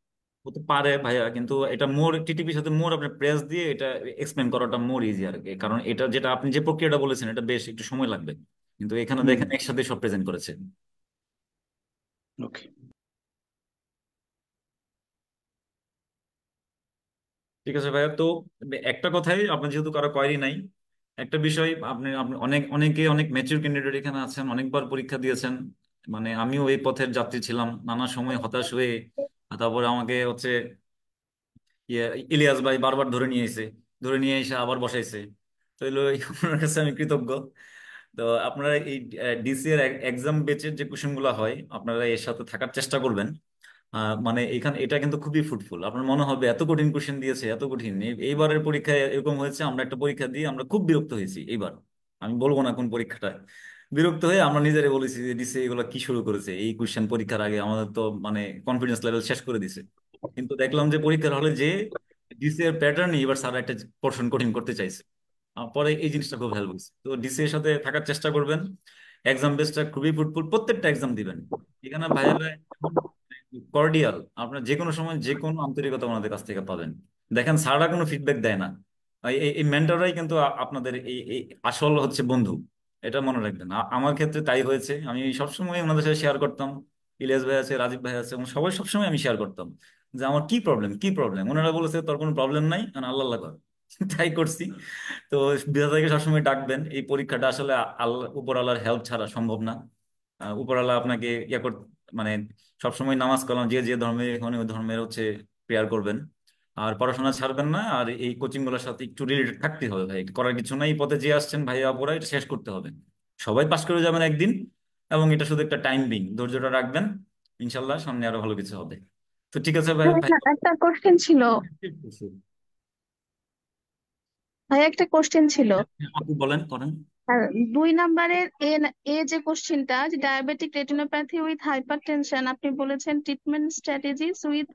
হতে পারে ভাইয়া, কিন্তু এটা মোর টিটিপির সাথে মোর আপনার প্রেস দিয়ে এটা এক্সপ্লেন করাটা মোর ইজি আর কি। কারণ এটা যেটা আপনি যে প্রক্রিয়াটা বলেছেন এটা বেশ একটু সময় লাগবে, কিন্তু এখানে হুম। দেখেন একসাথে সব প্রেজেন্ট করেছে। ওকে। ঠিক আছে ভাইয়া। তো একটা কথাই, আপনার যেহেতু কারো কোয়েরি নাই, একটা বিষয়, আপনি আপনি অনেকে অনেক ম্যাচিউর ক্যান্ডিডেট এখানে আছেন, অনেকবার পরীক্ষা দিয়েছেন। মানে আমিও এই পথের যাত্রী ছিলাম, নানা সময় হতাশ হয়ে তারপরে আমাকে হচ্ছে ইয়ে ইলিয়াস ভাই বারবার ধরে নিয়ে এসে, ধরে নিয়ে এসে আবার বসাইছে। তো এগুলো আপনার কাছে আমি কৃতজ্ঞ। তো আপনারা এই ডিসি এর এক্সাম বেচের যে কোশ্চেন গুলো হয় আপনারা এর সাথে থাকার চেষ্টা করবেন। মানে এখানে এটা কিন্তু খুবই ফ্রুটফুল। আপনার মনে হবে এত কঠিন কোশ্চেন দিয়েছে, এত কঠিন। এইবারের পরীক্ষায় এরকম হয়েছে, আমরা একটা পরীক্ষা দিয়ে আমরা খুব বিরক্ত হয়েছি এইবার। আমি বলবো না কোন পরীক্ষাটা, বিরক্ত হয়ে আমরা নিজেরাই বলেছি যে ডিসি এগুলো কি শুরু করেছে এই কোশ্চেন পরীক্ষার আগে, আমাদের তো মানে কনফিডেন্স লেভেল শেষ করে দিছে। কিন্তু দেখলাম যে পরীক্ষার হলে যে ডিসি এর প্যাটার্নই এবার স্যার একটা পোর্শন কঠিন করতে চাইছে। পরে এই জিনিসটা খুব হেল্প হয়েছে। তো ডিসি এর সাথে থাকার চেষ্টা করবেন। এক্সাম বেসটা খুবই ফ্রুটফুল, প্রত্যেকটা এক্সাম দিবেন। এখানে ভাইয়ারা কর্ডিয়াল, আপনার যে কোনো সময় যে কোনো আন্তরিকতা ওনাদের কাছ থেকে পাবেন। দেখেন স্যাররা কোনো ফিডব্যাক দেয় না, এই মেন্টররাই কিন্তু আপনাদের এই এই আসল হচ্ছে বন্ধু। এটা মনে রাখবেন। আমার ক্ষেত্রে তাই হয়েছে, আমি সবসময় ওনাদের সাথে শেয়ার করতাম। ইলিয়াস ভাই আছে, রাজীব ভাই আছে, এবং সবাই সবসময় আমি শেয়ার করতাম যে আমার কি প্রবলেম, কি প্রবলেম। ওনারা বলেছে তোর কোনো প্রবলেম নাই, কারণ আল্লাহ আল্লাহ কর। তাই করছি। তো বিধাতাকে সবসময় ডাকবেন। এই পরীক্ষাটা আসলে আল্লাহ উপর আল্লাহর হেল্প ছাড়া সম্ভব না। উপরওয়ালা আপনাকে মানে সবসময় নামাজ কালাম যে যে ধর্মের এখানে ওই ধর্মের হচ্ছে প্রেয়ার করবেন। আর পড়াশোনা ছাড়বেন না, আর এই কোচিং গুলোর সাথে একটু রিলেটেড থাকতে হবে ভাই। করার কিছু নাই, এই পথে যে আসছেন ভাইয়া আপুরা এটা শেষ করতে হবে। সবাই পাশ করে যাবেন একদিন, এবং এটা শুধু একটা টাইম বিং, ধৈর্যটা রাখবেন। ইনশাল্লাহ সামনে আরো ভালো কিছু হবে। তো ঠিক আছে ভাই ভাই। একটা কোশ্চেন ছিল, ভাই একটা কোশ্চেন ছিল। আপু বলেন, করেন। আর 2 নম্বরের এ যে কোশ্চেনটা, যে ডায়াবেটিক রেটিনোপ্যাথি উইথ হাইপারটেনশন, আপনি বলেছেন treatment strategies with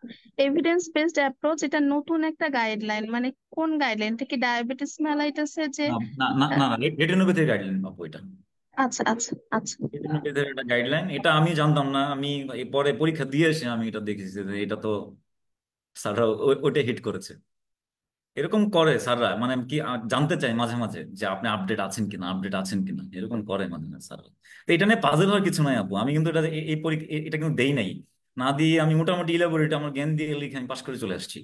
evidence based approach, এটা নতুন একটা গাইডলাইন, মানে কোন গাইডলাইন থেকে? ডায়াবেটিস মেলাইটাসের যে না না না আহ, না, রেটিনোপ্যাথির গাইডলাইন আপু এটা। আচ্ছা আচ্ছা আচ্ছা। রেটিনোপ্যাথির একটা গাইডলাইন, এটা আমি জানতাম না। আমি পরে পরীক্ষা দিয়ে এসে আমি এটা দেখেছি যে এটা তো স্যাররা ওইটা হিট করেছে। এরকম করে স্যাররা, মানে কি জানতে চাই মাঝে মাঝে যে আপনি আপডেট আছেন কিনা, আপডেট আছেন কিনা, এরকম করে মাঝে মাঝে স্যাররা। তো এটা নিয়ে পাজল হওয়ার কিছু নাই আপু। আমি কিন্তু এটা এই পরীক্ষা এটা কিন্তু দেই নাই। না দিয়ে আমি মোটামুটি ইলাবোরেট আমার জ্ঞান দিয়ে লিখে আমি পাশ করে চলে আসছি।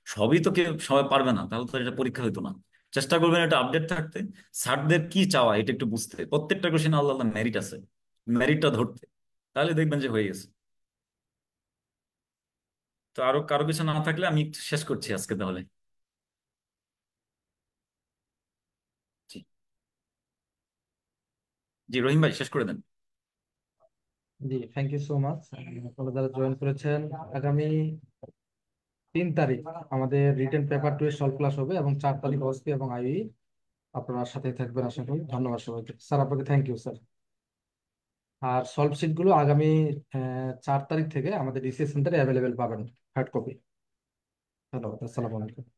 সবই তো কেউ সবাই পারবে না, তাহলে তো এটা পরীক্ষা হইতো না। চেষ্টা করবেন এটা আপডেট থাকতে, স্যারদের কি চাওয়া এটা একটু বুঝতে, প্রত্যেকটা কোশ্চেনে আল্লাহ আল্লাহ মেরিট আছে, মেরিটটা ধরতে। তাহলে দেখবেন যে হয়ে গেছে। তো আরো কারো কিছু না থাকলে আমি একটু শেষ করছি আজকে তাহলে। জি, জি রহিম ভাই শেষ করে দেন। জি, থ্যাংক ইউ সো মাচ। আপনারা যারা জয়েন করেছেন, আগামী 3 তারিখ আমাদের রিটেন পেপার 2 এর সলভ ক্লাস হবে এবং 4 তারিখ ওএসপি এবং আইই। আপনারা সাথে থাকবেন আশা করি। ধন্যবাদ সবাইকে। স্যার, আপনাকে থ্যাংক ইউ স্যার। আর সলভ শিট গুলো আগামী 4 তারিখ থেকে আমাদের ডিসিএস সেন্টারে অ্যাভেলেবেল পাবেন হার্ড কপি। ধন্যবাদ। আসসালামু আলাইকুম।